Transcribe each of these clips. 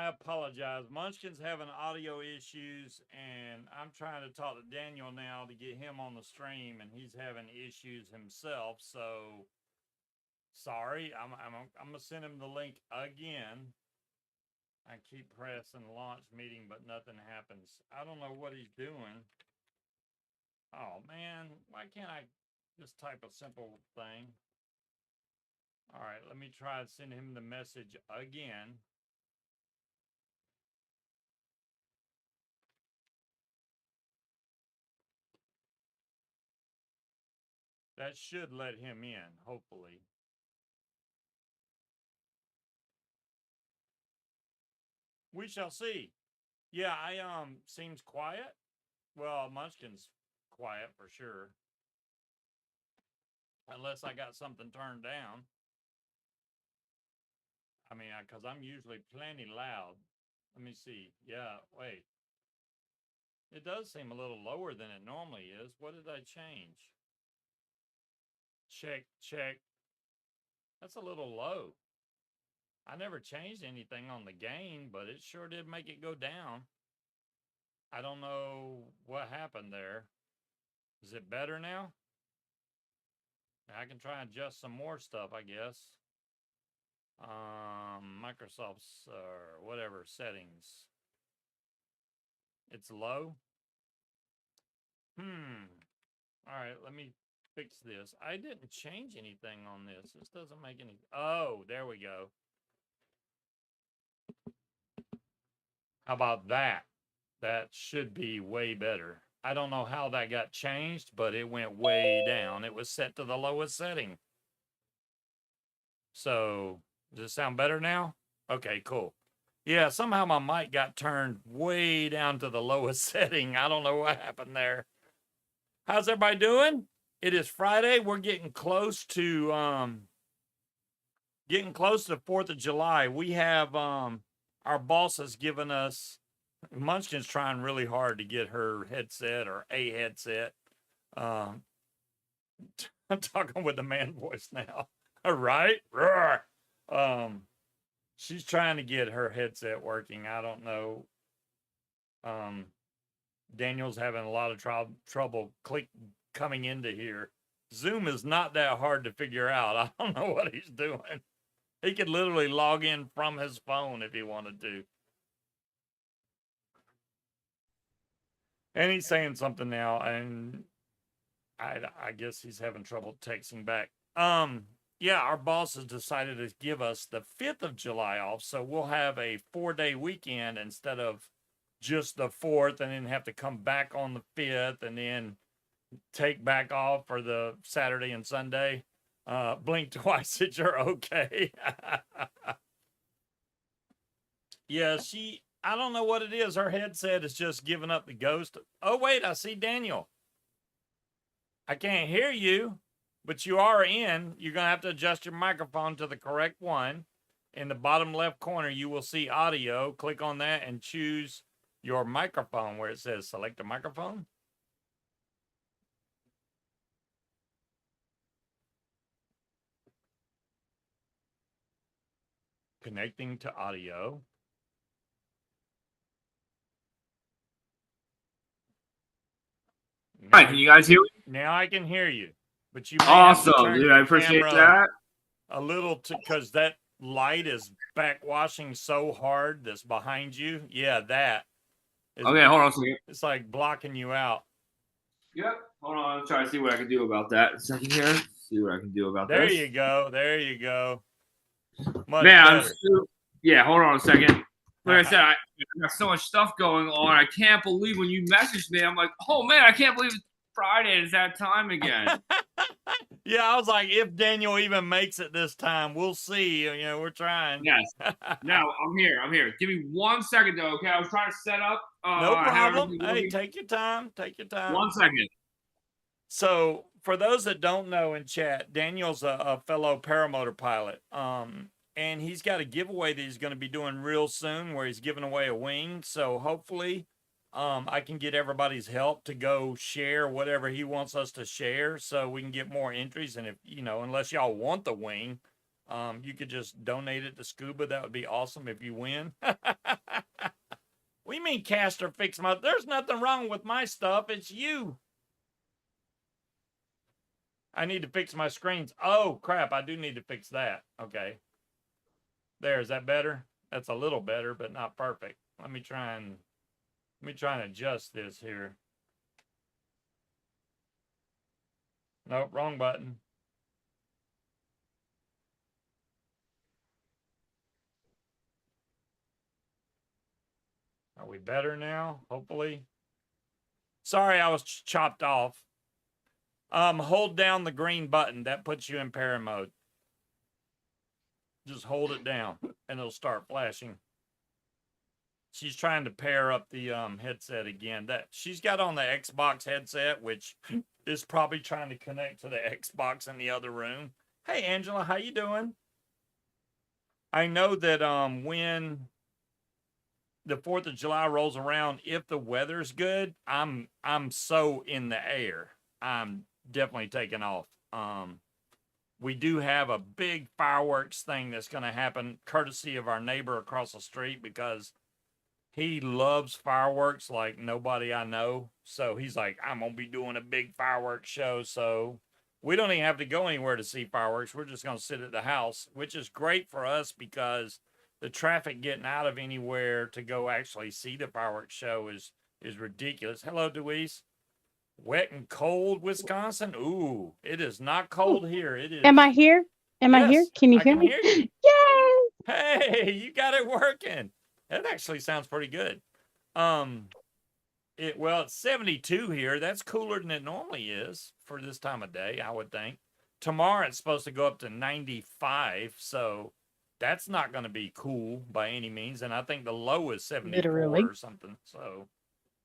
apologize. Munchkin's having audio issues, and I'm trying to talk to Daniel now to get him on the stream, and he's having issues himself. So sorry. I'm gonna send him the link again. I keep pressing launch meeting, but nothing happens. I don't know what he's doing. Oh man, why can't I just type a simple thing? All right, let me try to send him the message again. That should let him in, hopefully. We shall see. Yeah, I seems quiet. Well, Munchkin's quiet for sure. Unless I got something turned down. I mean, because I'm usually plenty loud. Let me see. Yeah, wait. It does seem a little lower than it normally is. What did I change? Check, check. That's a little low. I never changed anything on the gain, but it sure did make it go down. I don't know what happened there. Is it better now? I can try and adjust some more stuff, I guess. Microsoft's whatever settings. It's low. All right, let me fix this. I didn't change anything on this. This doesn't make any. Oh, there we go. How about that? That should be way better. I don't know how that got changed, but it went way down. It was set to the lowest setting. So, does it sound better now? Okay, cool. Yeah, somehow my mic got turned way down to the lowest setting. I don't know what happened there. How's everybody doing? It is Friday. We're getting close to 4th of July. We have our boss has given us, Munchkin's trying really hard to get her headset or a headset. I'm talking with the man voice now. All right. She's trying to get her headset working. I don't know. Daniel's having a lot of trouble coming into here. Zoom is not that hard to figure out. I don't know what he's doing. He could literally log in from his phone if he wanted to. And he's saying something now, and I guess he's having trouble texting back. Yeah, our boss has decided to give us the 5th of July off, so we'll have a 4-day weekend instead of just the 4th, and then have to come back on the 5th, and then take back off for the Saturday and Sunday. Blink twice that you're okay. Yeah, I don't know what it is. Her headset is just giving up the ghost. Oh, wait, I see Daniel. I can't hear you, but you are in. You're going to have to adjust your microphone to the correct one. In the bottom left corner, you will see audio. Click on that and choose your microphone where it says select a microphone. Connecting to audio. Hi, can you guys hear me? Now I can hear you, but you may awesome, have to turn dude. your I appreciate camera that. A little, because that light is backwashing so hard that's behind you. Yeah, that. Okay, hold on a second. It's like blocking you out. Yep. Hold on. I'm trying to see what I can do about that. A second here. See what I can do about There this. you go. There you go. Much Man, better. yeah, hold on a second. Like I said, I got so much stuff going on. I can't believe when you messaged me, I'm like, oh man, I can't believe it's Friday. It's that time again. Yeah, I was like, if Daniel even makes it this time, we'll see. You know, we're trying. Yes. No, I'm here. I'm here. Give me 1 second though, okay? I was trying to set up. No problem. Hey, take your time. Take your time. 1 second. So, for those that don't know in chat, Daniel's a fellow paramotor pilot. And he's got a giveaway that he's going to be doing real soon where he's giving away a wing. So, hopefully, I can get everybody's help to go share whatever he wants us to share so we can get more entries. And if, you know, unless y'all want the wing, You could just donate it to Scuba. That would be awesome if you win. We mean Caster fix my... There's nothing wrong with my stuff. It's you. I need to fix my screens. Oh, crap. I do need to fix that. Okay. There. Is that better? That's a little better, but not perfect. Let me try and adjust this here. Nope, wrong button. Are we better now? Hopefully. Sorry, I was chopped off. Hold down the green button. That puts you in para mode. Just hold it down, and it'll start flashing. She's trying to pair up the headset again. That she's got on the Xbox headset, which is probably trying to connect to the Xbox in the other room. Hey, Angela, how you doing? I know that when the 4th of July rolls around, if the weather's good, I'm so in the air. I'm definitely taking off. We do have a big fireworks thing that's going to happen courtesy of our neighbor across the street, because he loves fireworks like nobody I know. So he's like, I'm going to be doing a big fireworks show. So we don't even have to go anywhere to see fireworks. We're just going to sit at the house, which is great for us because the traffic getting out of anywhere to go actually see the fireworks show is ridiculous. Hello, Deweese. Wet and cold Wisconsin. Ooh, it is not cold here. It is. Am I here? Am I here? Can you hear me? Hear you. Yay! Hey, you got it working. That actually sounds pretty good. It's 72 here. That's cooler than it normally is for this time of day, I would think. Tomorrow it's supposed to go up to 95, so that's not going to be cool by any means. And I think the low is 74 or something. So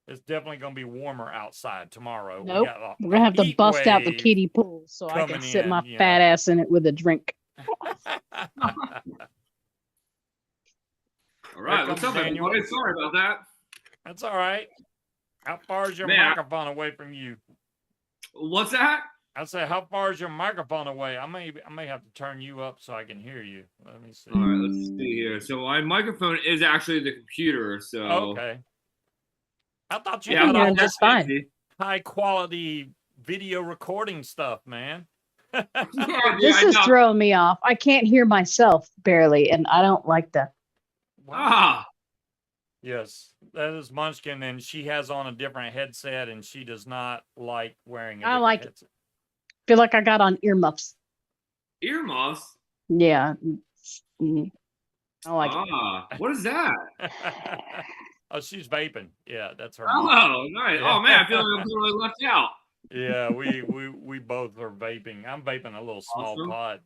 it's definitely going to be warmer outside tomorrow. Nope. We're going to have to bust out the kiddie pool so I can sit my fat ass in it with a drink. All right, what's up, everybody? Sorry about that. That's all right. How far is your microphone away from you? What's that? I said, how far is your microphone away? I may have to turn you up so I can hear you. Let me see. All right, let's see here. So my microphone is actually the computer. So okay. I thought you had all just fine. High quality video recording stuff, man. This is throwing me off. I can't hear myself barely, and I don't like that. Wow. Yes, that is Munchkin, and she has on a different headset, and she does not like wearing a I like headset. it. Feel like I got on earmuffs. Earmuffs? Yeah. I like it. What is that? Oh, she's vaping. Yeah, that's her. Oh, nice. Yeah. Oh, man, I feel like I'm totally left out. Yeah, we both are vaping. I'm vaping a little small pod.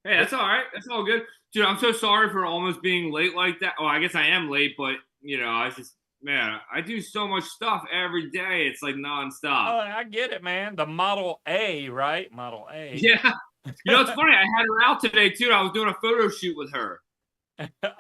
Hey, that's all right. That's all good. Dude, I'm so sorry for almost being late like that. Oh, I guess I am late, but, I just, man, I do so much stuff every day. It's like nonstop. Oh, I get it, man. The Model A, right? Model A. Yeah. It's funny. I had her out today, too. I was doing a photo shoot with her.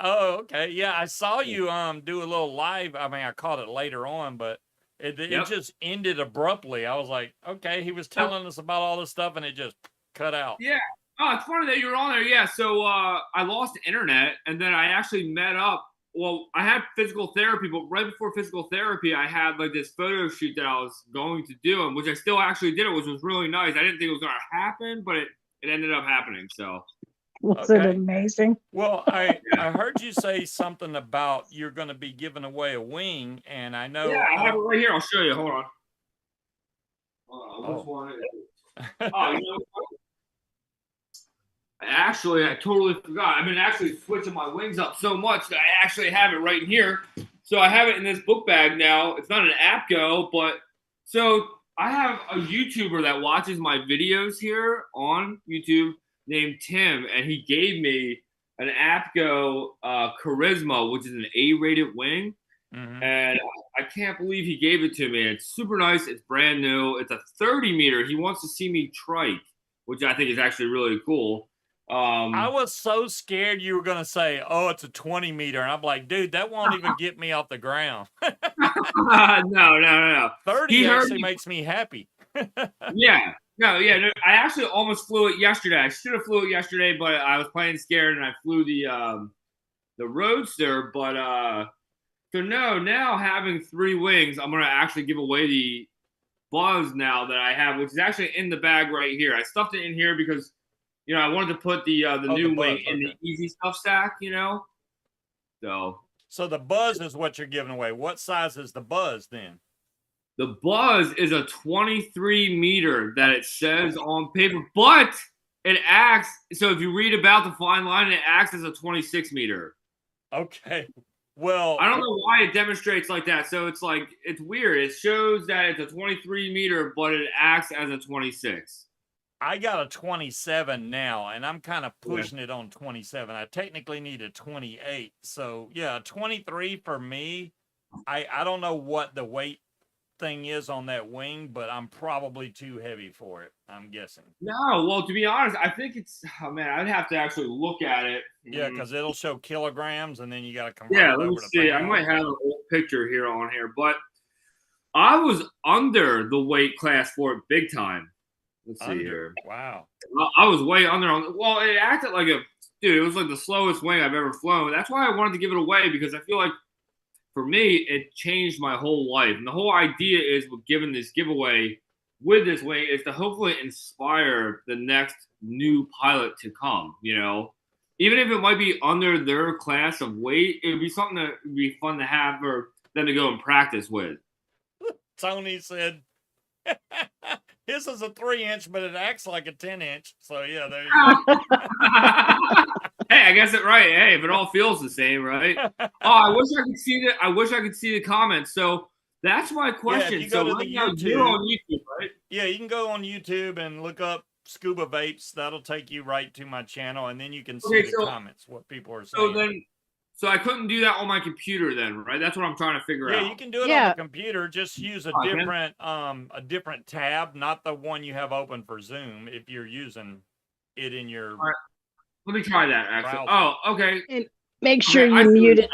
Oh, okay. Yeah, I saw you do a little live. I mean, I caught it later on, but it just ended abruptly. I was like, okay, he was telling us about all this stuff, and it just cut out. Yeah. Oh, it's funny that you were on there. Yeah. So I lost the internet, and then I actually met up. Well, I had physical therapy, but right before physical therapy, I had like this photo shoot that I was going to do, and which I still actually did it, which was really nice. I didn't think it was going to happen, but it ended up happening. So. Was it amazing? Well, I heard you say something about you're going to be giving away a wing, and I know. Yeah, I have it right here. I'll show you. Hold on. Which one is it? Oh, Actually, I totally forgot. I've been actually switching my wings up so much that I actually have it right here. So I have it in this book bag now. It's not an AppGo, but so I have a YouTuber that watches my videos here on YouTube named Tim, and he gave me an AppGo Charisma, which is an A-rated wing. Mm-hmm. And I can't believe he gave it to me. It's super nice. It's brand new. It's a 30 meter. He wants to see me trike, which I think is actually really cool. I was so scared you were going to say, oh, it's a 20 meter. And I'm like, dude, that won't even get me off the ground. No. 30 actually makes me happy. Yeah. No, yeah, no, I actually almost flew it yesterday. I should have flew it yesterday, but I was playing scared and I flew the Roadster. But so no, now having 3 wings, I'm gonna actually give away the Buzz now that I have, which is actually in the bag right here. I stuffed it in here because I wanted to put the new the wing Buzz, in the okay. easy stuff stack. So the Buzz is what you're giving away. What size is the Buzz then? The Buzz is a 23 meter that it says on paper, but it acts. So if you read about the fine line, it acts as a 26 meter. Okay. Well, I don't know why it demonstrates like that. So it's weird. It shows that it's a 23 meter, but it acts as a 26. I got a 27 now, and I'm kind of pushing it on 27. I technically need a 28. So, yeah, 23 for me. I don't know what the weight thing is on that wing, but I'm probably too heavy for it, I'm guessing. No, well, to be honest, I think it's, oh man, I'd have to actually look at it. Yeah, because it'll show kilograms, and then you got to convert Yeah, it let over me to see. I pounds. might have an old picture here on here, but I was under the weight class for it big time. Let's see here. Wow. I was way under well, it acted like it was like the slowest wing I've ever flown. That's why I wanted to give it away, because I feel like for me, it changed my whole life. And the whole idea is with giving this giveaway with this wing is to hopefully inspire the next new pilot to come, Even if it might be under their class of weight, it would be something that would be fun to have for them to go and practice with. Tony said, his is a 3-inch, but it acts like a 10-inch. So, yeah, there you go. Hey, I guess it right. Hey, if it all feels the same, right? Oh, I wish I could see that. I wish I could see the comments. So that's my question. Yeah, so right now you're on YouTube, right? Yeah, you can go on YouTube and look up Scuba Vapes. That'll take you right to my channel, and then you can see the comments, what people are saying. So I couldn't do that on my computer then, right? That's what I'm trying to figure out. Yeah, you can do it on the computer. Just use a different tab, not the one you have open for Zoom. If you're using it in your let me try that, actually. browser. Oh, okay. And make sure you mute it.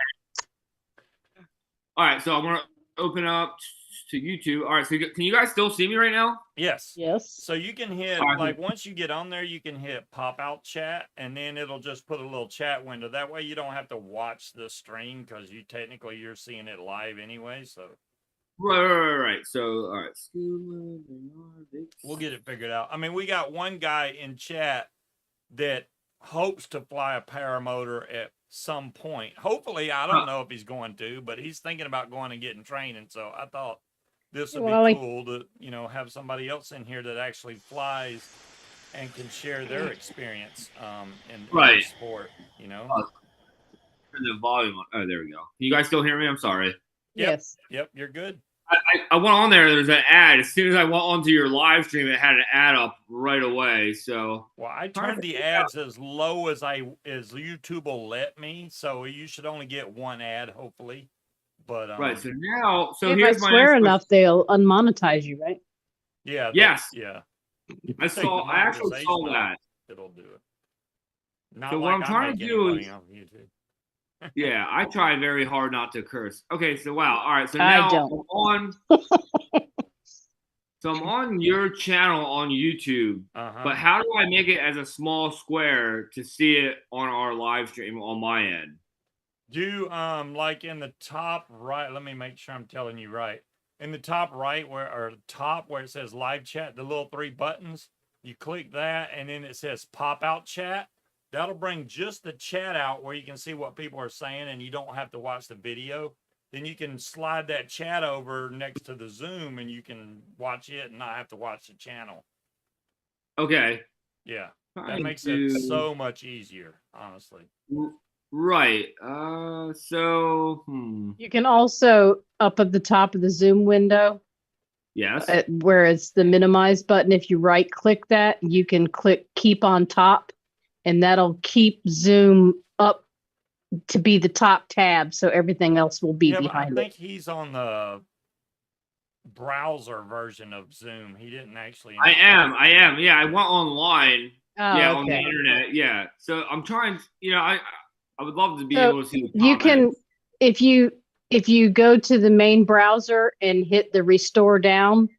All right, so I'm going to open up to YouTube. All right, so can you guys still see me right now? Yes. Yes. So you can hit, once you get on there, you can hit pop out chat, and then it'll just put a little chat window. That way you don't have to watch the stream, because you're seeing it live anyway, so. Right. So, all right. We'll get it figured out. I mean, we got one guy in chat that hopes to fly a paramotor at some point. Hopefully, I don't know if he's going to, but he's thinking about going and getting training. So I thought this would be cool to, have somebody else in here that actually flies and can share their experience in the sport, Turn the volume on. Oh, there we go. Can you guys still hear me? I'm sorry. Yes. Yep, you're good. I went on there. There's an ad. As soon as I went onto your live stream, it had an ad up right away. So, well, I turned the ads as low as YouTube will let me. So you should only get one ad, hopefully. But right. So now, if I swear enough, they'll unmonetize you, right? Yeah. Yes. Yeah. I actually saw that. It'll do it. Not so like what I'm trying to do is. Yeah, I try very hard not to curse. Okay, so wow. All right, so now I'm on your channel on YouTube. But how do I make it as a small square to see it on our live stream on my end? Do like in the top right, let me make sure I'm telling you right. In the top right where it says live chat, the little 3 buttons, you click that and then it says pop out chat. That'll bring just the chat out where you can see what people are saying and you don't have to watch the video. Then you can slide that chat over next to the Zoom and you can watch it and not have to watch the channel. Okay. Yeah. That makes it so much easier, honestly. Right. You can also, up at the top of the Zoom window. Yes. Where it's the minimize button, if you right click that, you can click keep on top. And that'll keep Zoom up to be the top tab, so everything else will be behind it. I think he's on the browser version of Zoom. He didn't actually. I am. Yeah, I went online. Oh, on the internet. Yeah. So I'm trying. I would love to be able to see. You can, if you go to the main browser and hit the restore down,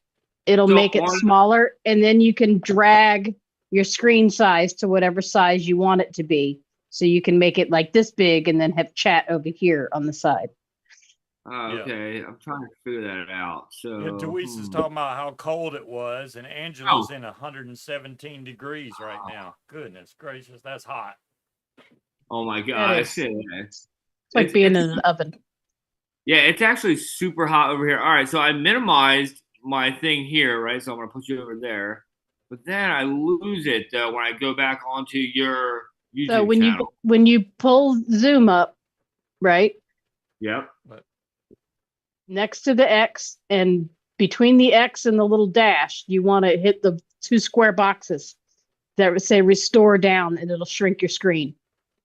It'll So make it smaller, and then you can drag your screen size to whatever size you want it to be. So you can make it like this big and then have chat over here on the side. Okay, I'm trying to figure that out. Yeah, So, Deweese is talking about how cold it was, and Angela's in 117 degrees right now. Goodness gracious, that's hot. oh my That gosh. is. It's like being in an oven. Yeah, it's actually super hot over here. All right, so I minimized my thing here, right? So I'm gonna put you over there, but then I lose it when I go back onto your YouTube So channel. when you pull Zoom up, right? Yep. Next to the X and between the X and the little dash, you want to hit the 2 square boxes that say restore down, and it'll shrink your screen.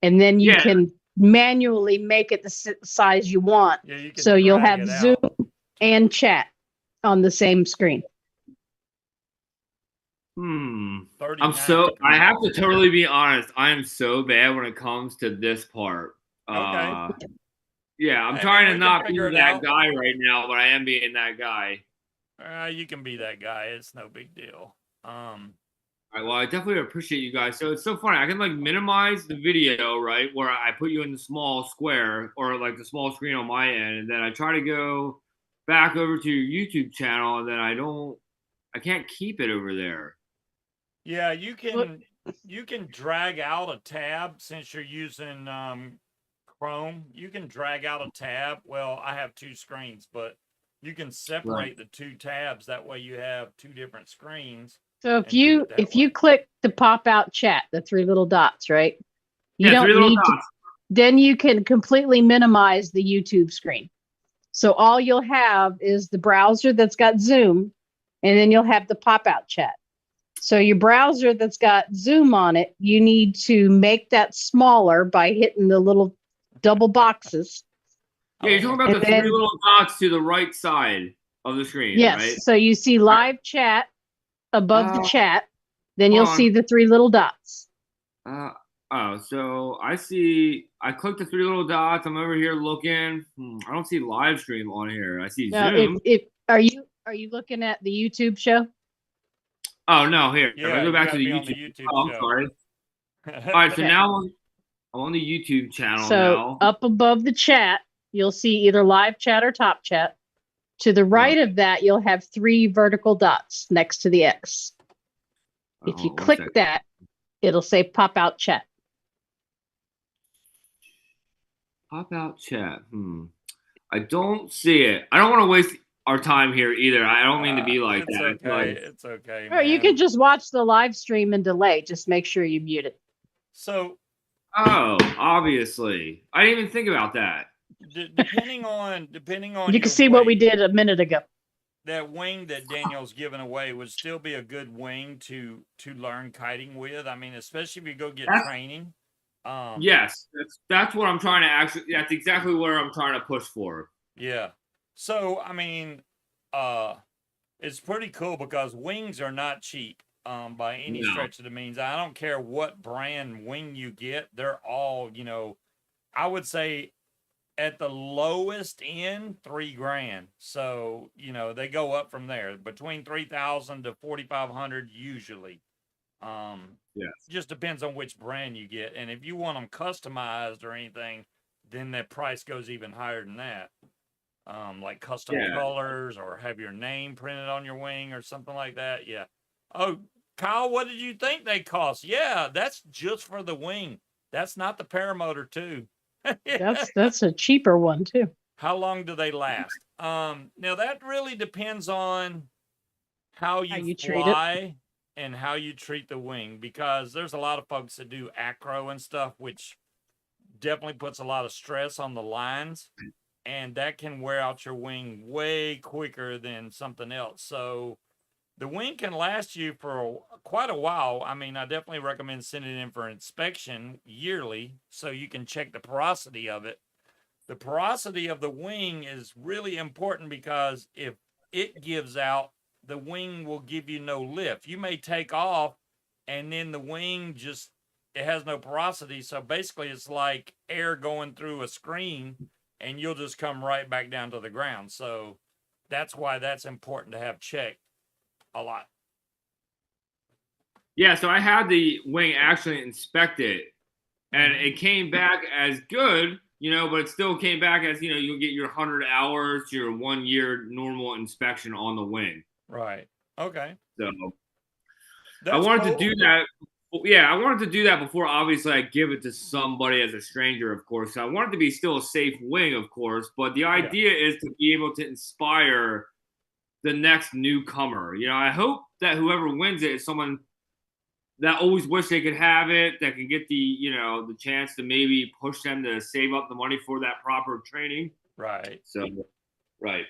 And then you can manually make it the size you want. Yeah, you can so you'll drag have it Zoom out. and chat on the same screen. I have to totally be honest. I am so bad when it comes to this part. Okay. Yeah, I'm trying to not be that guy right now, but I am being that guy. You can be that guy. It's no big deal. All right, well, I definitely appreciate you guys. So it's so funny. I can like minimize the video, right, where I put you in the small square or like the small screen on my end, and then I try to go back over to your YouTube channel, and then I can't keep it over there. Yeah, you can drag out a tab since you're using Chrome. You can drag out a tab. Well, I have 2 screens, but you can separate the 2 tabs. That way you have 2 different screens. So if you click the pop out chat, the 3 little dots, right? You don't 3 little need dots. Then you can completely minimize the YouTube screen. So all you'll have is the browser that's got Zoom, and then you'll have the pop out chat. So your browser that's got Zoom on it, you need to make that smaller by hitting the little double boxes. Yeah, you're talking about the 3 little dots to the right side of the screen, yes, right? So you see live chat above the chat, then you'll see the 3 little dots. So I clicked the 3 little dots. I'm over here looking. I don't see live stream on here. I see Zoom. Are you looking at the YouTube show? Oh no, here. Yeah, if I go back to the YouTube show. I'm sorry. All right, so now I'm on the YouTube channel now. Up above the chat, you'll see either live chat or top chat. To the right of that, you'll have 3 vertical dots next to the X. If you click that, it'll say pop out chat. Pop out chat. I don't see it. I don't want to waste our time here either. I don't mean to be like it's that. Okay. It's okay. Or you can just watch the live stream and delay. Just make sure you mute it. So. Oh, obviously. I didn't even think about that. Depending on you can see what we did a minute ago. That wing that Daniel's given away would still be a good wing to learn kiting with. I mean, especially if you go get training. Yes, that's what I'm trying to actually. That's exactly where I'm trying to push for. Yeah. So I mean, it's pretty cool because wings are not cheap by any stretch of the means. I don't care what brand wing you get; they're all, I would say at the lowest end, $3,000. So they go up from there between 3,000 to 4,500 usually. Just depends on which brand you get, and if you want them customized or anything, then the price goes even higher than that. Like custom colors or have your name printed on your wing or something like that. Yeah. Oh, Kyle, what did you think they cost? Yeah, that's just for the wing. That's not the paramotor too. That's a cheaper one too. How long do they last? Now that really depends on how you fly and how you treat the wing, because there's a lot of folks that do acro and stuff, which definitely puts a lot of stress on the lines, and that can wear out your wing way quicker than something else. So the wing can last you for quite a while. I mean, I definitely recommend sending it in for inspection yearly so you can check the porosity of it. The porosity of the wing is really important because if it gives out, the wing will give you no lift. You may take off and then the wing it has no porosity. So basically it's like air going through a screen and you'll just come right back down to the ground. So that's why that's important to have checked. a lot. Yeah, so I had the wing actually inspected, and Mhm. it came back as good, but it still came back as, you'll get your 100 hours, your 1 year normal inspection on the wing. Right. Okay. So I That's wanted to cool. do that. Yeah, I wanted to do that before obviously I give it to somebody as a stranger, of course. So I want it to be still a safe wing, of course, but the Yeah. idea is to be able to inspire the next newcomer. I hope that whoever wins it is someone that always wish they could have it, that can get the chance to maybe push them to save up the money for that proper training. Right. So, right.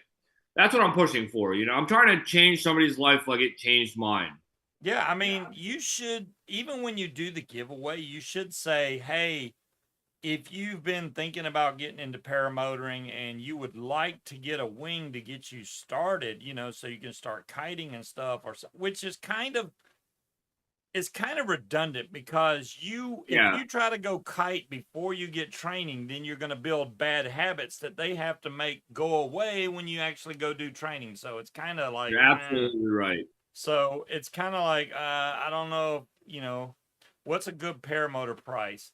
That's what I'm pushing for. I'm trying to change somebody's life like it changed mine. Yeah, I mean, you should, even when you do the giveaway, you should say, hey, if you've been thinking about getting into paramotoring and you would like to get a wing to get you started, so you can start kiting and stuff, which is kind of redundant because if you try to go kite before you get training, then you're going to build bad habits that they have to make go away when you actually go do training. So it's kind of like, You're absolutely right. So it's kind of like, I don't know, what's a good paramotor price?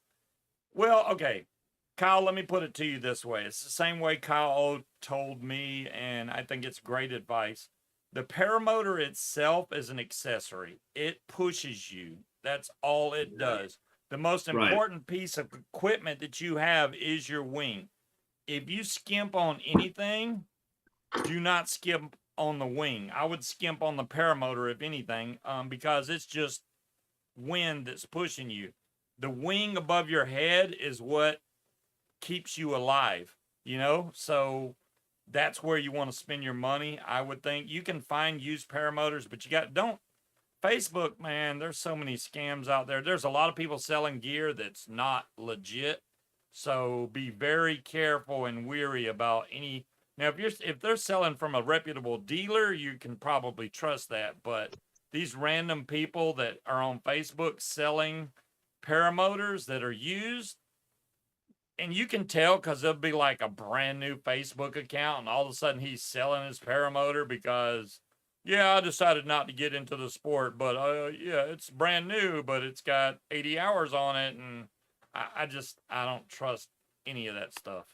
Well, okay, Kyle, let me put it to you this way. It's the same way Kyle told me, and I think it's great advice. The paramotor itself is an accessory. It pushes you. That's all it does. The most important piece of equipment that you have is your wing. If you skimp on anything, do not skimp on the wing. I would skimp on the paramotor if anything, because it's just wind that's pushing you. The wing above your head is what keeps you alive, so that's where you want to spend your money. I would think you can find used paramotors, but don't Facebook, man, there's so many scams out there. There's a lot of people selling gear that's not legit, so be very careful and weary about any. Now if they're selling from a reputable dealer, you can probably trust that, but these random people that are on Facebook selling paramotors that are used, and you can tell because there'll be like a brand new Facebook account, and all of a sudden he's selling his paramotor because, I decided not to get into the sport, but it's brand new, but it's got 80 hours on it, and I don't trust any of that stuff.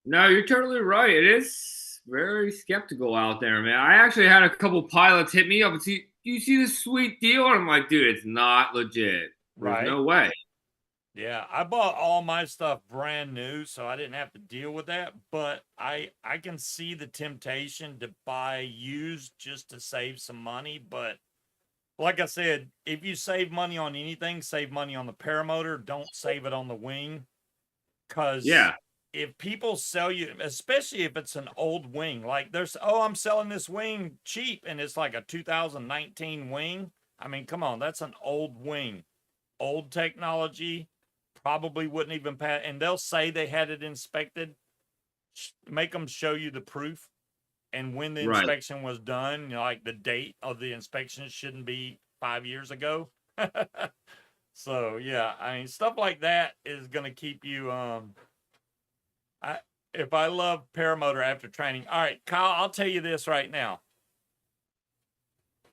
No, you're totally right. It is very skeptical out there, man. I actually had a couple pilots hit me up and see, you see this sweet deal? And I'm like, dude, it's not legit. There's Right. no way. Yeah, I bought all my stuff brand new, so I didn't have to deal with that. But I can see the temptation to buy used just to save some money. But like I said, if you save money on anything, save money on the paramotor. Don't save it on the wing. Because if people sell you, especially if it's an old wing, like I'm selling this wing cheap, and it's like a 2019 wing. I mean, come on, that's an old wing. Old technology. Probably wouldn't even pass, and they'll say they had it inspected. Make them show you the proof and when the inspection was done. Like the date of the inspection shouldn't be 5 years ago. So yeah, I mean, stuff like that is going to keep you. If I love paramotor after training, all right, Kyle, I'll tell you this right now.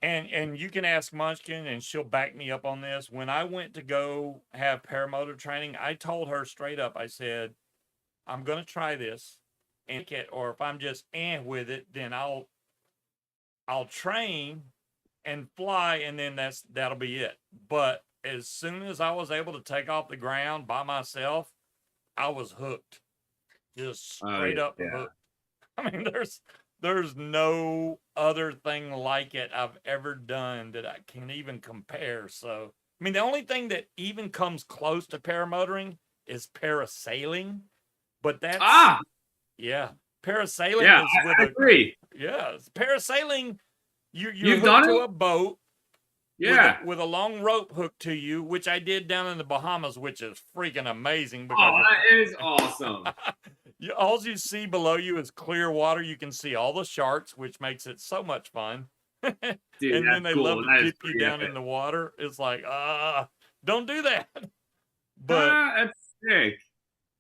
And you can ask Munchkin, and she'll back me up on this. When I went to go have paramotor training, I told her straight up, I said, I'm going to try this, or if I'm just with it, then I'll train and fly, and then that'll be it. But as soon as I was able to take off the ground by myself, I was hooked. Just straight up hooked. I mean, there's no other thing like it I've ever done that I can even compare. So, I mean, the only thing that even comes close to paramotoring is parasailing, but that's parasailing is with I agree. Parasailing. You're You've hooked done to it? a boat. Yeah. With a long rope hooked to you, which I did down in the Bahamas, which is freaking amazing. Because that is awesome. All you see below you is clear water. You can see all the sharks, which makes it so much fun. Dude, and then they love to dip you down epic. in the water. It's like, don't do that. But that's sick.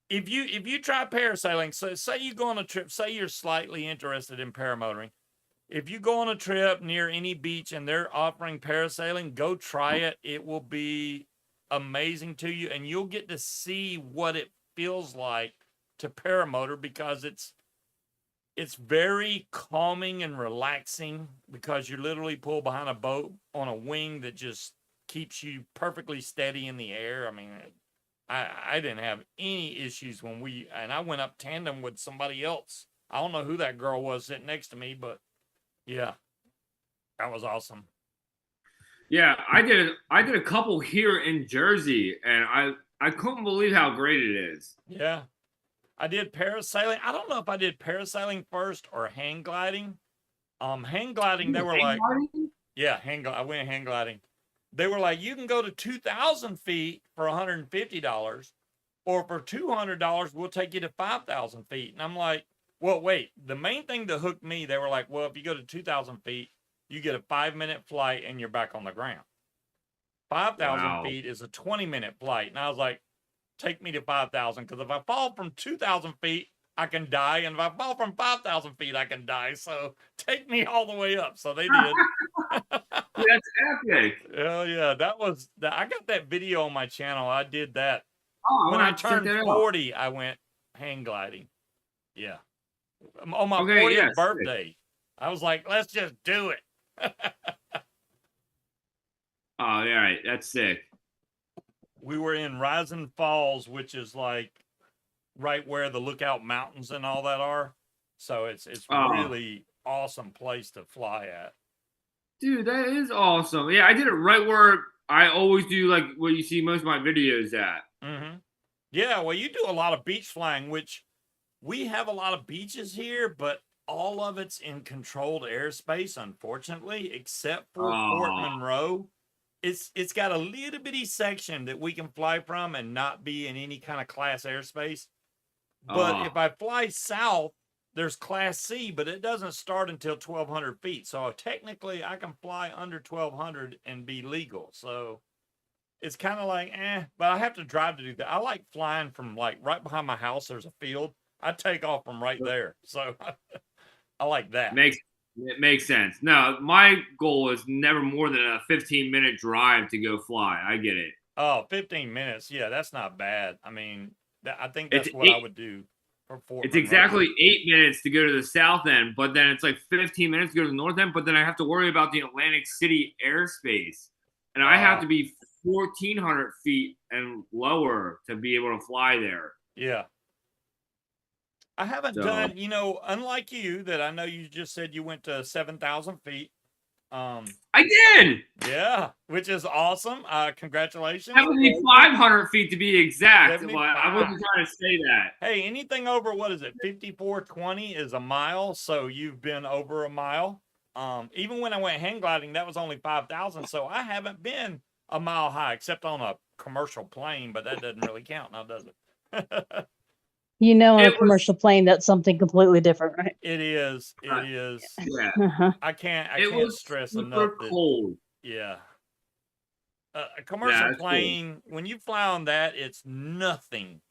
If you try parasailing, so say you go on a trip, say you're slightly interested in paramotoring, if you go on a trip near any beach and they're offering parasailing, go try it. It will be amazing to you, and you'll get to see what it feels like to paramotor, because it's very calming and relaxing, because you literally pull behind a boat on a wing that just keeps you perfectly steady in the air. I mean, I didn't have any issues and I went up tandem with somebody else. I don't know who that girl was sitting next to me, but yeah, that was awesome. Yeah, I did a couple here in Jersey, and I couldn't believe how great it is. Yeah. I did parasailing. I don't know if I did parasailing first or hang gliding. Hang gliding, they were like, yeah, I went hang gliding. They were like, you can go to 2,000 feet for $150, or for $200, we'll take you to 5,000 feet. And I'm like, well, wait, the main thing that hooked me, they were like, well, if you go to 2,000 feet, you get a 5-minute flight and you're back on the ground. 5,000 feet is a 20-minute flight. And I was like, take me to 5,000, because if I fall from 2,000 feet, I can die. And if I fall from 5,000 feet, I can die. So take me all the way up. So they did. That's epic. Hell yeah. I got that video on my channel. I did that. Oh, when I turned 40, I went hang gliding. Yeah. On my 40th birthday. I was like, let's just do it. Oh, yeah, right. That's sick. We were in Rising Falls, which is like right where the Lookout Mountains and all that are. So it's really awesome place to fly at. Dude, that is awesome. Yeah, I did it right where I always do, like where you see most of my videos at. Mm-hmm. Yeah, well, you do a lot of beach flying, which we have a lot of beaches here, but all of it's in controlled airspace, unfortunately, except for Fort Monroe. It's got a little bitty section that we can fly from and not be in any kind of class airspace. But if I fly south, there's class C, but it doesn't start until 1,200 feet. So technically I can fly under 1,200 and be legal. So it's kind of like, but I have to drive to do that. I like flying from like right behind my house. There's a field. I take off from right there. So I like that. It makes sense. No, my goal is never more than a 15-minute drive to go fly. I get it. Oh, 15 minutes. Yeah, that's not bad. I mean, I think that's what I would do for Fort It's Monroe. exactly 8 minutes to go to the south end, but then it's like 15 minutes to go to the north end, but then I have to worry about the Atlantic City airspace. And I have to be 1,400 feet and lower to be able to fly there. Yeah. I haven't done, unlike you, that I know you just said you went to 7,000 feet. I did. Yeah, which is awesome. Congratulations. 7,500 feet to be exact. But I wasn't trying to say that. Hey, anything over, 5420 is a mile. So you've been over a mile. Even when I went hang gliding, that was only 5,000. So I haven't been a mile high, except on a commercial plane, but that doesn't really count now, does it? On a commercial plane, that's something completely different, right? It is. It is. Yeah. I can't stress enough that, cold. Yeah. A commercial plane, when you fly on that, it's nothing.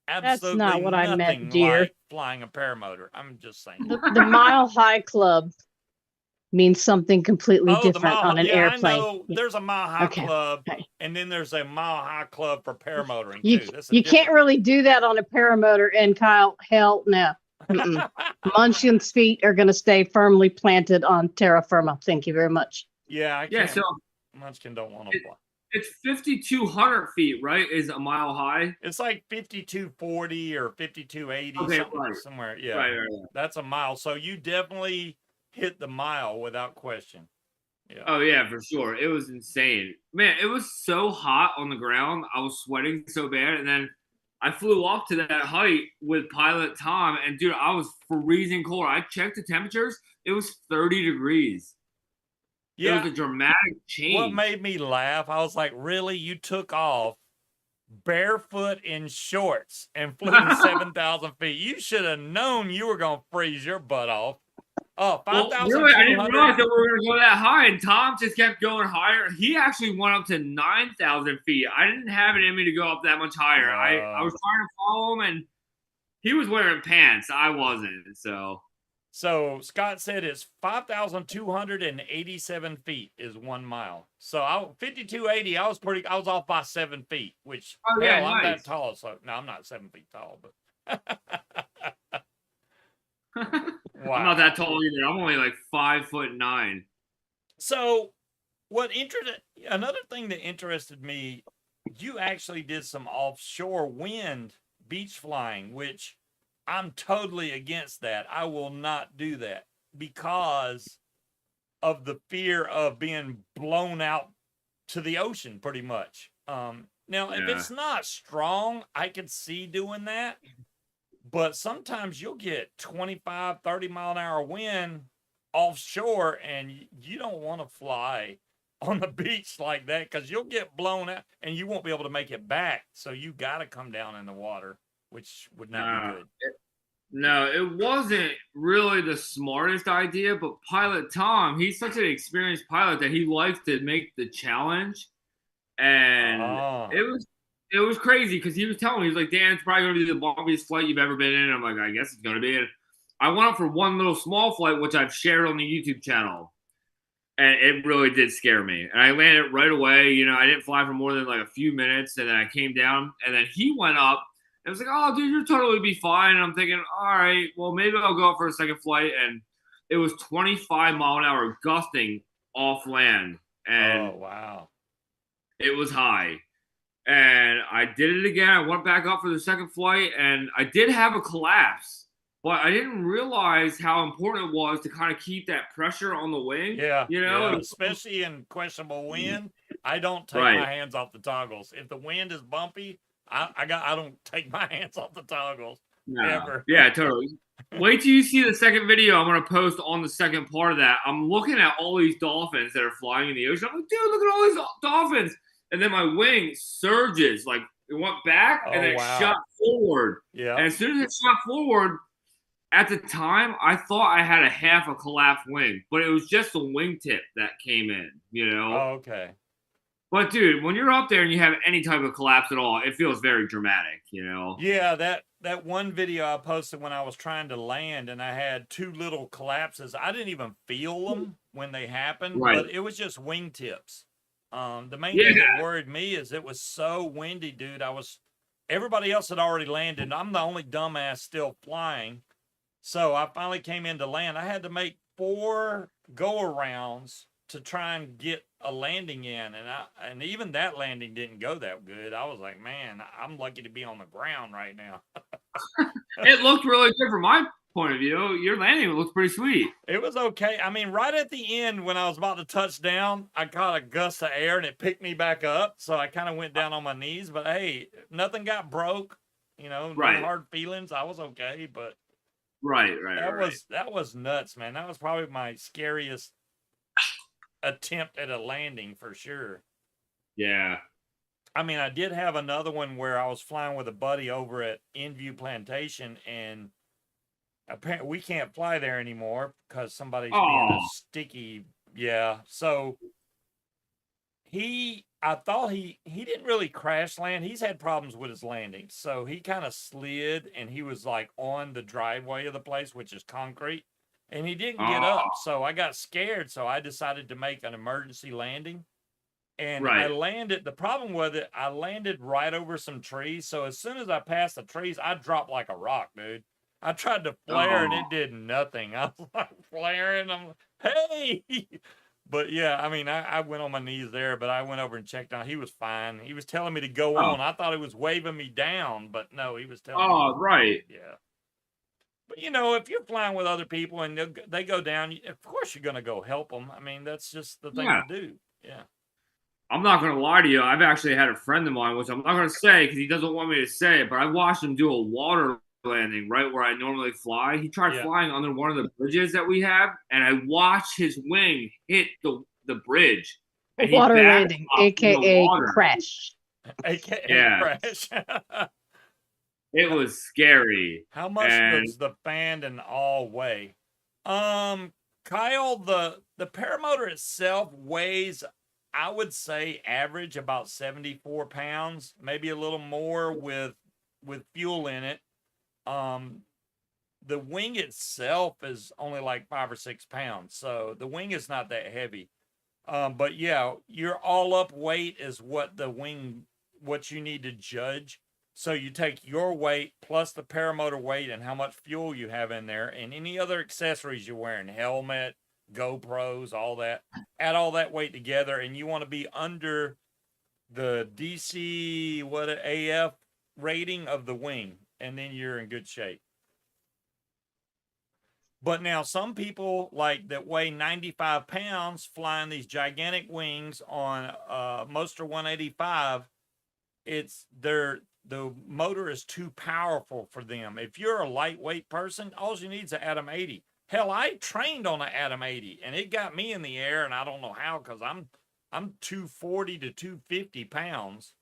Absolutely that's not what I meant, dear. Like flying a paramotor. I'm just saying. The Mile High Club means something completely different on an airplane. I know. There's a Mile High Club, and then there's a Mile High Club for paramotoring too. You can't really do that on a paramotor, and Kyle, hell no. Munchkin's feet are going to stay firmly planted on terra firma. Thank you very much. Yeah, I can't. So Munchkin don't want to fly. It's 5,200 feet, right? Is a mile high? It's like 5,240 or 5,280, somewhere. Yeah, right. That's a mile. So you definitely hit the mile without question. Yeah. Oh yeah, for sure. It was insane. Man, it was so hot on the ground. I was sweating so bad. And then I flew up to that height with pilot Tom. And dude, I was freezing cold. I checked the temperatures. It was 30 degrees. Yeah. It was a dramatic change. What made me laugh, I was like, really? You took off barefoot in shorts and flew 7,000 feet. You should have known you were going to freeze your butt off. Oh, 5,000. Really, I didn't realize that we were going to go that high, and Tom just kept going higher. He actually went up to 9,000 feet. I didn't have it in me to go up that much higher. I was trying to follow him, and he was wearing pants. I wasn't, so. So Scott said it's 5,287 feet is 1 mile. So 5,280. I was off by 7 feet, which Oh hell, yeah, I'm that nice. tall. So no, I'm not 7 feet tall, but wow. I'm not that tall either. I'm only like 5'9". So another thing that interested me, you actually did some offshore wind beach flying, which I'm totally against that. I will not do that because of the fear of being blown out to the ocean pretty much. Now, if Yeah. it's not strong, I could see doing that. But sometimes you'll get 25, 30 mile an hour wind offshore, and you don't want to fly on the beach like that because you'll get blown out and you won't be able to make it back. So you got to come down in the water, which would not be good. No, it wasn't really the smartest idea, but Pilot Tom, he's such an experienced pilot that he likes to make the challenge. And it was crazy because he was telling me, he's like, Dan, it's probably going to be the bumpiest flight you've ever been in. I'm like, I guess it's going to be. And I went up for one little small flight, which I've shared on the YouTube channel. And it really did scare me. And I landed right away. You know, I didn't fly for more than like a few minutes. And then I came down. And then he went up. And I was like, oh, dude, you'll totally be fine. And I'm thinking, all right, well, maybe I'll go up for a second flight. And it was 25 mile an hour gusting off land. And oh, wow. It was high. And I did it again. I went back up for the second flight. And I did have a collapse. But I didn't realize how important it was to kind of keep that pressure on the wing. Yeah, you know, yeah. Especially in questionable wind, I don't take my hands off the toggles. If the wind is bumpy, I don't take my hands off the toggles ever. Yeah, totally. Wait till you see the second video I'm gonna post on the second part of that. I'm looking at all these dolphins that are flying in the ocean. I'm like, dude, look at all these dolphins. And then my wing surges, like it went back and then it shot forward. Yeah. And as soon as it shot forward, at the time, I thought I had a half a collapsed wing, but it was just the wingtip that came in, you know? Oh, okay. But, dude, when you're up there and you have any type of collapse at all, it feels very dramatic, you know? Yeah, that one video I posted when I was trying to land and I had two little collapses. I didn't even feel them when they happened, but it was just wingtips. The main thing that worried me is it was so windy, dude. Everybody else had already landed. I'm the only dumbass still flying. So I finally came into land. I had to make 4 go-arounds to try and get a landing in. And even that landing didn't go that good. I was like, man, I'm lucky to be on the ground right now. It looked really good from my point of view. Your landing looked pretty sweet. It was okay. I mean, right at the end when I was about to touch down, I caught a gust of air and it picked me back up. So I kind of went down on my knees. But, hey, nothing got broke. You know, no hard feelings. I was okay, but... That was nuts, man. That was probably my scariest attempt at a landing for sure. Yeah. I mean, I did have another one where I was flying with a buddy over at Inview Plantation, and apparently we can't fly there anymore because somebody's being a sticky. Yeah. So I thought he didn't really crash land. He's had problems with his landings. So he kind of slid and he was like on the driveway of the place, which is concrete, and he didn't get up. So I got scared. So I decided to make an emergency landing and I landed. The problem with it, I landed right over some trees. So as soon as I passed the trees, I dropped like a rock, dude. I tried to flare and it did nothing. I was like flaring. I'm like, hey. But yeah, I mean, I went on my knees there, but I went over and checked on. He was fine. He was telling me to go on. I thought he was waving me down, but no, he was telling me. Yeah. But you know, if you're flying with other people and they go down, of course you're gonna go help them. I mean, that's just the thing to do. Yeah. I'm not gonna lie to you. I've actually had a friend of mine, which I'm not gonna say because he doesn't want me to say it, but I watched him do a water landing right where I normally fly. He tried flying under one of the bridges that we have, and I watched his wing hit the bridge. And water landing, aka crash. AKA crash. It was scary. How much does the fan and all weigh? Kyle, the paramotor itself weighs, I would say, average about 74 pounds, maybe a little more with fuel in it. the wing itself is only like 5 or 6 pounds, so the wing is not that heavy. But yeah, your all up weight is what you need to judge. So you take your weight plus the paramotor weight and how much fuel you have in there and any other accessories you're wearing, helmet, GoPros, all that. Add all that weight together, and you want to be under the DC AF rating of the wing, and then you're in good shape. But now some people like that weigh 95 pounds flying these gigantic wings on Moster 185. The motor is too powerful for them. If you're a lightweight person, all you need is an Atom 80. Hell, I trained on an Atom 80 and it got me in the air, and I don't know how, because I'm 240 to 250 pounds.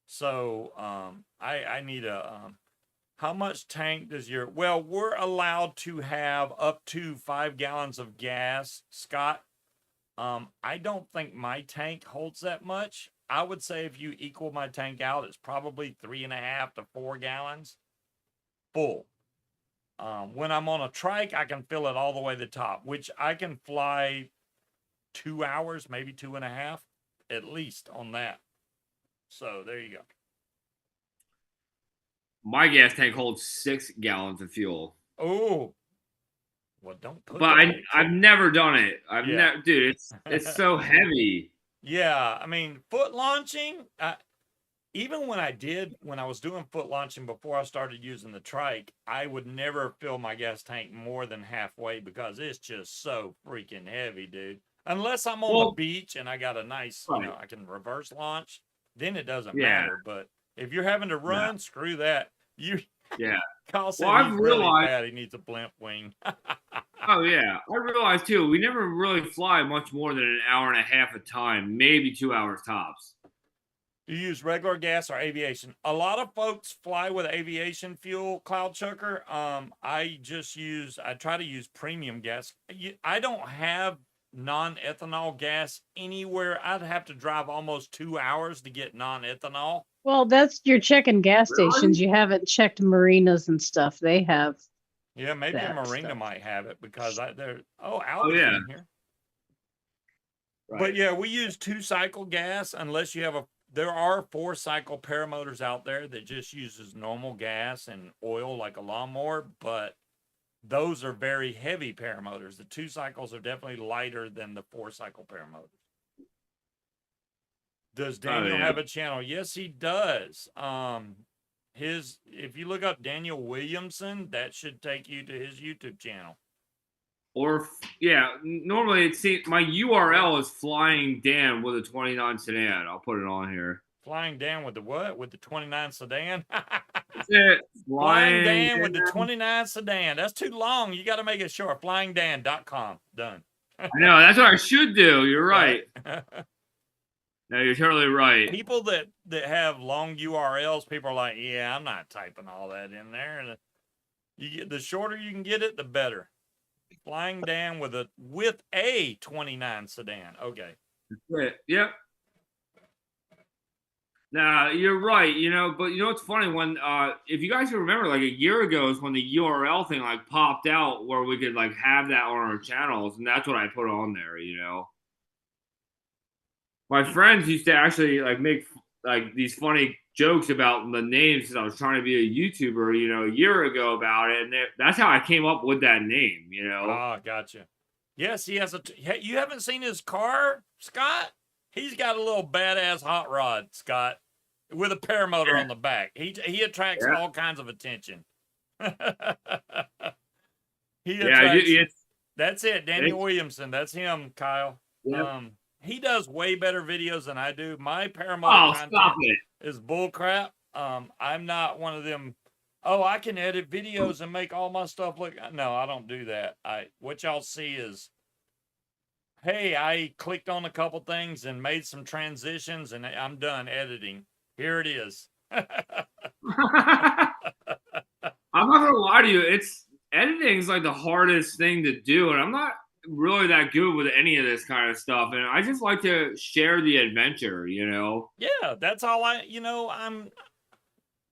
So I need a how much tank does your, well, we're allowed to have up to 5 gallons of gas, Scott. I don't think my tank holds that much. I would say if you equal my tank out, it's probably 3.5 to 4 gallons full. When I'm on a trike, I can fill it all the way to the top, which I can fly 2 hours, maybe 2.5 at least on that. So there you go. My gas tank holds 6 gallons of fuel. Oh, well, don't put. But I've never done it. I've Yeah. never, dude. It's so heavy. Yeah, I mean, foot launching. Even when I was doing foot launching before I started using the trike, I would never fill my gas tank more than halfway because it's just so freaking heavy, dude. Unless I'm on the beach and I got a nice, I can reverse launch, then it doesn't matter. But if you're having to run, screw that. Kyle said he's really bad. He needs a blimp wing. Oh, yeah. I realized, too, we never really fly much more than an hour and a half a time, maybe 2 hours tops. Do you use regular gas or aviation? A lot of folks fly with aviation fuel, Cloud Chucker. I try to use premium gas. I don't have non-ethanol gas anywhere. I'd have to drive almost 2 hours to get non-ethanol. Well, you're checking gas stations. You haven't checked marinas and stuff. They have. Yeah, maybe a marina might have it because they're. Oh, Albert in here. Right. But yeah, we use 2-cycle gas unless you have there are 4-cycle paramotors out there that just uses normal gas and oil like a lawnmower, but those are very heavy paramotors. The 2 cycles are definitely lighter than the 4-cycle paramotors. Does Daniel have a channel? Yes, he does. If you look up Daniel Williamson, that should take you to his YouTube channel. Or normally my URL is Flying Dan with a 29 sedan. I'll put it on here. Flying Dan with the what? With the 29 sedan? That's it. Flying Dan with the 29 sedan. That's too long. You got to make it short. FlyingDan.com. Done. I know. That's what I should do. You're right. No, you're totally right. People that have long URLs, people are like, yeah, I'm not typing all that in there. And the shorter you can get it, the better. Flying Dan with a 29 sedan. Okay. Yep. Now you're right, but what's funny, when if you guys can remember, like a year ago is when the URL thing like popped out where we could like have that on our channels, and that's what I put on there, My friends used to actually like make like these funny jokes about the names because I was trying to be a YouTuber, a year ago about it, and that's how I came up with that name, Oh, gotcha. Yes, he has you haven't seen his car, Scott? He's got a little badass hot rod, Scott, with a paramotor on the back. He attracts all kinds of attention. That's it, Daniel Williamson. That's him, Kyle. Yep. He does way better videos than I do. My paramotor content is bullcrap. I'm not one of them. Oh, I can edit videos and make all my stuff look. No, I don't do that. What y'all see is, hey, I clicked on a couple things and made some transitions, and I'm done editing. Here it is. I'm not gonna lie to you. Editing is like the hardest thing to do, and I'm not really that good with any of this kind of stuff, and I just like to share the adventure, Yeah, that's all I'm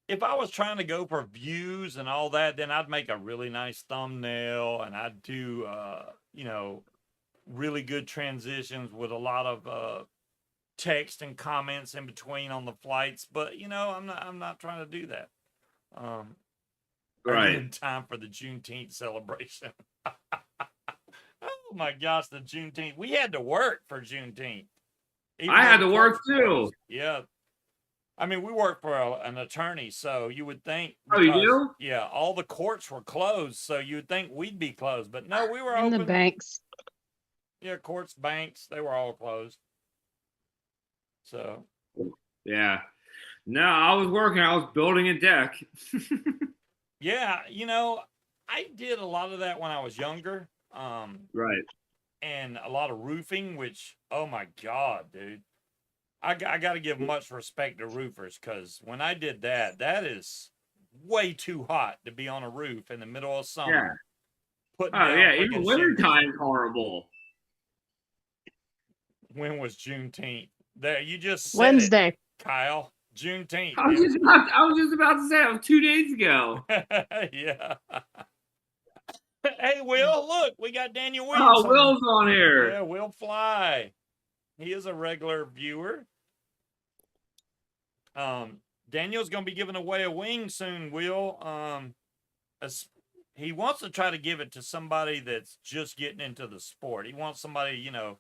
if I was trying to go for views and all that, then I'd make a really nice thumbnail and I'd do, you know, really good transitions with a lot of text and comments in between on the flights. But you know, I'm not trying to do that. Are you Right. in time for the Juneteenth celebration? Oh my gosh, the Juneteenth. We had to work for Juneteenth. Even I though had the to work courts too. closed. Yeah. I mean, we work for an attorney, so you would think Oh, you because do? yeah, all the courts were closed, so you would think we'd be closed, but no, we were In the open. banks. Yeah, courts, banks, they were all closed. So Yeah. No, I was working. I was building a deck. yeah, you know, I did a lot of that when I was younger, Right. and a lot of roofing, which oh my god, dude, I got to give much respect to roofers because when I did that, that is way too hot to be on a roof in the middle of summer. Yeah. Putting Oh down yeah, even freaking winter shingles. time's horrible. When was Juneteenth? There, you just said Wednesday. it, Kyle. Juneteenth. I was just about to say it was 2 days ago. Yeah. Hey, Will, look, we got Daniel Oh, Williamson. Will's on here. Yeah, Will Fly. He is a regular viewer. Daniel's gonna be giving away a wing soon, Will. He wants to try to give it to somebody that's just getting into the sport. He wants somebody, you know,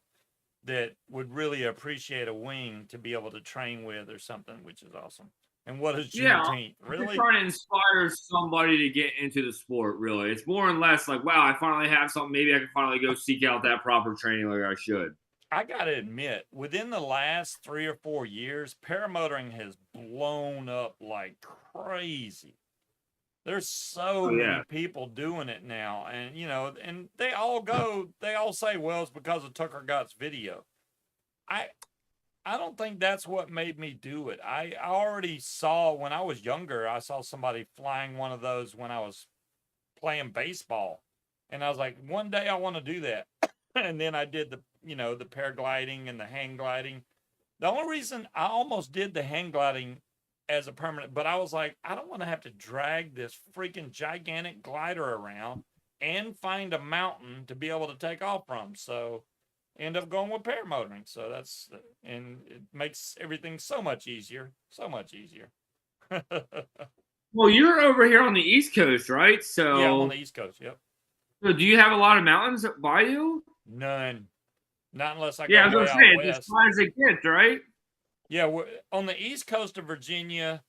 that would really appreciate a wing to be able to train with or something, which is awesome. And what is Juneteenth? I'm Really? trying to inspire somebody to get into the sport, really. It's more or less like, wow, I finally have something. Maybe I can finally go seek out that proper training like I should. I got to admit, within the last 3 or 4 years, paramotoring has blown up like crazy. There's so many people doing it now. And, you know, and they all say, well, it's because of Tucker Gott's video. I don't think that's what made me do it. I already saw when I was younger, I saw somebody flying one of those when I was playing baseball. And I was like, one day I want to do that. And then I did the paragliding and the hang gliding. The only reason I almost did the hang gliding as a permanent, but I was like, I don't want to have to drag this freaking gigantic glider around and find a mountain to be able to take off from. So end up going with paramotoring. So and it makes everything so much easier. So much easier. Well, you're over here on the East Coast, right? So yeah, I'm on the East Coast. Yep. So do you have a lot of mountains by you? None. Not unless I go Yeah, I was way gonna out say, west. it's as far as it gets, right? Yeah, on the East Coast of Virginia,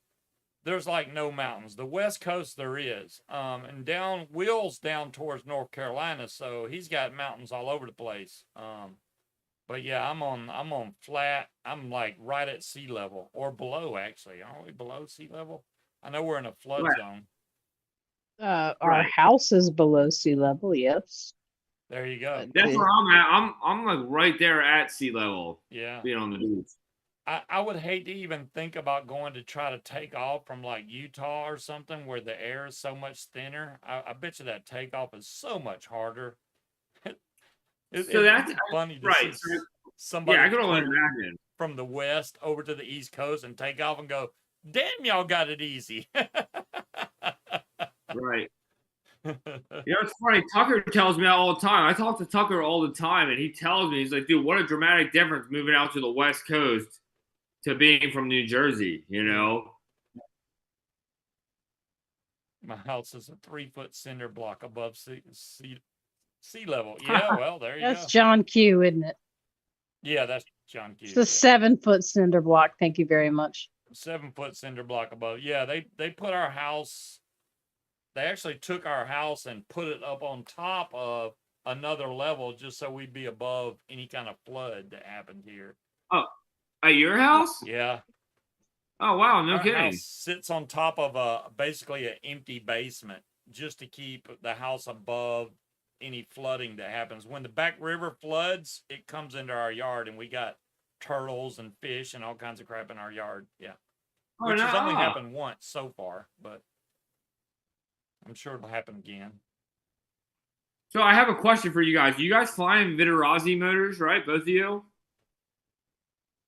there's like no mountains. The West Coast there is. And Will's down towards North Carolina, so he's got mountains all over the place. But yeah, I'm on flat. I'm like right at sea level or below, actually. Aren't we below sea level? I know we're in a flood zone. Our house is below sea level, yes. There you go. That's where I'm at. I'm like right there at sea level. Yeah. Being on the beach. I would hate to even think about going to try to take off from like Utah or something where the air is so much thinner. I bet you that takeoff is so much harder. It's funny to see somebody I can only imagine. From the West over to the East Coast and take off and go, damn, y'all got it easy. Right. It's funny. Tucker tells me that all the time. I talk to Tucker all the time, and he tells me, he's like, dude, what a dramatic difference moving out to the West Coast to being from New Jersey, you know? My house is a 3-foot cinder block above sea level. Yeah, well, there you go. That's John Q, isn't it? Yeah, that's John Q. It's a 7-foot cinder block. Thank you very much. 7-foot cinder block above. Yeah, they put our house. They actually took our house and put it up on top of another level just so we'd be above any kind of flood that happened here. Oh, at your house? Yeah. Oh, wow, no Our kidding. house sits on top of basically an empty basement just to keep the house above any flooding that happens. When the back river floods, it comes into our yard, and we got turtles and fish and all kinds of crap in our yard. Yeah. Which has only happened once so far, but I'm sure it'll happen again. So I have a question for you guys. You guys flying Vitarazi motors, right? Both of you?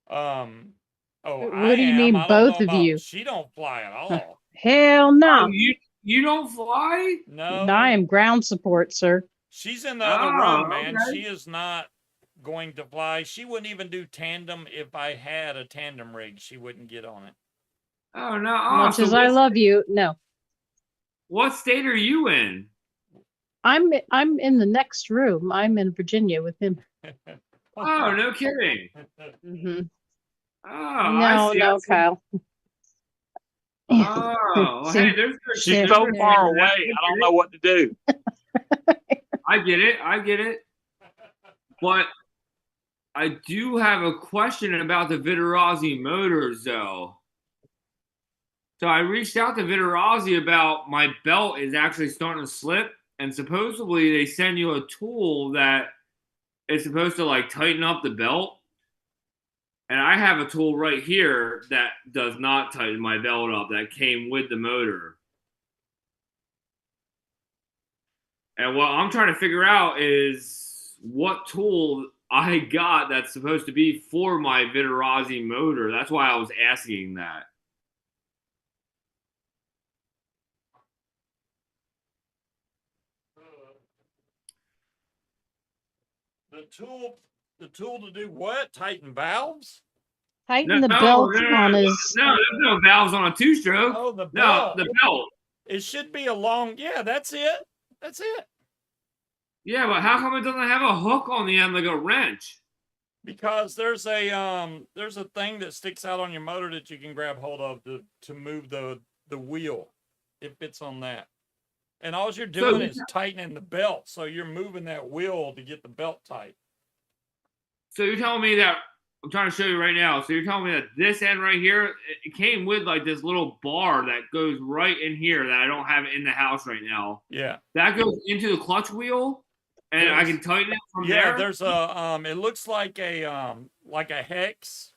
What do you mean, both of you? She don't fly at all. Hell no. Oh, you don't fly? No, I am ground support, sir. she's in the other room, man. Okay. She is not going to fly. She wouldn't even do tandem if I had a tandem rig. She wouldn't get on it. Oh no! Much as I love you, no. What state are you in? I'm in the next room. I'm in Virginia with him. Oh, no kidding. Mm-hmm. Oh, No, I see. no, Kyle. Oh, well, See? hey, She's so far away. I don't know what to do. I get it. But I do have a question about the Vitarazi motors, though. So I reached out to Vitarazi about my belt is actually starting to slip, and supposedly they send you a tool that is supposed to like tighten up the belt. And I have a tool right here that does not tighten my belt up that came with the motor. And what I'm trying to figure out is what tool I got that's supposed to be for my Vitarazi motor. That's why I was asking that. The tool to do what? Tighten valves? Tighten the belt on his. No, there's no valves on a two-stroke. Oh, the belt. No, the belt. It should be a long. Yeah, that's it. That's it. Yeah, but how come it doesn't have a hook on the end like a wrench? Because there's a thing that sticks out on your motor that you can grab hold of to move the wheel. It fits on that. And all you're doing is tightening the belt. So you're moving that wheel to get the belt tight. So you're telling me that, I'm trying to show you right now. So you're telling me that this end right here, it came with like this little bar that goes right in here that I don't have in the house right now. Yeah. That goes into the clutch wheel and I can tighten it from there? Yeah, there's a, it looks like a hex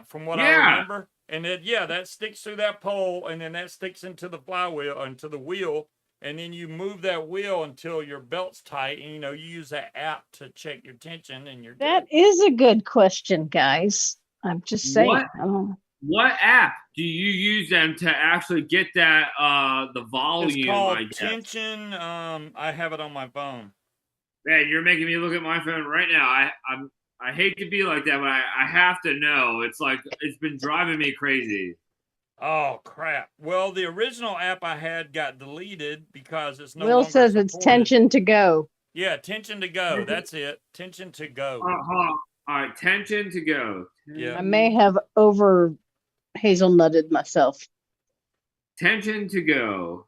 from what I remember. And then, that sticks through that pole and then that sticks into the flywheel, into the wheel. And then you move that wheel until your belt's tight, and you use that app to check your tension, and you're That good. is a good question, guys. I'm just saying. What app do you use them to actually get that the volume? It's called Tension. I have it on my phone. Man, you're making me look at my phone right now. I hate to be like that, but I have to know. It's like it's been driving me crazy. Oh crap! Well, the original app I had got deleted because it's no Will longer says it's supported. Tension to Go. Yeah, Tension to Go. That's it. Tension to Go. All right, Tension to Go. Yeah. I may have over hazelnutted myself. Tension to Go.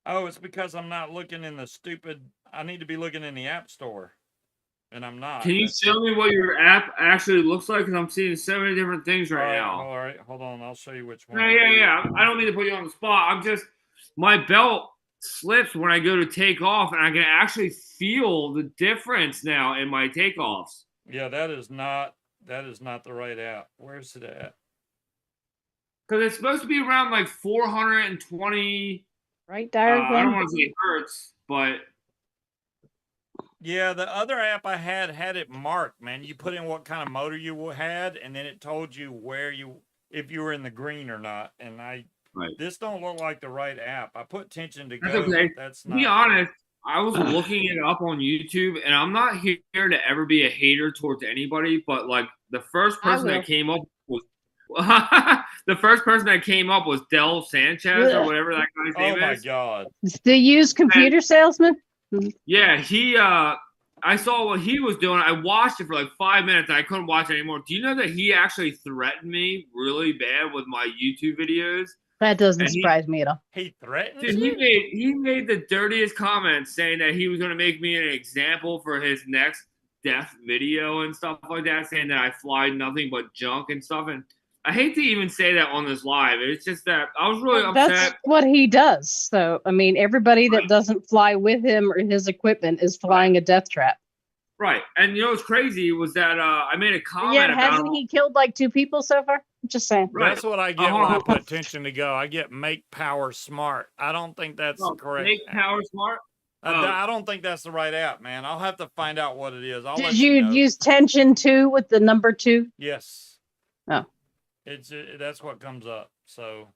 Oh, it's because I'm not looking in the stupid. I need to be looking in the App Store, and I'm not. Can you show me what your app actually looks like? Because I'm seeing so many different things right now. All right, hold on. I'll show you which one. Yeah. I don't mean to put you on the spot. I'm just, my belt slips when I go to take off, and I can actually feel the difference now in my takeoffs. Yeah, that is not the right app. Where's it at? Because it's supposed to be around like 420. Right, diagram. I don't want to say hertz, but yeah, the other app I had it marked, man. You put in what kind of motor you had, and then it told you if you were in the green or not. And this don't look like the right app. I put Tension to Go. That's okay. That's to not. be honest, I was looking it up on YouTube, and I'm not here to ever be a hater towards anybody, but like the first person that came up was Del Sanchez or whatever that guy's name is. Oh my god! The used computer salesman. Yeah, he. I saw what he was doing. I watched it for like 5 minutes. And I couldn't watch it anymore. Do you know that he actually threatened me really bad with my YouTube videos? That doesn't surprise me at all. He threatened Dude, you? he made the dirtiest comments saying that he was going to make me an example for his next death video and stuff like that, saying that I fly nothing but junk and stuff. And I hate to even say that on this live. It's just that I was really upset. That's what he does. So, I mean, everybody that doesn't fly with him or his equipment is flying a death trap. Right. And you know what's crazy was that I made a comment Yet, hasn't he killed like 2 people so far? I'm just saying. Right. That's what I get when I put Tension to Go. I get make power smart. I don't think that's correct. Make power smart? I don't think that's the right app, man. I'll have to find out what it is. Did you use Tension 2 with the number 2? Yes. Oh. That's what comes up. So.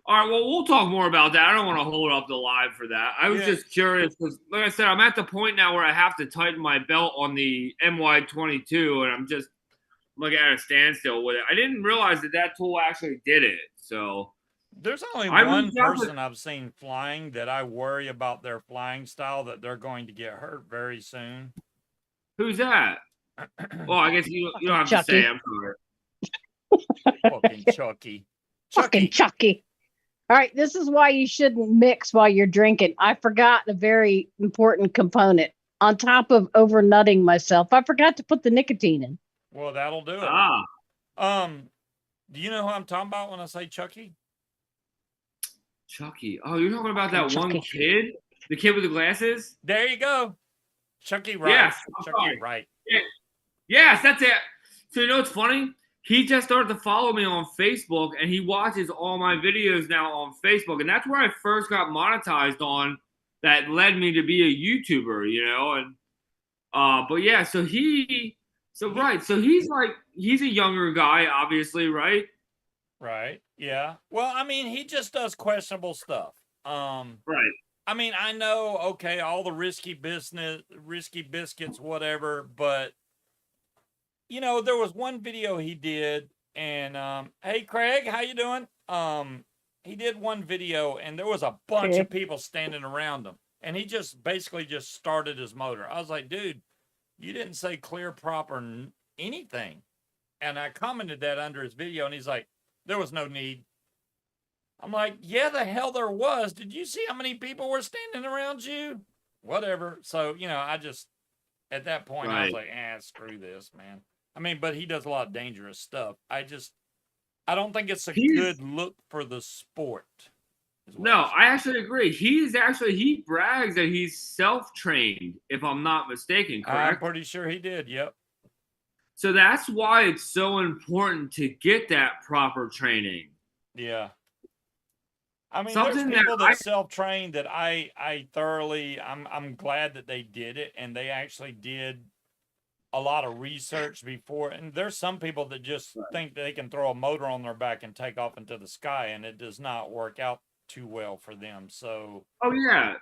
All right, well, we'll talk more about that. I don't want to hold up the live for that. I was just curious because, like I said, I'm at the point now where I have to tighten my belt on the MY22, and I'm just like at a standstill with it. I didn't realize that tool actually did it. So there's only one person I've seen flying that I worry about their flying style, that they're going to get hurt very soon. Who's that? Well, I guess you don't have Chucky. to say. I'm sorry. Fucking Chucky. Fucking Chucky. All right, this is why you shouldn't mix while you're drinking. I forgot a very important component. On top of over nutting myself, I forgot to put the nicotine in. Well, that'll do it. Do you know who I'm talking about when I say Chucky? Chucky. Oh, you're talking about that one kid? The kid with the glasses? There you go. Chucky Wright. Yes. Chucky Wright. Yeah. Yes, that's it. So you know what's funny? He just started to follow me on Facebook, and he watches all my videos now on Facebook. And that's where I first got monetized on. That led me to be a YouTuber, you know. And but yeah, so he's a younger guy, obviously, right? Right. Yeah. Well, I mean, he just does questionable stuff. Right. I mean, I know, okay, all the risky biscuits, whatever, but you know, there was one video he did, and hey Craig, how you doing? He did one video, and there was a bunch of people standing around him, and he just basically just started his motor. I was like, dude, you didn't say clear, proper, anything. And I commented that under his video, and he's like, there was no need. I'm like, yeah, the hell there was. Did you see how many people were standing around you? Whatever. So, you know, I just, at that point, I was like, screw this, man. I mean, but he does a lot of dangerous stuff. I don't think it's a good look for the sport. No, I actually agree. He brags that he's self-trained, if I'm not mistaken, correct? I'm pretty sure he did, yep. So that's why it's so important to get that proper training. Yeah. I mean, there's people that self-train that I thoroughly, I'm glad that they did it, and they actually did a lot of research before. And there's some people that just think they can throw a motor on their back and take off into the sky, and it does not work out too well for them. So. Oh yeah.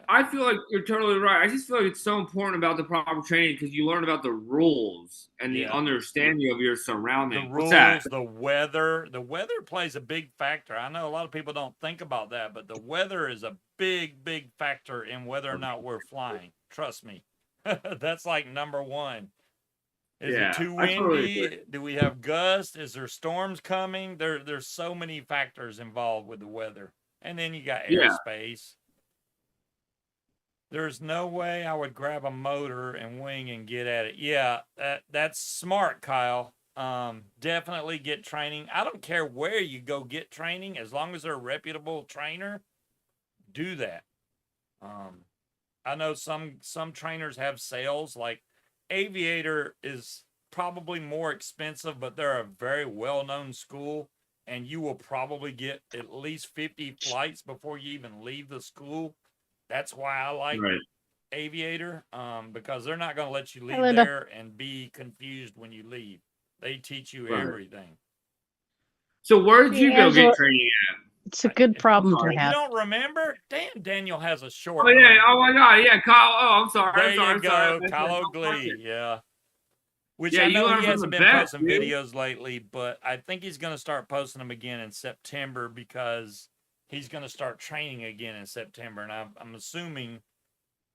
I feel like you're totally right. I just feel like it's so important about the proper training because you learn about the rules and the understanding of your surroundings. The rules, the weather. The weather plays a big factor. I know a lot of people don't think about that, but the weather is a big, big factor in whether or not we're flying. Trust me. That's like number one. Is it too windy? Totally. Do we have gusts? Is there storms coming? There's so many factors involved with the weather. And then you got airspace. There's no way I would grab a motor and wing and get at it. Yeah, that's smart, Kyle. Definitely get training. I don't care where you go get training, as long as they're a reputable trainer, do that. I know some trainers have sales, like Aviator is probably more expensive, but they're a very well-known school, and you will probably get at least 50 flights before you even leave the school. That's why I like Aviator, because they're not going to let you leave there and be confused when you leave. They teach you everything. So where did you go get training at? It's a good problem to have. You don't remember? Damn, Daniel has a short. Oh yeah! Oh my God! Yeah, Kyle. Oh, I'm sorry. There you go, Kyle O'Glee. Yeah. Which I know he hasn't been posting videos lately, but I think he's going to start posting them again in September because he's going to start training again in September, and I'm assuming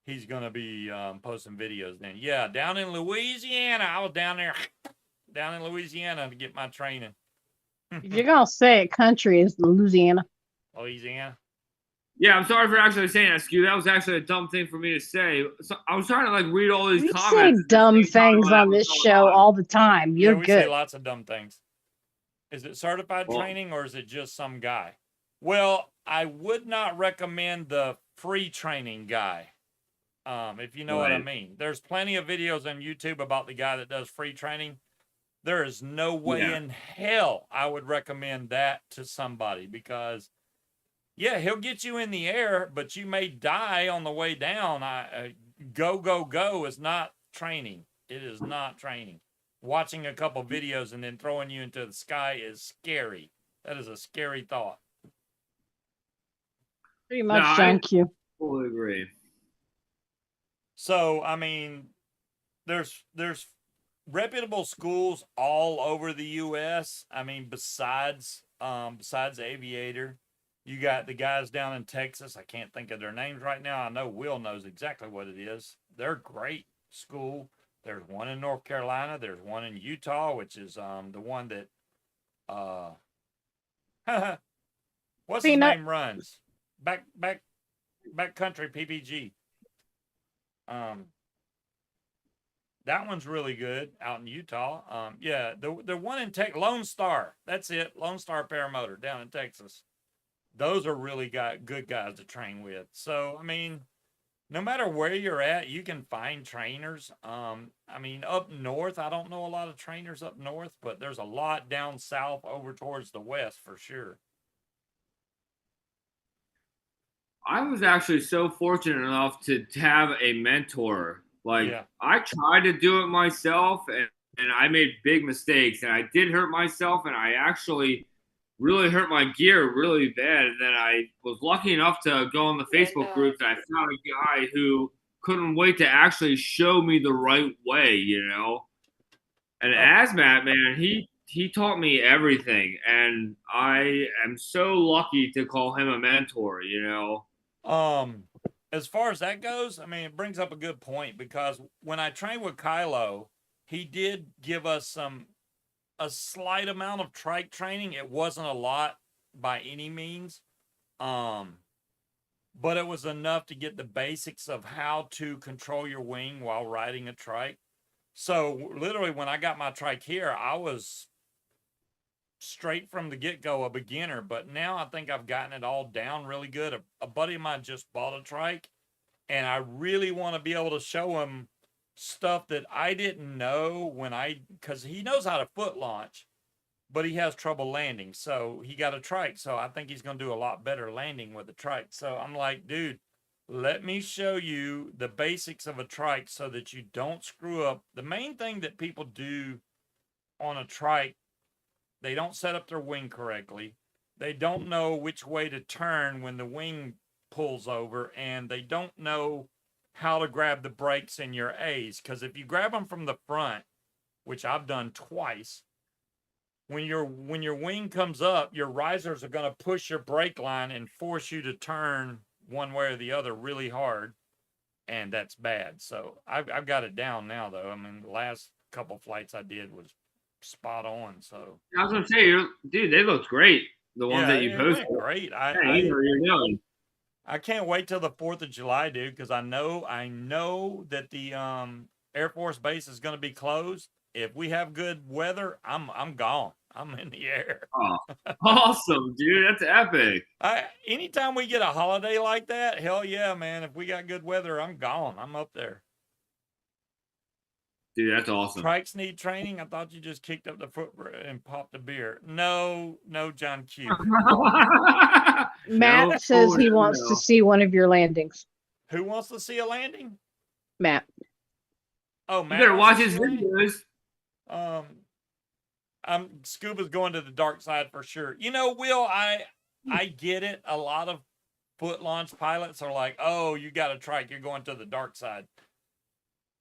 he's going to be posting videos then. Yeah, down in Louisiana. I was down in Louisiana to get my training. If you're going to say it, country is Louisiana. Louisiana? Yeah, I'm sorry for actually saying that, Scu. That was actually a dumb thing for me to say. So I was trying to read all these comments. We say dumb things on this show all the time. You're good. We say lots of dumb things. Is it certified training or is it just some guy? Well, I would not recommend the free training guy, if you know what I mean. There's plenty of videos on YouTube about the guy that does free training. There is no way in hell I would recommend that to somebody because, he'll get you in the air, but you may die on the way down. Go is not training. It is not training. Watching a couple videos and then throwing you into the sky is scary. That is a scary thought. Pretty much, No, John Q. Totally agree. So, I mean, there's reputable schools all over the U.S. I mean, besides Aviator, you got the guys down in Texas. I can't think of their names right now. I know Will knows exactly what it is. They're great school. There's one in North Carolina. There's one in Utah, which is the one that what's his Peanut. name runs back country PPG. That one's really good out in Utah. Yeah, the one in Lone Star. That's it. Lone Star Paramotor down in Texas. Those are really good guys to train with. So, I mean, no matter where you're at, you can find trainers. I mean, up north, I don't know a lot of trainers up north, but there's a lot down south over towards the west for sure. I was actually so fortunate enough to have a mentor. Like, Yeah. I tried to do it myself, and I made big mistakes, and I did hurt myself, and I actually really hurt my gear really bad. And then I was lucky enough to go on the Facebook groups, and I found a guy who couldn't wait to actually show me the right way, you know? And Asmat, man, he taught me everything, and I am so lucky to call him a mentor, you know? As far as that goes, I mean, it brings up a good point because when I trained with Kylo, he did give us a slight amount of trike training. It wasn't a lot by any means. But it was enough to get the basics of how to control your wing while riding a trike. So literally when I got my trike here, I was straight from the get-go a beginner, but now I think I've gotten it all down really good. A buddy of mine just bought a trike, and I really want to be able to show him stuff that I didn't know because he knows how to foot launch, but he has trouble landing. So he got a trike. So I think he's going to do a lot better landing with a trike. So I'm like, dude, let me show you the basics of a trike so that you don't screw up. The main thing that people do on a trike, they don't set up their wing correctly. They don't know which way to turn when the wing pulls over, and they don't know how to grab the brakes in your A's. Because if you grab them from the front, which I've done twice, when your wing comes up, your risers are going to push your brake line and force you to turn one way or the other really hard, and that's bad. So I've got it down now, though. I mean, the last couple flights I did was spot on. So I was gonna say, dude, they looked great. The ones that you posted, great. you're doing. I can't wait till the 4th of July, dude, because I know that the Air Force Base is going to be closed. If we have good weather, I'm gone. I'm in the air. Oh, awesome, dude. That's epic. Anytime we get a holiday like that, hell yeah, man. If we got good weather, I'm gone. I'm up there. Dude, that's awesome. Trikes need training. I thought you just kicked up the foot and popped a beer. No, John Q. Matt says he wants to see one of your landings. Who wants to see a landing? Matt. Oh, Matt. You better watch his videos. Scuba's going to the dark side for sure. You know, Will, I get it. A lot of foot launch pilots are like, oh, you got a trike, you're going to the dark side.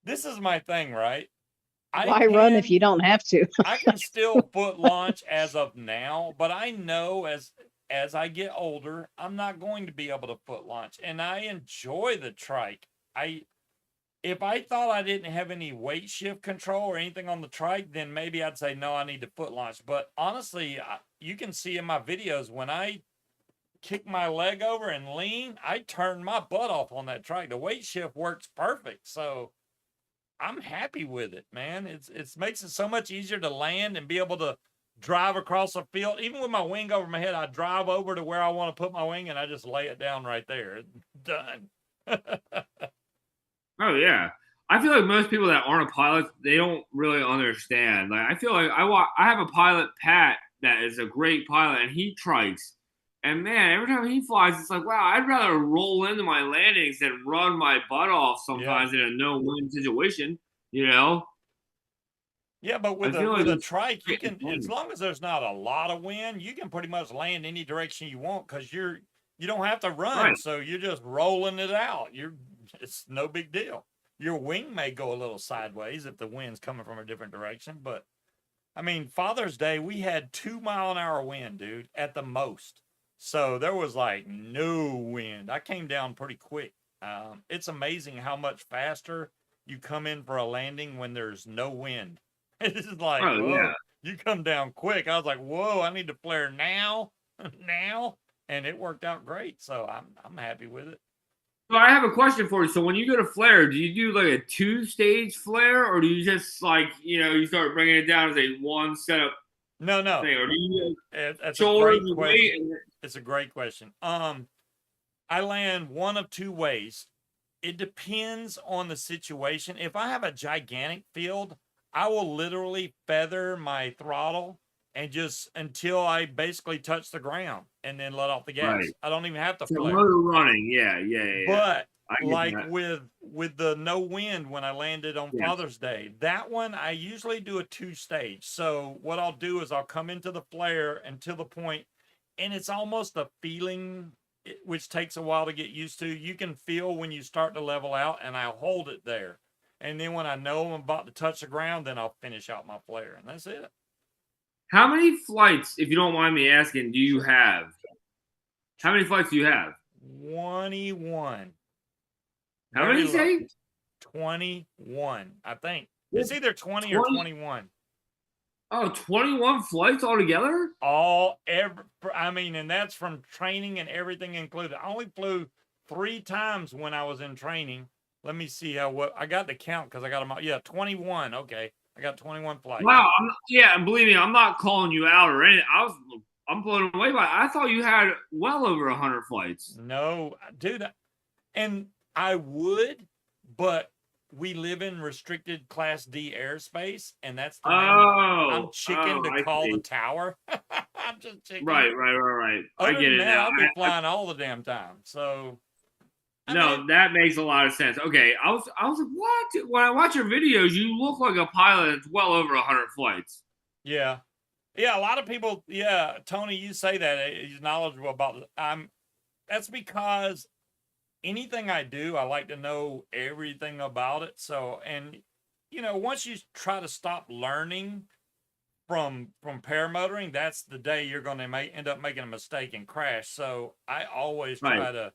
This is my thing, right? Why run if you don't have to? I can still foot launch as of now, but I know as I get older, I'm not going to be able to foot launch, and I enjoy the trike. If I thought I didn't have any weight shift control or anything on the trike, then maybe I'd say, no, I need to foot launch. But honestly, you can see in my videos, when I kick my leg over and lean, I turn my butt off on that trike. The weight shift works perfect. So I'm happy with it, man. It makes it so much easier to land and be able to drive across the field. Even with my wing over my head, I drive over to where I want to put my wing and I just lay it down right there. It's done. Oh yeah, I feel like most people that aren't a pilot, they don't really understand. Like, I feel like I have a pilot, Pat, that is a great pilot, and he trikes. And man, every time he flies, it's like, wow, I'd rather roll into my landings than run my butt off sometimes in a no-win situation, you know? Yeah, but with I feel a like trike, you it's can, as long as there's not a lot of wind, you can pretty much land any direction you want because you don't have to run, right. so you're just rolling it out. It's no big deal. Your wing may go a little sideways if the wind's coming from a different direction, but I mean, Father's Day, we had 2-mile-an-hour wind, dude, at the most. So there was like no wind. I came down pretty quick. It's amazing how much faster you come in for a landing when there's no wind. It's like, Oh yeah. whoa, you come down quick. I was like, whoa, I need to flare now, now, and it worked out great. So I'm happy with it. So I have a question for you. So when you go to flare, do you do like a 2-stage flare, or do you just like you start bringing it down as a one setup No, thing, or do you that's a shoulders great and weight? question. It's a great question. I land one of two ways. It depends on the situation. If I have a gigantic field, I will literally feather my throttle and just until I basically touch the ground and then let off the gas. Right. I don't even have to So flare. motor running, yeah. But I get like that. with the no wind when I landed on Yes. Father's Day, that one I usually do a 2-stage. So what I'll do is I'll come into the flare until the point, and it's almost a feeling which takes a while to get used to. You can feel when you start to level out, and I'll hold it there. And then when I know I'm about to touch the ground, then I'll finish out my flare, and that's it. How many flights, if you don't mind me asking, do you have? How many flights do you have? 21. How many Very say? low. 21, I think. Yes. It's either 20 or 21. Oh, 21 flights altogether? And that's from training and everything included. I only flew 3 times when I was in training. Let me see what I got the count because I got them all. Yeah, 21. Okay. I got 21 flights. Wow. And believe me, I'm not calling you out or anything. I'm blown away by it. I thought you had well over 100 flights. No, dude. And I would, but we live in restricted Class D airspace, and that's the name. I'm chicken to call the tower. I'm just chicken. Right. I get it now. I'll be flying all the damn time. So that makes a lot of sense. Okay, I was like, what? When I watch your videos, you look like a pilot that's well over 100 flights. Yeah, a lot of people. Yeah, Tony, you say that he's knowledgeable about. That's because anything I do, I like to know everything about it. So, and once you try to stop learning from paramotoring, that's the day you're going to end up making a mistake and crash. So I always try to.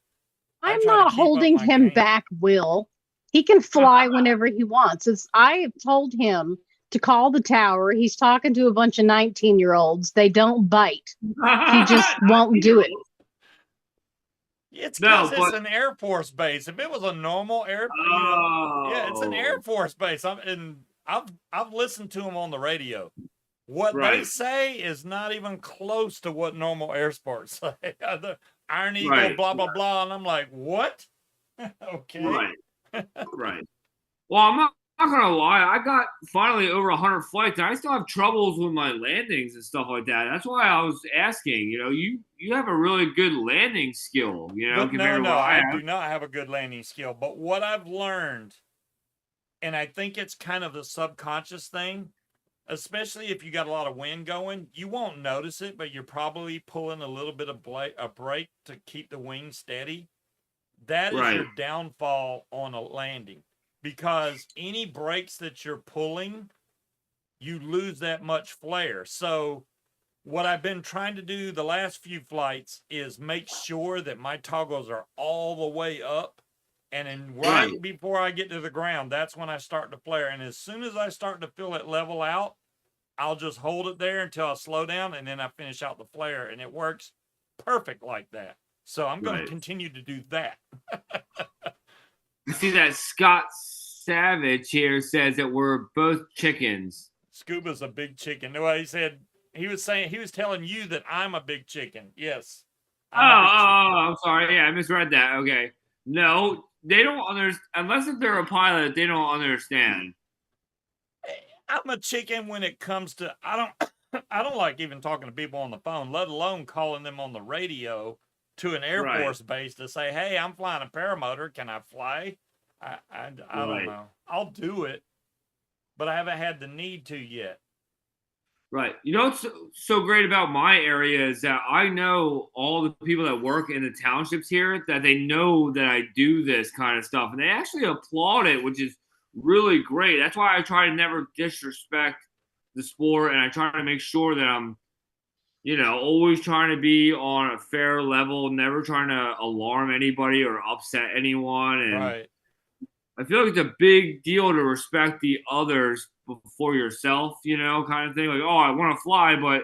I'm not holding him back, Will. He can fly whenever he wants. I have told him to call the tower. He's talking to a bunch of 19-year-olds. They don't bite. He just won't do it. It's because it's an Air Force base. If it was a normal it's an Air Force base. I've listened to them on the radio. What they say is not even close to what normal Air Force say. The Iron Eagle, blah blah blah, and I'm like, what? Okay. Right. Well, I'm not gonna lie. I got finally over 100 flights, and I still have troubles with my landings and stuff like that. That's why I was asking. You have a really good landing skill. But no, I do not have a good landing skill. But what I've learned, and I think it's kind of the subconscious thing, especially if you got a lot of wind going, you won't notice it, but you're probably pulling a little bit of a brake to keep the wing steady. That is your downfall on a landing, because any brakes that you're pulling, you lose that much flare. So what I've been trying to do the last few flights is make sure that my toggles are all the way up. And then right before I get to the ground, that's when I start to flare. And as soon as I start to feel it level out, I'll just hold it there until I slow down, and then I finish out the flare. And it works perfect like that. So I'm going to continue to do that. I see that Scott Savage here says that we're both chickens. Scuba's a big chicken. No, he was telling you that I'm a big chicken. Yes. I'm sorry. Yeah, I misread that. Okay. No, they don't understand. Unless if they're a pilot, they don't understand. I'm a chicken when it comes to, I don't like even talking to people on the phone, let alone calling them on the radio to an Air Force base to say, hey, I'm flying a paramotor. Can I fly? I don't know. I'll do it. but I haven't had the need to yet. Right. You know what's so great about my area is that I know all the people that work in the townships here, that they know that I do this kind of stuff, and they actually applaud it, which is really great. That's why I try to never disrespect the sport, and I try to make sure that I'm, always trying to be on a fair level, never trying to alarm anybody or upset anyone. And Right. I feel like it's a big deal to respect the others before yourself, kind of thing. Like, oh, I want to fly, but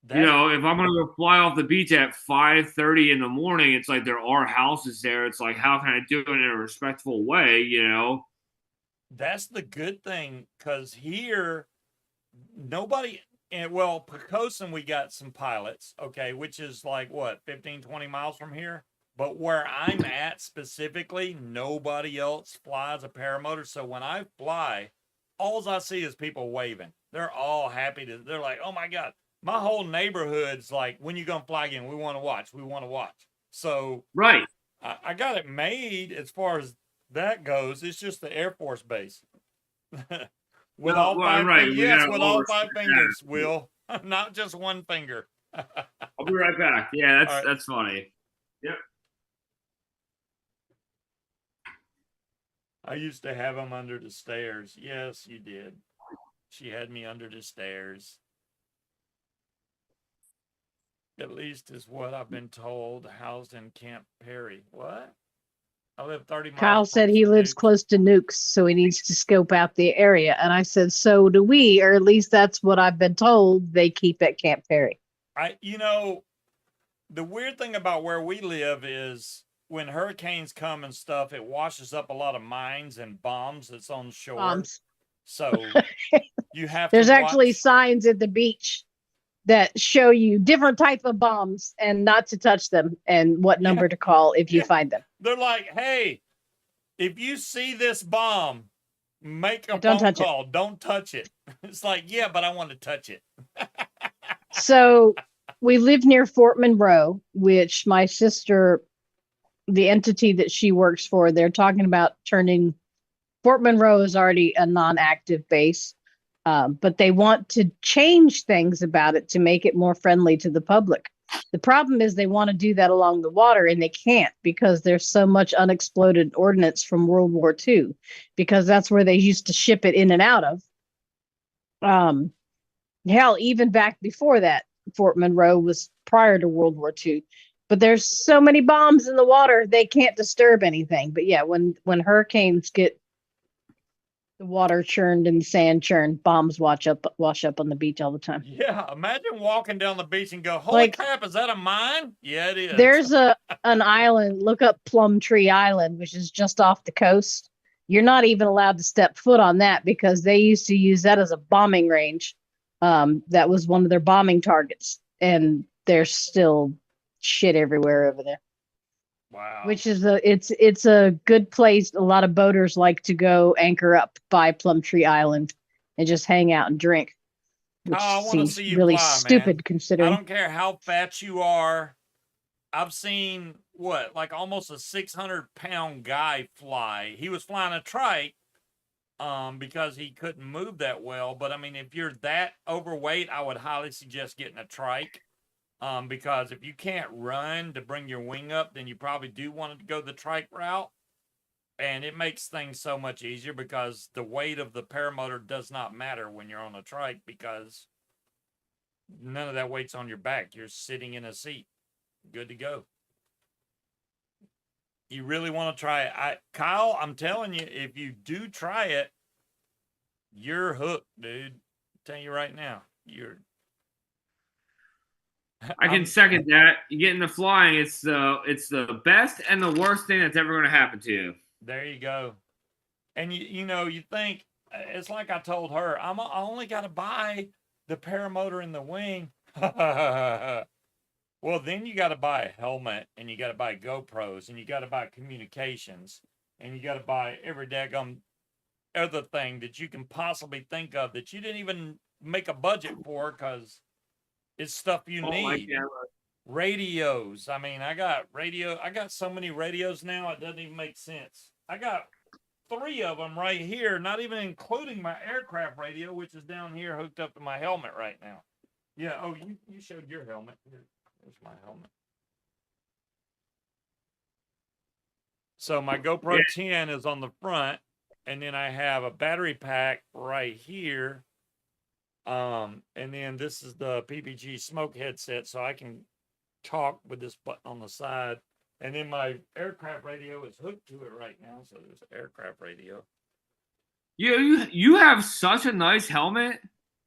if I'm gonna go fly off the beach at 5:30 in the morning, it's like there are houses there. It's like, how can I do it in a respectful way? That's the good thing, because here nobody. And well, Pocosin, we got some pilots, okay, which is like what, 15, 20 miles from here. But where I'm at specifically, nobody else flies a paramotor. So when I fly, all I see is people waving. They're all happy they're like, oh my God, my whole neighborhood's like, when you gonna fly again? We want to watch. We want to watch. So right. I got it made as far as that goes. It's just the Air Force Base. With all five fingers. Yes, with all five fingers, Will. Not just one finger. I'll be right back. Yeah, that's funny. Yep. I used to have him under the stairs. Yes, you did. She had me under the stairs. At least is what I've been told, housed in Camp Perry. What? I live 30 miles. Kyle said he lives close to nukes, so he needs to scope out the area. And I said, so do we, or at least that's what I've been told they keep at Camp Perry. The weird thing about where we live is when hurricanes come and stuff, it washes up a lot of mines and bombs that's on shore. Bombs. So you have There's actually signs at the beach that show you different type of bombs and not to touch them and what number to call if you find them. They're like, hey, if you see this bomb, make a phone call. Don't touch it. It's like, yeah, but I want to touch it. So we live near Fort Monroe, which my sister, the entity that she works for, they're talking about turning. Fort Monroe is already a non-active base. But they want to change things about it to make it more friendly to the public. The problem is they want to do that along the water, and they can't because there's so much unexploded ordnance from World War II, because that's where they used to ship it in and out of. Hell, even back before that, Fort Monroe was prior to World War II. But there's so many bombs in the water, they can't disturb anything. But yeah, when hurricanes get the water churned and the sand churned, bombs wash up on the beach all the time. Yeah, imagine walking down the beach and go, holy crap, is that a mine? Yeah, it is. There's an island, look up Plumtree Island, which is just off the coast. You're not even allowed to step foot on that because they used to use that as a bombing range. That was one of their bombing targets, and there's still shit everywhere over there. Wow. Which is it's a good place. A lot of boaters like to go anchor up by Plumtree Island and just hang out and drink. Which seems really stupid considering. I don't care how fat you are. I've seen like almost a 600-pound guy fly. He was flying a trike because he couldn't move that well. But I mean, if you're that overweight, I would highly suggest getting a trike. Because if you can't run to bring your wing up, then you probably do want to go the trike route. And it makes things so much easier because the weight of the paramotor does not matter when you're on a trike because none of that weight's on your back. You're sitting in a seat. Good to go. You really want to try it. Kyle, I'm telling you, if you do try it, you're hooked, dude. I'm telling you right now. I can second that. You get into flying, it's the best and the worst thing that's ever going to happen to you. There you go. And you think, it's like I told her, I only got to buy the paramotor and the wing. Well, then you got to buy a helmet, and you got to buy GoPros, and you got to buy communications, and you got to buy every daggum other thing that you can possibly think of that you didn't even make a budget for because it's stuff you need. Radios. I mean, I got so many radios now, it doesn't even make sense. I got 3 of them right here, not even including my aircraft radio, which is down here hooked up to my helmet right now. Yeah, oh, you showed your helmet. Here's my helmet. So my GoPro 10 is on the front, and then I have a battery pack right here. And then this is the PPG smoke headset, so I can talk with this button on the side. And then my aircraft radio is hooked to it right now, so there's aircraft radio. You have such a nice helmet.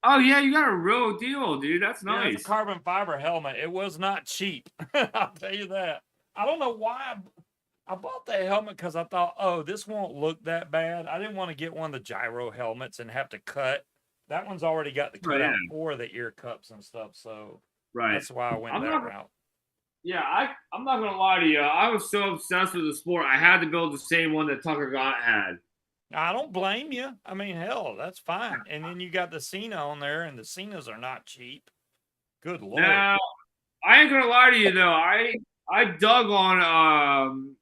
Oh yeah, you got a real deal, dude. That's nice. Yeah, it's a carbon fiber helmet. It was not cheap. I'll tell you that. I don't know why I bought that helmet, because I thought, oh, this won't look that bad. I didn't want to get one of the gyro helmets and have to cut. That one's already got the cut out for the ear cups and stuff, so that's why I went that route. Yeah, I'm not gonna lie to you. I was so obsessed with the sport, I had to build the same one that Tucker Gott had. I don't blame you. I mean, hell, that's fine. And then you got the Cena on there, and the Cenas are not cheap. Good Lord. Now, I ain't gonna lie to you though. I dug on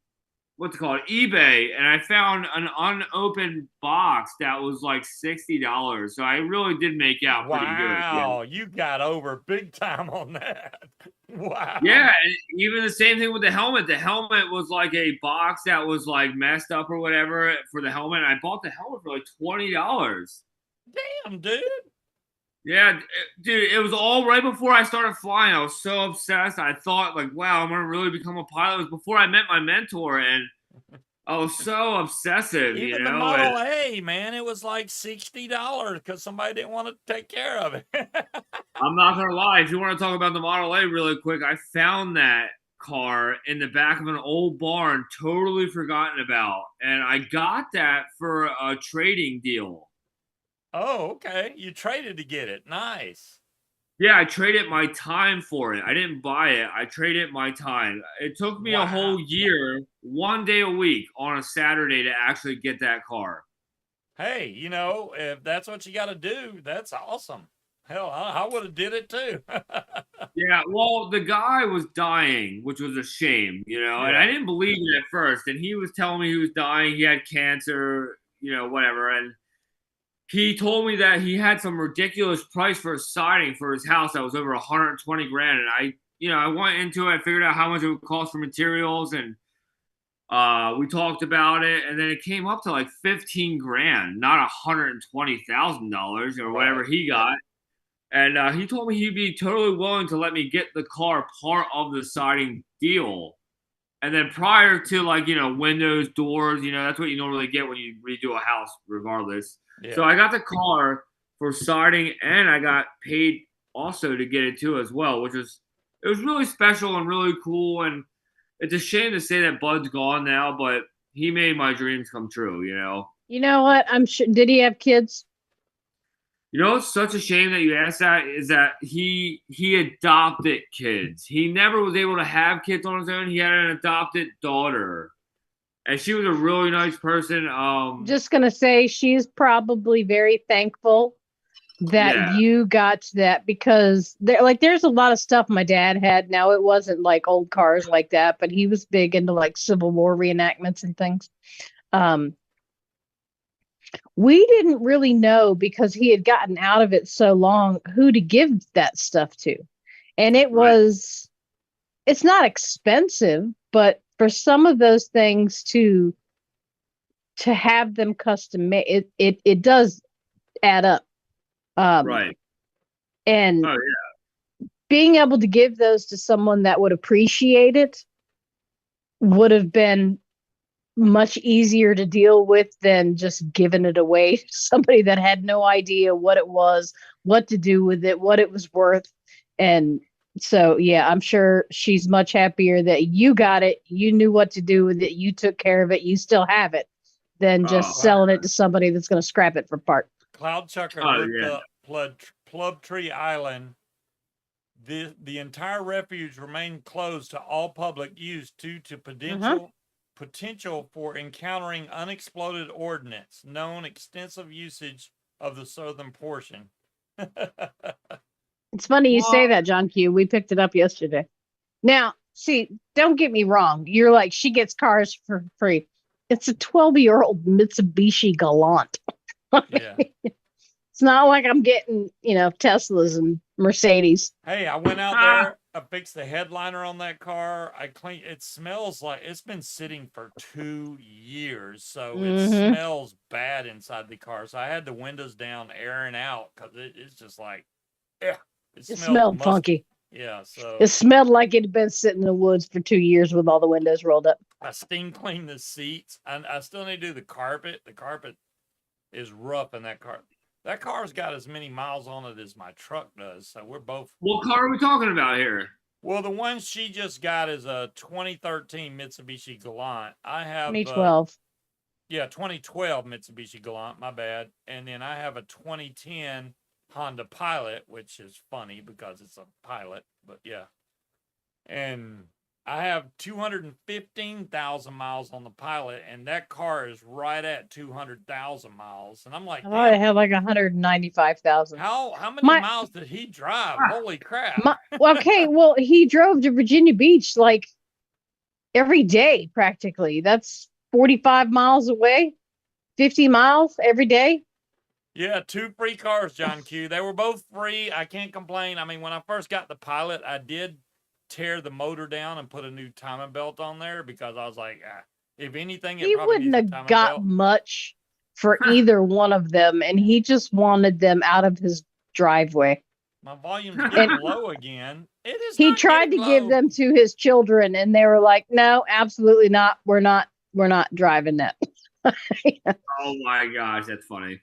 what's it called, eBay, and I found an unopened box that was like $60. So I really did make out pretty good. Wow, you got over big time on that. Wow. Yeah, and even the same thing with the helmet. The helmet was like a box that was like messed up or whatever for the helmet. I bought the helmet for like $20. Damn, dude. Yeah, dude, it was all right before I started flying. I was so obsessed. I thought, like, wow, I'm going to really become a pilot. It was before I met my mentor, and I was so obsessive, Even you know? the Model A, man, it was like $60 because somebody didn't want to take care of it. I'm not going to lie. If you want to talk about the Model A really quick, I found that car in the back of an old barn, totally forgotten about. And I got that for a trading deal. Oh, okay. You traded to get it. Nice. Yeah, I traded my time for it. I didn't buy it. I traded my time. It took me a whole year, 1 day a week on a Saturday to actually get that car. Hey, you know, if that's what you got to do, that's awesome. Hell, I would have did it too. Yeah, well, the guy was dying, which was a shame, you know, and I didn't believe it at first. And he was telling me he was dying. He had cancer, you know, whatever. And he told me that he had some ridiculous price for a siding for his house that was over 120 grand. And I went into it, I figured out how much it would cost for materials, and we talked about it, and then it came up to like 15 grand, not $120,000 or whatever he got. And he told me he'd be totally willing to let me get the car part of the siding deal. And then prior to, like, you know, windows, doors, you know, that's what you normally get when you redo a house regardless. Yeah. So I got the car for siding, and I got paid also to get it too as well, it was really special and really cool. And it's a shame to say that Bud's gone now, but he made my dreams come true, you know? You know what? I'm sure. Did he have kids? You know, it's such a shame that you asked that, is that he adopted kids. He never was able to have kids on his own. He had an adopted daughter, and she was a really nice person. Just going to say she's probably very thankful that you got to that, because there's a lot of stuff my dad had. Now, it wasn't like old cars like that, but he was big into like Civil War reenactments and things. We didn't really know, because he had gotten out of it so long, who to give that stuff to. And it's not expensive, but for some of those things to have them custom made, it does add up. Right. And being able to give those to someone that would appreciate it would have been much easier to deal with than just giving it away to somebody that had no idea what it was, what to do with it, what it was worth. And so, yeah, I'm sure she's much happier that you got it, you knew what to do with it, you took care of it, you still have it, than just selling it to somebody that's going to scrap it for parts. Cloud Chucker looked up Plub Tree Island. The entire refuge remained closed to all public use due to potential for encountering unexploded ordnance, known extensive usage of the southern portion. It's funny you say that, John Q. We picked it up yesterday. Now, see, don't get me wrong. You're like, she gets cars for free. It's a 12-year-old Mitsubishi Galant. Yeah. It's not like I'm getting, Teslas and Mercedes. Hey, I went out there. I fixed the headliner on that car. I cleaned. It smells like it's been sitting for 2 years, so it smells bad inside the car. So I had the windows down, airing out, because it's just like, yeah, It smelled musty. funky. Yeah, so It smelled like it had been sitting in the woods for 2 years with all the windows rolled up. I steam cleaned the seats. I still need to do the carpet. The carpet is rough in that car. That car's got as many miles on it as my truck does. So we're both. What car are we talking about here? Well, the one she just got is a 2013 Mitsubishi Galant. I have 2012. 2012 Mitsubishi Galant. My bad. And then I have a 2010 Honda Pilot, which is funny because it's a Pilot. But yeah, and I have 215,000 miles on the Pilot, and that car is right at 200,000 miles. And I'm like, I had like 195,000. how many miles did he drive? Holy crap! Well, he drove to Virginia Beach like every day practically. That's 45 miles away, 50 miles every day. Yeah, 2 free cars, John Q. They were both free. I can't complain. I mean, when I first got the Pilot, I did tear the motor down and put a new timing belt on there because I was like, if anything, he wouldn't have got much for either one of them, and he just wanted them out of his driveway. My volume's getting low again. It is. He tried to give them to his children, and they were like, "No, absolutely not. We're not driving that." Oh my gosh, that's funny.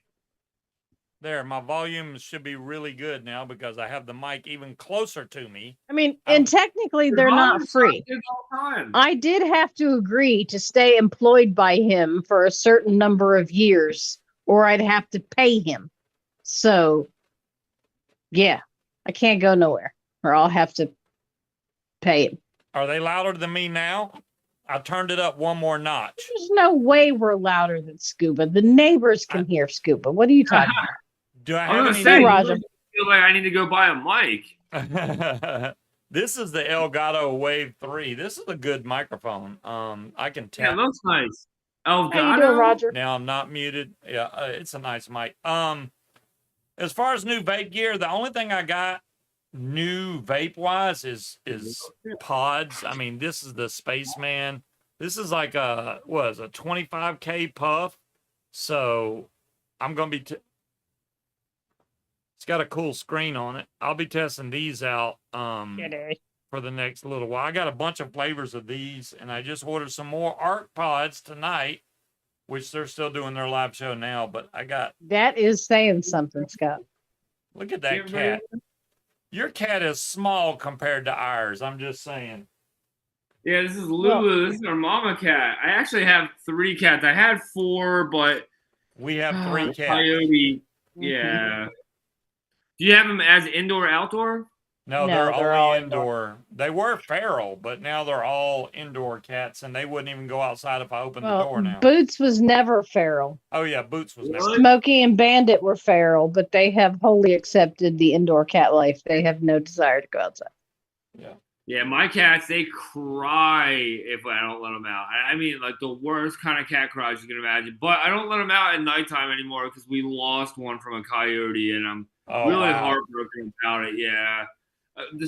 There, my volume should be really good now because I have the mic even closer to me. I mean, and technically they're not free. I did have to agree to stay employed by him for a certain number of years, or I'd have to pay him. So, yeah, I can't go nowhere, or I'll have to pay him. Are they louder than me now? I turned it up one more notch. There's no way we're louder than Scuba. The neighbors can hear Scuba. What are you talking about? Do I have any? Hey, Roger. I feel like I need to go buy a mic. This is the Elgato Wave 3. This is a good microphone. I can tell. Yeah, it looks nice. Elgato. How you doing, Roger? Now I'm not muted. Yeah, it's a nice mic. As far as new vape gear, the only thing I got new vape wise is pods. I mean, this is the Spaceman. This is like a 25K puff. So I'm gonna be. It's got a cool screen on it. I'll be testing these out for the next little while. I got a bunch of flavors of these, and I just ordered some more Arc Pods tonight, which they're still doing their live show now. But I got that is saying something, Scott. Look at that cat. Your cat is small compared to ours. I'm just saying. Yeah, this is Lulu. This is our mama cat. I actually have 3 cats. I had 4, but we have 3 cats. Coyote. Yeah. Do you have them as indoor, outdoor? No, they're all indoor. They were feral, but now they're all indoor cats, and they wouldn't even go outside if I opened the door now. Boots was never feral. Oh, yeah, Boots was never. Smokey and Bandit were feral, but they have wholly accepted the indoor cat life. They have no desire to go outside. Yeah. Yeah, my cats, they cry if I don't let them out. I mean, like the worst kind of cat cries you can imagine. But I don't let them out at nighttime anymore because we lost one from a coyote, and I'm really heartbroken about it. Yeah.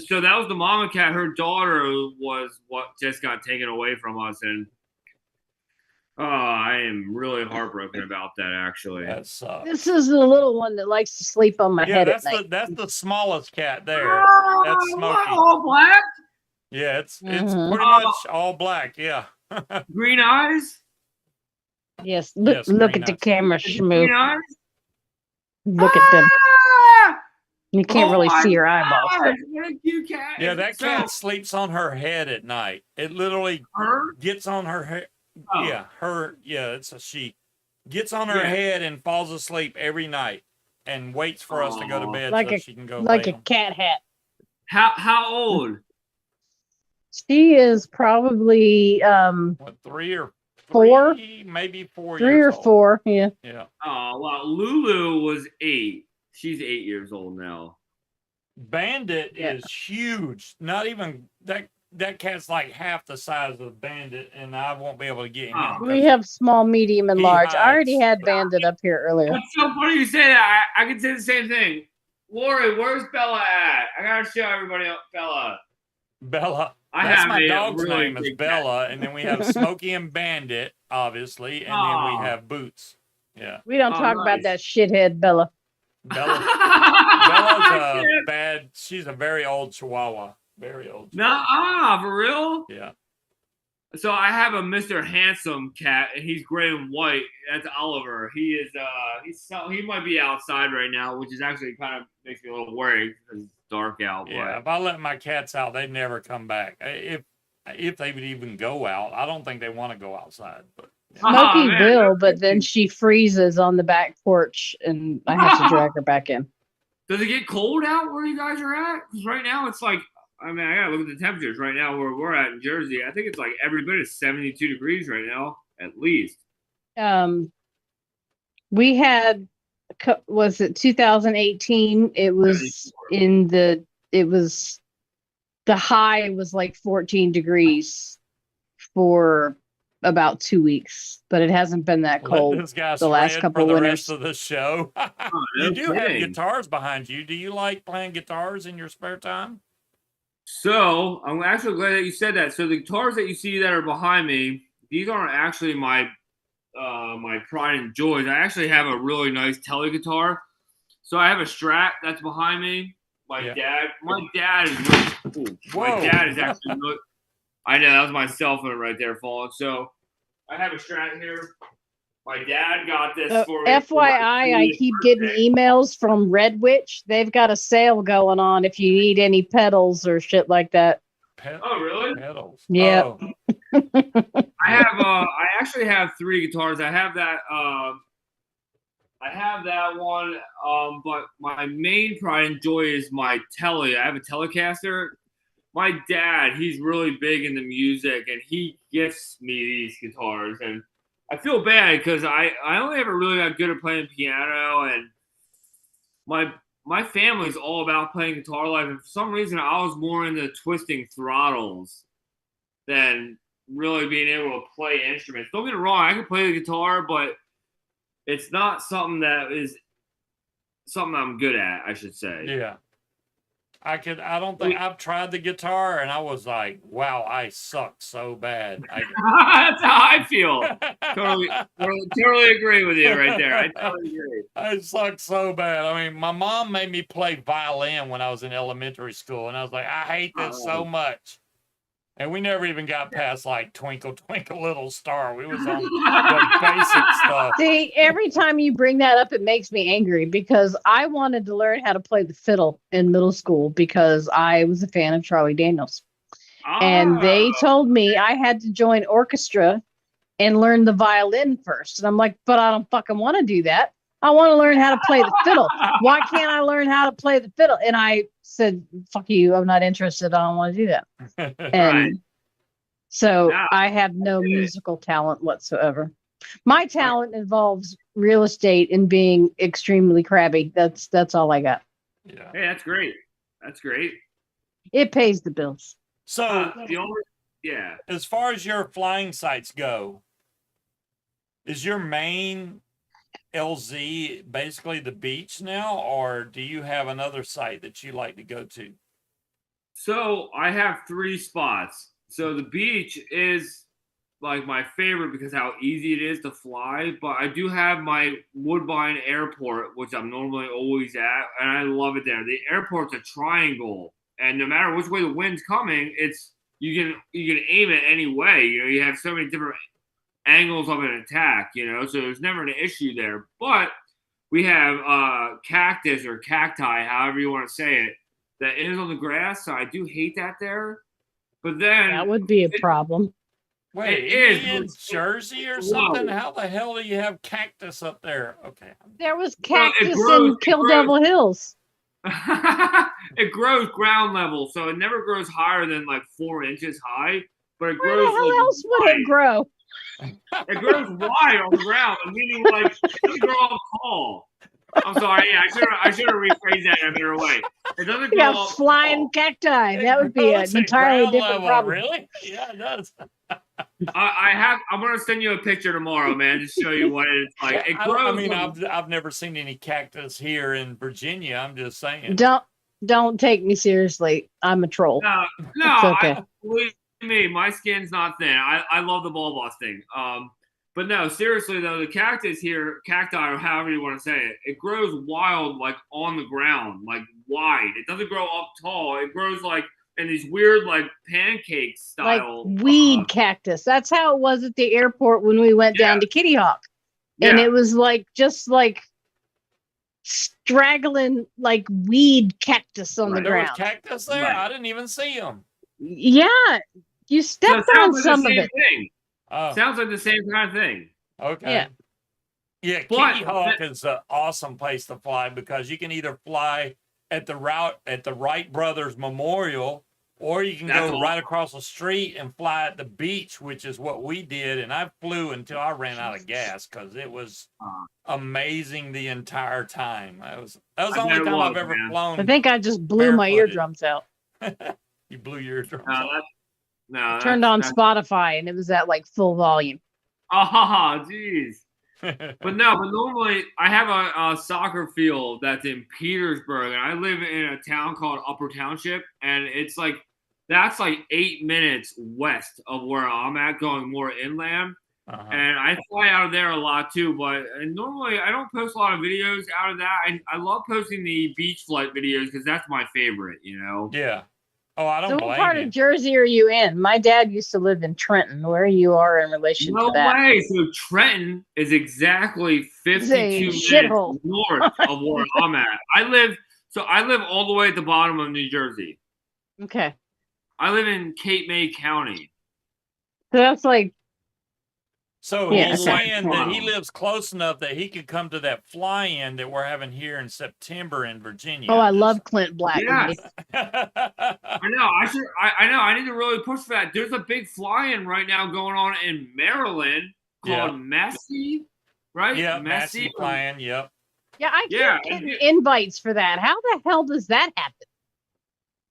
So that was the mama cat. Her daughter was what just got taken away from us, and I am really heartbroken about that. Actually, that sucks. This is the little one that likes to sleep on my head at night. That's the smallest cat there. That's Smokey. All black. Yeah, it's pretty much all black. Yeah. Green eyes. Yes. Look at the camera, Shmoo. Green eyes. Look at them. You can't really see your eyeballs. What a cute cat. Yeah, that cat sleeps on her head at night. It literally gets on her head. Oh. Yeah, it's a she. Gets on her head and falls asleep every night and waits for us to go to bed so she can go like a cat hat. How old? She is probably 3 or 4, maybe 4 3 years or 4, yeah. Yeah. Oh well, Lulu was 8. She's 8 years old now. Bandit is huge. Not even that that cat's like half the size of Bandit, and I won't be able to get him. We have small, medium, and he large. I already hides. had Bandit up here earlier. That's so funny you say that. I can say the same thing. Lori, where's Bella at? I gotta show everybody else Bella. Bella. I That's have my a dog's really name is big Bella, and then we have Smokey and Bandit, obviously, and then Aw. we have Boots. Yeah. We don't Oh, talk about nice. that shithead Bella. Bella's a bad. She's a very old Chihuahua. Very old. Nuh-uh, for real? Yeah. So I have a Mr. Handsome cat, and he's gray and white. That's Oliver. He is he might be outside right now, which is actually kind of makes me a little worried because it's dark out. Yeah. If I let my cats out, they'd never come back. If they would even go out, I don't think they want to go outside. But Smokey man, will, but then she freezes on the back porch, and I have to drag her back in. Does it get cold out where you guys are at? Because right now it's like, I mean, I gotta look at the temperatures right now where we're at in Jersey. I think it's like every bit is 72 degrees right now, at least. We had, was it 2018? It was the high was like 14 degrees for about 2 weeks, but it hasn't been that cold this guy the last couple for the winters. rest of the show. You do have guitars behind you. Do you like playing guitars in your spare time? So I'm actually glad that you said that. So the guitars that you see that are behind me, these aren't actually my my pride and joys. I actually have a really nice tele guitar. So I have a Strat that's behind me. My dad is really, my dad is actually really, I know that was my cell phone right there falling. So I have a Strat here. My dad got this for me. FYI, I keep getting emails from Red Witch. They've got a sale going on if you need any pedals or shit like that. Oh, really? Pedals. Yeah. Oh. I actually have 3 guitars. I have that one. But my main pride and joy is my Tele. I have a Telecaster. My dad, he's really big into music, and he gifts me these guitars, and I feel bad because I only ever really got good at playing piano, and my family's all about playing guitar live, and for some reason I was more into twisting throttles than really being able to play instruments. Don't get me wrong, I can play the guitar, but it's not something that is something I'm good at, I should say. Yeah. I don't think I've tried the guitar, and I was like, wow, I suck so bad. That's how I feel. Totally agree with you right there. I totally agree. I suck so bad. I mean, my mom made me play violin when I was in elementary school, and I was like, I hate this so much. And we never even got past like Twinkle, Twinkle, Little Star. We was on the basic stuff. See, every time you bring that up, it makes me angry because I wanted to learn how to play the fiddle in middle school because I was a fan of Charlie Daniels. And they told me I had to join orchestra and learn the violin first. And I'm like, but I don't fucking want to do that. I want to learn how to play the fiddle. Why can't I learn how to play the fiddle? And I said, fuck you. I'm not interested. I don't want to do that. And so I have no musical talent whatsoever. My talent involves real estate and being extremely crabby. That's all I got. Yeah. Hey, that's great. That's great. It pays the bills. So, yeah. As far as your flying sites go, is your main LZ basically the beach now, or do you have another site that you like to go to? So I have 3 spots. So the beach is like my favorite because how easy it is to fly. But I do have my Woodbine Airport, which I'm normally always at, and I love it there. The airport's a triangle, and no matter which way the wind's coming, you can aim it any way. You know, you have so many different angles of an attack, you know, so there's never an issue there. But we have cactus or cacti, however you want to say it, that is on the grass. So I do hate that there. But then that would be a problem. Wait, it is in Jersey or something? How the hell do you have cactus up there? Okay. There was cactus in Kill Devil Hills. It grows ground level, so it never grows higher than like 4 inches high. But it Where grows. the hell else would it grow? It grows wide on the ground, meaning like it grows tall. I'm sorry. Yeah, I should have rephrased that in a better way. It doesn't You grow got up flying cacti. That would be an grows at entirely ground different level, problem. Really? Yeah, it does. I'm gonna send you a picture tomorrow, man, to show you what it's like. It grows. I mean, I've never seen any cactus here in Virginia. I'm just saying. Don't take me seriously. I'm a troll. No, It's okay. believe me, my skin's not thin. I love the ball busting. But no, seriously though, the cactus here, cacti or however you want to say it, it grows wild, like on the ground, like wide. It doesn't grow up tall. It grows like in these weird, like pancake style, like weed cactus. That's how it was at the airport when we went down to Kitty Hawk, and it was like just like straggling like weed cactus on the ground. There was cactus there. Right. I didn't even see them. Yeah, you stepped on some of it. Sounds like the same kind of thing. Okay. Yeah, Kitty Hawk is an awesome place to fly because you can either fly at the Wright Brothers Memorial, or you can go right across the street and fly at the beach, which is what we did. And I flew until I ran out of gas because it was amazing the entire time. That was the only time I've ever flown. I think I just blew my eardrums out. You blew your eardrums out. No, turned on Spotify and it was at like full volume. Oh, jeez. But normally I have a soccer field that's in Petersburg, and I live in a town called Upper Township, and that's like 8 minutes west of where I'm at, going more inland. And I fly out of there a lot too, but normally I don't post a lot of videos out of that. I love posting the beach flight videos because that's my favorite, you know? Yeah. Oh, I don't blame you. What part of Jersey are you in? My dad used to live in Trenton, where you are in relation to that. No way. So Trenton is exactly 52 minutes north of where I'm at. I live all the way at the bottom of New Jersey. Okay. I live in Cape May County. So that's like. So he's saying that he lives close enough that he could come to that fly-in that we're having here in September in Virginia. Oh, I love Clint Black. Yes. I know. I know. I need to really push for that. There's a big fly-in right now going on in Maryland called Massey, right? Yeah, Massey fly-in. Yep. Yeah, I keep getting invites for that. How the hell does that happen?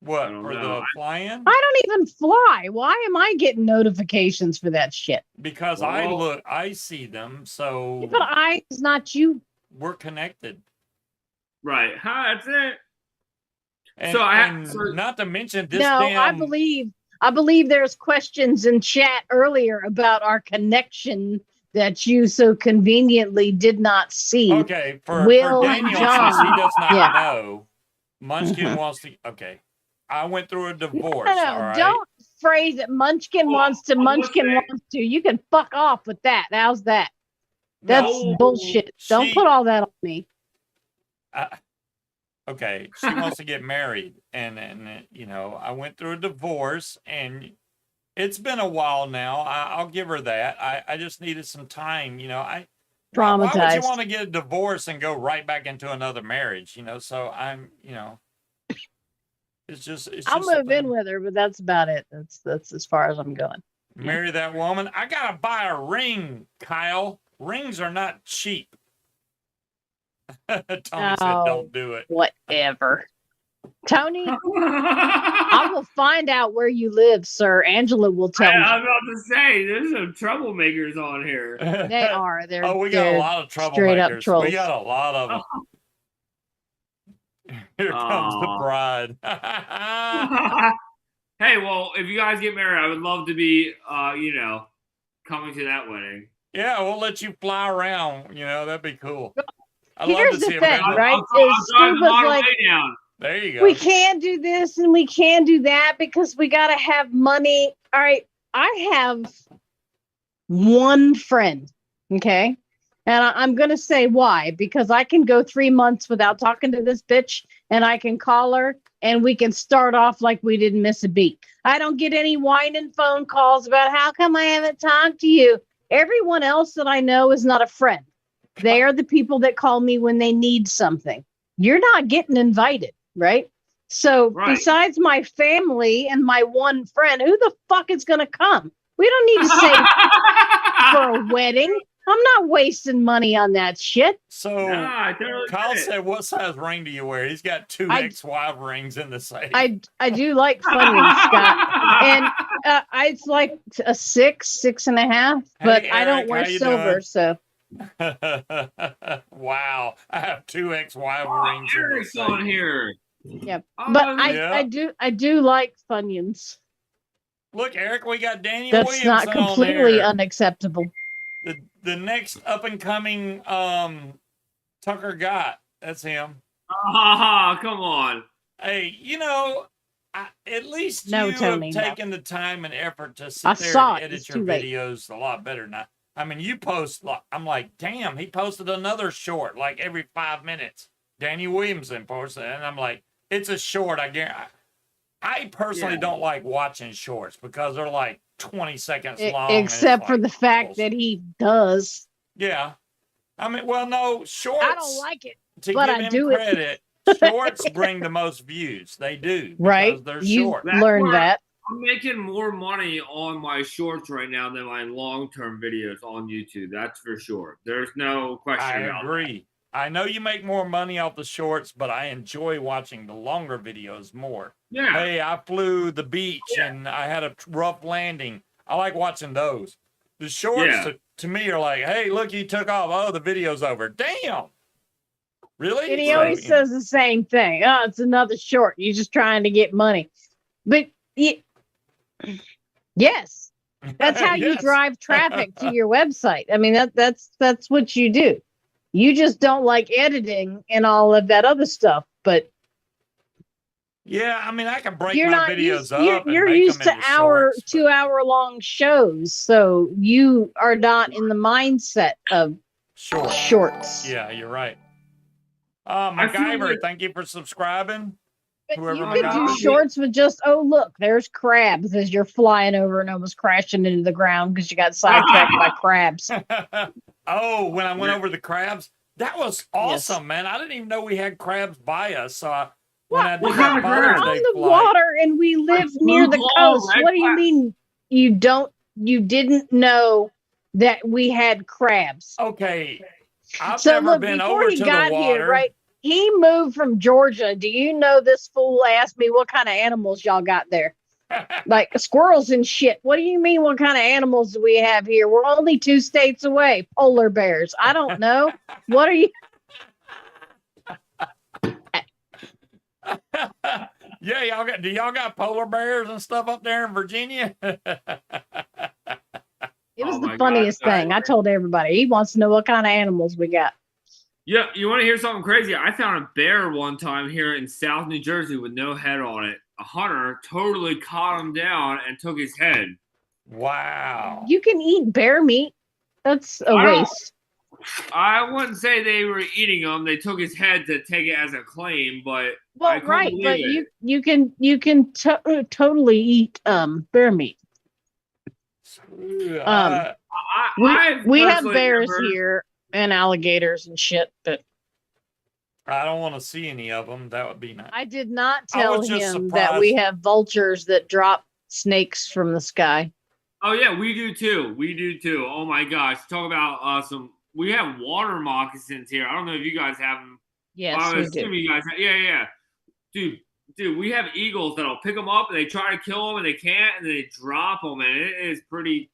What, for the fly-in? I don't even fly. Why am I getting notifications for that shit? Because I see them, so... Yeah, but it's not you. We're connected. Right. That's it. And, not to mention this I believe there's questions in chat earlier about our connection that you so conveniently did not see. Okay, for Daniel, since he does not know, Munchkin wants to... Okay. I went through a divorce. No, all right? Don't phrase it. Munchkin wants to. You can fuck off with that. How's that? That's bullshit. Don't put all that on me. Okay, she wants to get married, and I went through a divorce, and it's been a while now. I'll give her that. I just needed some time. Traumatized. Why would you want to get a divorce and go right back into another marriage? So I'm. It's just I'll move in with her, but that's about it. That's as far as I'm going. Marry that woman. I gotta buy a ring, Kyle. Rings are not cheap. Tony said, "Don't do it." Whatever, Tony. I will find out where you live, sir. Angela will tell me. I'm about to say there's some troublemakers on here. They are. We got a lot of troublemakers. Straight up trolls. We got a lot of them. Here comes the bride. Hey, well, if you guys get married, I would love to be, coming to that wedding. Yeah, we'll let you fly around. That'd be cool. Here's the thing, right? There you go. We can't do this and we can't do that because we got to have money. All right. I have one friend. Okay. And I'm going to say why, because I can go 3 months without talking to this bitch and I can call her and we can start off like we didn't miss a beat. I don't get any whining phone calls about how come I haven't talked to you. Everyone else that I know is not a friend. They are the people that call me when they need something. You're not getting invited, right? So besides my family and my one friend, who the fuck is going to come? We don't need to say for a wedding. I'm not wasting money on that shit. So Nah, I totally Kyle get it. said, "What size ring do you wear?" He's got two I- ex-wife rings in the safe. I do like Funyuns, Scott, and it's like a 6.5, but I don't Eric, wear how you silver, doing? so Wow, I have two ex-wife Oh, rings in the Eric's safe. on here. yeah. Oh, But Yeah. I do like Funyuns. Look, Eric, we got Daniel That's Williamson not completely on unacceptable. there. The next up and coming Tucker Gott. That's him. come on. Hey, at least No, you Tony, have no. taken the time and effort to I sit there saw and it. edit It's your too late. videos a lot better now. I mean, you post. I'm like, damn, he posted another short like every 5 minutes. Daniel Williamson posted, and I'm like, it's a short. I personally don't like watching shorts because they're like 20 seconds long. Except for like, the fact that he does. yeah. I mean, well, no, shorts. I don't like it, to but give I him do it. credit, shorts bring the most views. They do. Right? Because they're You short. learned where that. I'm making more money on my shorts right now than my long-term videos on YouTube. That's for sure. There's no question I about agree. I know you make more money off the shorts, but I enjoy watching the longer videos more. that. Yeah. Hey, I flew the beach and I had a rough landing. I like watching those. The shorts to me are like, hey, look, you took off. Oh, the video's over. Damn. Really? And he So, always says the same thing. Oh, it's another short. You're just trying to get money. But yes, that's how you Yes. drive traffic to your website. I mean, that's what you do. You just don't like editing and all of that other stuff. But Yeah, I mean, I can break you're my not videos used. up. You're and make used them to into shorts, 2-hour long shows, so you are not in the mindset of shorts. Yeah, you're right. I feel MacGyver, like- thank you for subscribing. But Whoever you could do MacGyver. shorts with just, oh, look, there's crabs as you're flying over and almost crashing into the ground because you got sidetracked by crabs. Oh, when I went over the crabs, that was awesome, Yes. man. I didn't even know we had crabs by us. So What? when I did What that kind of Father's crabs? On Day the flight, water, and we live near the blue coast. red What do you crab. mean you didn't know that we had crabs? okay, I've So never look, been before over he to got the water. here, right? He moved from Georgia. Do you know this fool asked me what kind of animals y'all got there? Like squirrels and shit. What do you mean? What kind of animals do we have here? We're only 2 states away. Polar bears. I don't know. What are you? Yeah, do y'all got polar bears and stuff up there in Virginia? It was Oh the my funniest God. thing. I told everybody. He wants to know what kind of animals we got. Yeah, you want to hear something crazy? I found a bear one time here in South New Jersey with no head on it. A hunter totally caught him down and took his head. Wow. You can eat bear meat. That's a I don't- waste. I wouldn't say they were eating him. They took his head to take it as a claim, but I Well, couldn't right, believe but it. you can totally eat bear meat. I We have personally bears never- here and alligators and shit, but I don't want to see any of them. That would be nice. I did not I tell was just him that we surprised. have vultures that drop snakes from the sky. Oh yeah, we do too. We do too. Oh my gosh, talk about some. We have water moccasins here. I don't know if you guys have them. Yes, I we assume do. you guys. Yeah. Dude, we have eagles that'll pick them up and they try to kill them and they can't and they drop them and it is pretty.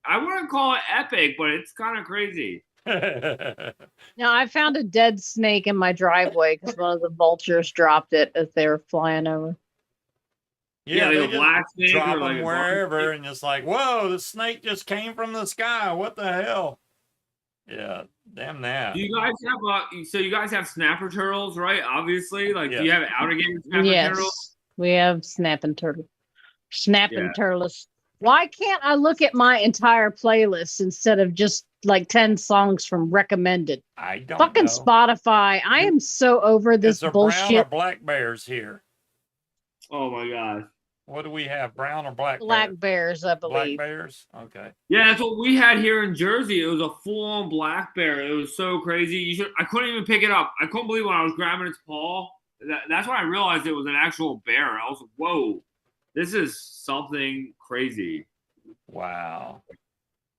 I wouldn't call it epic, but it's kind of crazy. Now, I found a dead snake in my driveway because one of the vultures dropped it as they were flying over. Yeah, like they a black just snake drop or like them a wherever, and just like, whoa, the snake just came from the sky. What the hell? Yeah, damn that. Do you guys have so you guys have snapper turtles, right? Obviously, like do you Yes. have alligator snapper turtles? Yes, we have snapping turtle. Snapping Yeah. turtles. Why can't I look at my entire playlist instead of just like 10 songs from recommended? I don't Fucking know. Spotify. I am so over this Is there brown or bullshit. black bears here? Oh my god. What do we have? Brown or black Black bears? bears, I Black believe. bears? Okay. Yeah, that's what we had here in Jersey. It was a full-on black bear. It was so crazy. I couldn't even pick it up. I couldn't believe when I was grabbing its paw. That's when I realized it was an actual bear. I was like, whoa, this is something crazy. Wow.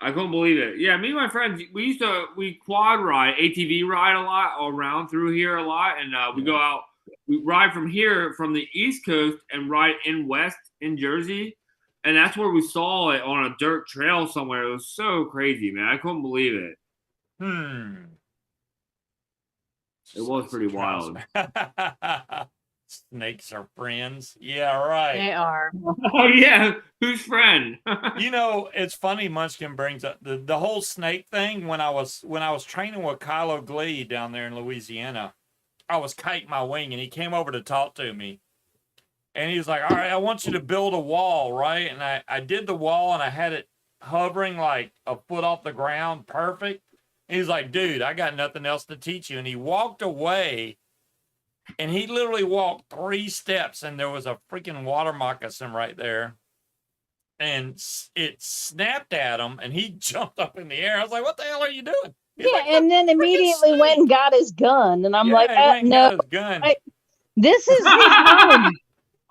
I couldn't believe it. Yeah, me and my friends, we quad ride, ATV ride a lot around through here a lot, and we go out. We ride from here from the East Coast and ride in West in Jersey, and that's where we saw it on a dirt trail somewhere. It was so crazy, man. I couldn't believe it. It was pretty wild. Snakes are friends. Yeah, right. They are. Oh yeah, whose friend? You know, it's funny. Munchkin brings up the whole snake thing. When I was training with Kylo Glee down there in Louisiana, I was kiting my wing, and he came over to talk to me. And he was like, "All right, I want you to build a wall, right?" And I did the wall, and I had it hovering like a foot off the ground, perfect. And he's like, "Dude, I got nothing else to teach you." And he walked away. And he literally walked 3 steps, and there was a freaking water moccasin right there. And it snapped at him, and he jumped up in the air. I was like, "What the hell are you doing?" He's like, and then immediately went and got his gun. And I'm like, no, this is his home.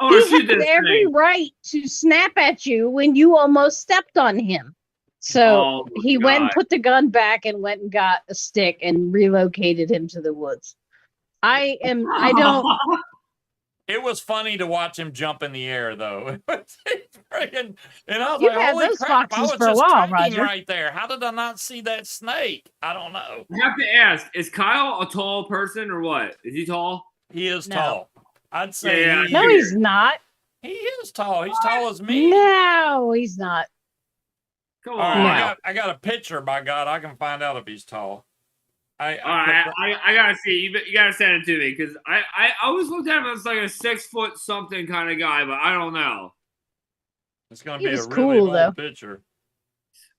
He has every right to snap at you when you almost stepped on him. So he went and put the gun back and went and got a stick and relocated him to the woods. I don't. It was funny to watch him jump in the air, though. And I was You've like, had "Holy those crap, I was foxes for a just while, training Roger." right there. How did I not see that snake? I don't know. I have to ask, is Kyle a tall person or what? Is he tall? He is No. tall. I'd say No, he's not. He is tall. He's tall as me. No, he's not. Come All on. right, I got a picture, by God. I can find out if he's tall. I gotta see. You gotta send it to me because I always looked at him as like a 6 foot something kind of guy, but I don't know. It's gonna He be a was really cool, old though. picture.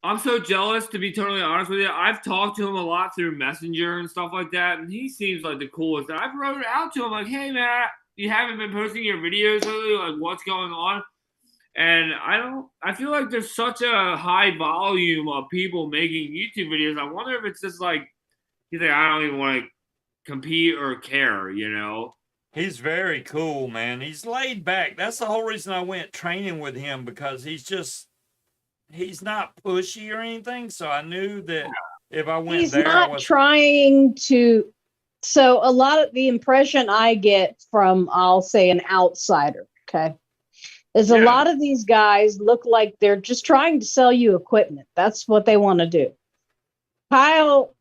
I'm so jealous, to be totally honest with you. I've talked to him a lot through Messenger and stuff like that, and he seems like the coolest. And I've wrote out to him like, "Hey man, you haven't been posting your videos lately. Like, what's going on?" And I feel like there's such a high volume of people making YouTube videos. I wonder if it's just like, he's like, I don't even want to compete or care, you know? He's very cool, man. He's laid back. That's the whole reason I went training with him, because he's not pushy or anything. So I knew that if I went there, he's not trying to. So a lot of the impression I get from, I'll say, an outsider, okay, is a lot of these guys look like they're just trying to sell you equipment. That's what they want to do. Kyle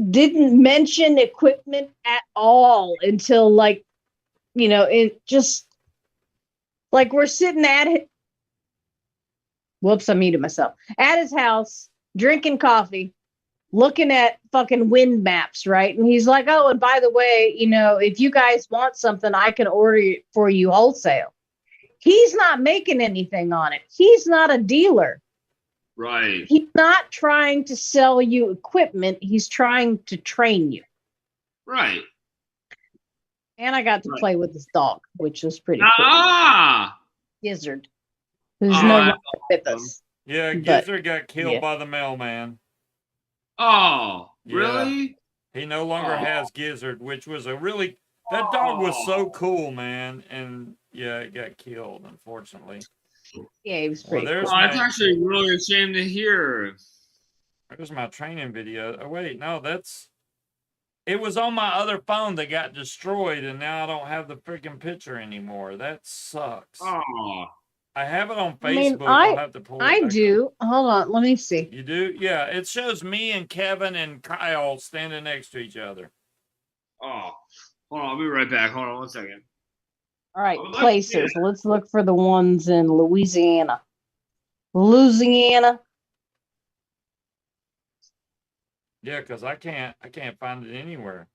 didn't mention equipment at all until, like, you know, it just like we're sitting at it. Whoops, I muted myself. At his house, drinking coffee, looking at fucking wind maps, right? And he's like, "Oh, and by the way, you know, if you guys want something, I can order it for you wholesale." He's not making anything on it. He's not a dealer. Right. He's not trying to sell you equipment. He's trying to train you. Right. And I got to play with this dog, which was pretty cool. Gizzard, who's no longer with us. Yeah, Gizzard got killed by the mailman. Oh, really? He no longer has Gizzard, which was that dog was so cool, man. And yeah, it got killed, unfortunately. Yeah, he was pretty cool. It's actually really a shame to hear. There's my training video. Oh, wait, no, it was on my other phone that got destroyed, and now I don't have the freaking picture anymore. That sucks. Oh. I have it on Facebook. I'll have to pull it I back do. up. Hold on, let me see. You do? Yeah, it shows me and Kevin and Kyle standing next to each other. Oh, hold on. I'll be right back. Hold on 1 second. All right, places. Let's look for the ones in Louisiana. Louisiana. Yeah, because I can't find it anywhere.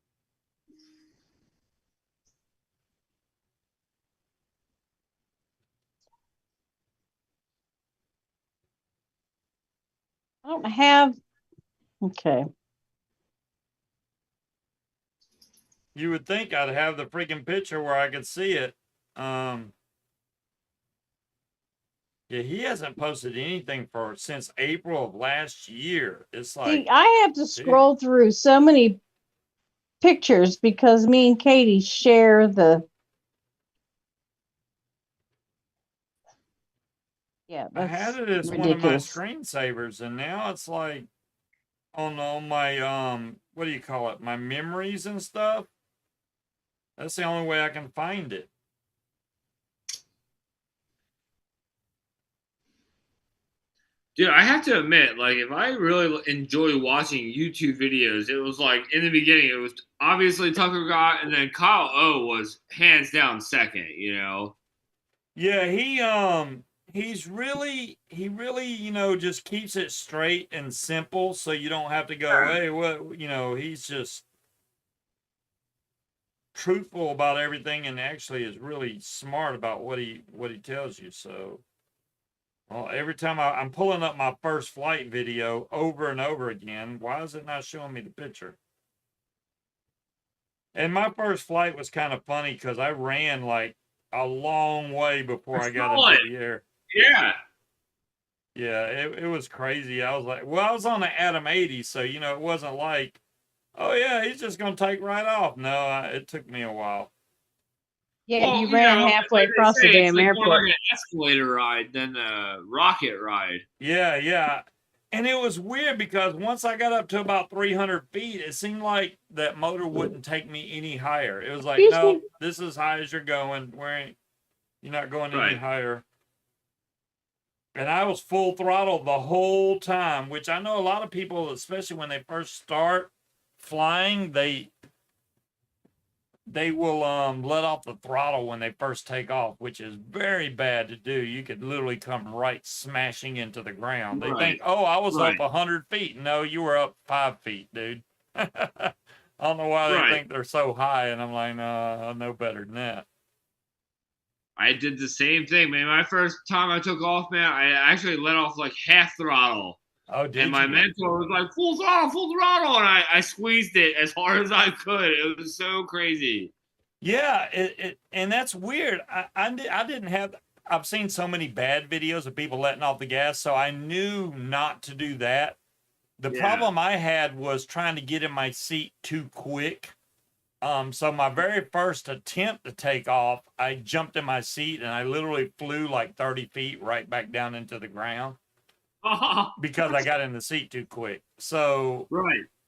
I don't have. Okay. You would think I'd have the freaking picture where I could see it. Yeah, he hasn't posted anything since April of last year. It's like, see, I have to scroll through so many pictures because me and Katie share the. Yeah, I had that's it as one of my ridiculous. screensavers, and now it's like on my what do you call it? My memories and stuff. That's the only way I can find it. Dude, I have to admit, like, if I really enjoy watching YouTube videos, it was like in the beginning, it was obviously Tucker got, and then Kyle O was hands down second. Yeah, he really, just keeps it straight and simple so you don't have to go, hey, what, he's just truthful about everything and actually is really smart about what he tells you. So, well, every time I'm pulling up my first flight video over and over again, why is it not showing me the picture? And my first flight was kind of funny because I ran like a long way before I got into the air. Yeah. Yeah, it was crazy. I was like, well, I was on the Atom 80, so, it wasn't like, oh, yeah, he's just going to take right off. No, it took me a while. Yeah, you ran halfway across the damn airport. More like an escalator ride than a rocket ride. Yeah, yeah. And it was weird because once I got up to about 300 feet, it seemed like that motor wouldn't take me any higher. It was like, no, this is as high as you're going. You're not going any higher. And I was full throttle the whole time, which I know a lot of people, especially when they first start flying, they will let off the throttle when they first take off, which is very bad to do. You could literally come right smashing into the ground. They think, oh, I was up 100 feet. No, you were up 5 feet, dude. I don't know why they think they're so high. And I'm like, no, I know better than that. I did the same thing, man. My first time I took off, man, I actually let off like half throttle. Oh, did and my mentor was like, full throttle. And I squeezed it as hard as I could. It was so crazy. Yeah, and that's weird. I didn't have, I've seen so many bad videos of people letting off the gas, so I knew not to do that. The problem I had was trying to get in my seat too quick. So my very first attempt to take off, I jumped in my seat and I literally flew like 30 feet right back down into the ground because I got in the seat too quick. So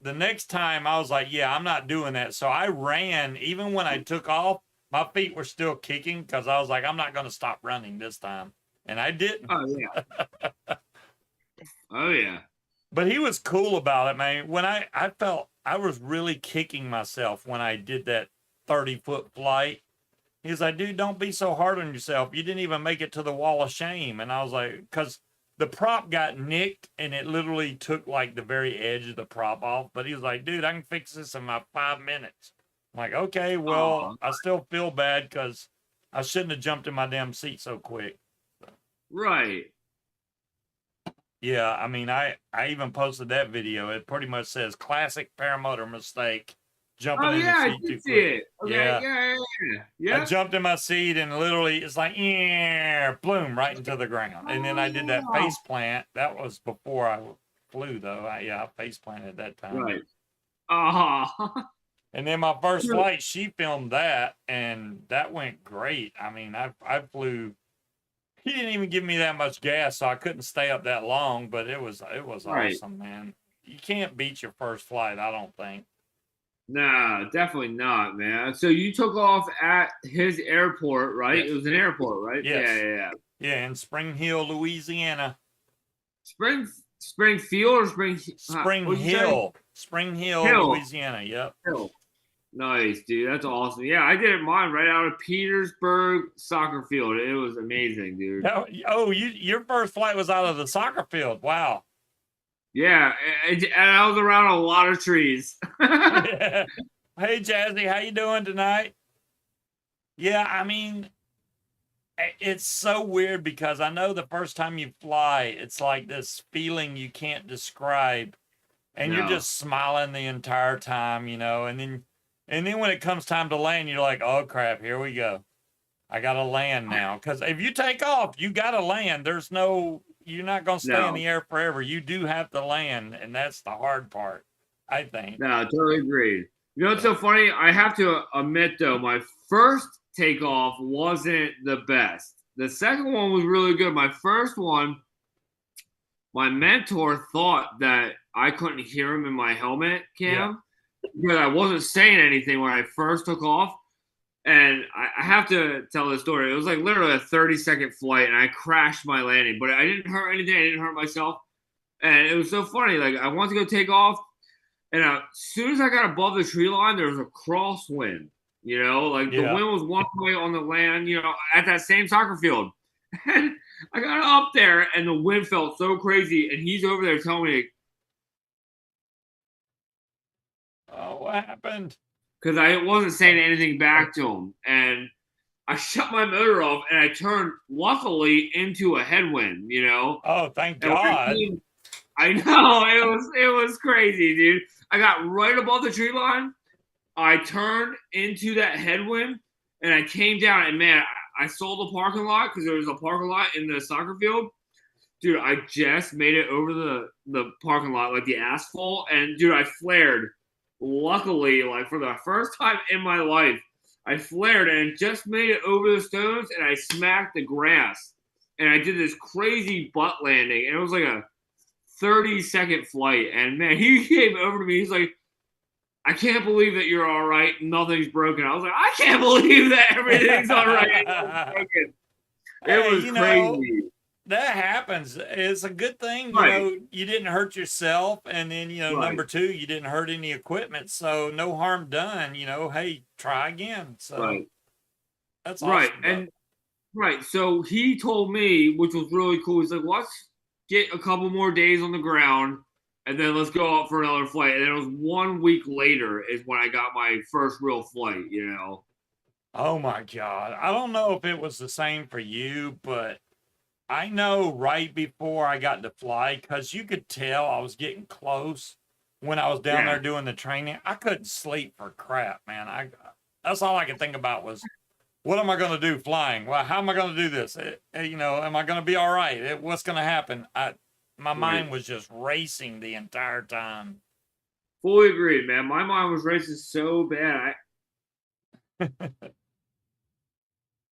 the next time I was like, yeah, I'm not doing that. So I ran. Even when I took off, my feet were still kicking because I was like, I'm not going to stop running this time. And I didn't. Oh, yeah. Oh, yeah. But he was cool about it, man. When I felt I was really kicking myself when I did that 30-foot flight. He was like, dude, don't be so hard on yourself. You didn't even make it to the wall of shame. And I was like, because the prop got nicked and it literally took like the very edge of the prop off. But he was like, dude, I can fix this in my 5 minutes. I'm like, okay, well, I still feel bad because I shouldn't have jumped in my damn seat so quick. Right. Yeah, I mean, I even posted that video. It pretty much says classic paramotor mistake. Jumping in the seat too quick. Okay, yeah. I jumped in my seat and literally it's like, yeah, bloom right into the ground. And then I did that face plant. That was before I flew, though. I face planted that time. Right. And then my first flight, she filmed that, and that went great. I mean, I flew. He didn't even give me that much gas, so I couldn't stay up that long. But it was awesome, man. You can't beat your first flight, I don't think. Nah, definitely not, man. So you took off at his airport, right? Yes. It was an airport, right? Yes. Yeah, in Spring Hill, Louisiana. Springfield or Spring Hill. Spring Hill, Louisiana. Yep. Hill. Nice, dude. That's awesome. Yeah, I did mine right out of Petersburg soccer field. It was amazing, dude. Oh, your first flight was out of the soccer field. Wow. Yeah, and I was around a lot of trees. Yeah. Hey, Jazzy, how you doing tonight? Yeah, I mean, it's so weird because I know the first time you fly, it's like this feeling you can't describe, and you're just smiling the entire time, and then when it comes time to land, you're like, oh crap, here we go. I gotta land now. Because if you take off, you gotta land. You're not gonna stay in the air forever. You do have to land, and that's the hard part, I think. No, totally agreed. You know what's so funny? I have to admit though, my first takeoff wasn't the best. The second one was really good. My first one, my mentor thought that I couldn't hear him in my helmet cam because I wasn't saying anything when I first took off. And I have to tell this story. It was like literally a 30-second flight, and I crashed my landing. But I didn't hurt anything. I didn't hurt myself. And it was so funny. Like, I wanted to go take off, and as soon as I got above the tree line, there was a crosswind. You know, like the wind was one way on the land, you know, at that same soccer field. And I got up there, and the wind felt so crazy. And he's over there telling me, "Oh, what happened?" Because I wasn't saying anything back to him. And I shut my motor off, and I turned, luckily, into a headwind, you know? Oh, thank God. I know. It was crazy, dude. I got right above the tree line. I turned into that headwind, and I came down. And, man, I saw the parking lot because there was a parking lot in the soccer field. Dude, I just made it over the parking lot, like the asphalt. And, dude, I flared. Luckily, like for the first time in my life, I flared and just made it over the stones, and I smacked the grass, and I did this crazy butt landing, and it was like a 30-second flight. And man, he came over to me. He's like, "I can't believe that you're all right. Nothing's broken." I was like, "I can't believe that everything's all right. It was crazy. That happens. It's a good thing, you know, you didn't hurt yourself. And then, you know, number two, you didn't hurt any equipment. So no harm done, you know, hey, try again. So that's awesome. So he told me, which was really cool. He's like, let's get a couple more days on the ground, and then let's go out for another flight. And then it was 1 week later is when I got my first real flight, you know. Oh, my God. I don't know if it was the same for you, but I know right before I got to fly, because you could tell I was getting close when I was down there doing the training. I couldn't sleep for crap, man. That's all I could think about was, what am I going to do flying? Well, how am I going to do this? You know, am I going to be all right? What's going to happen? My mind was just racing the entire time. Fully agreed, man. My mind was racing so bad.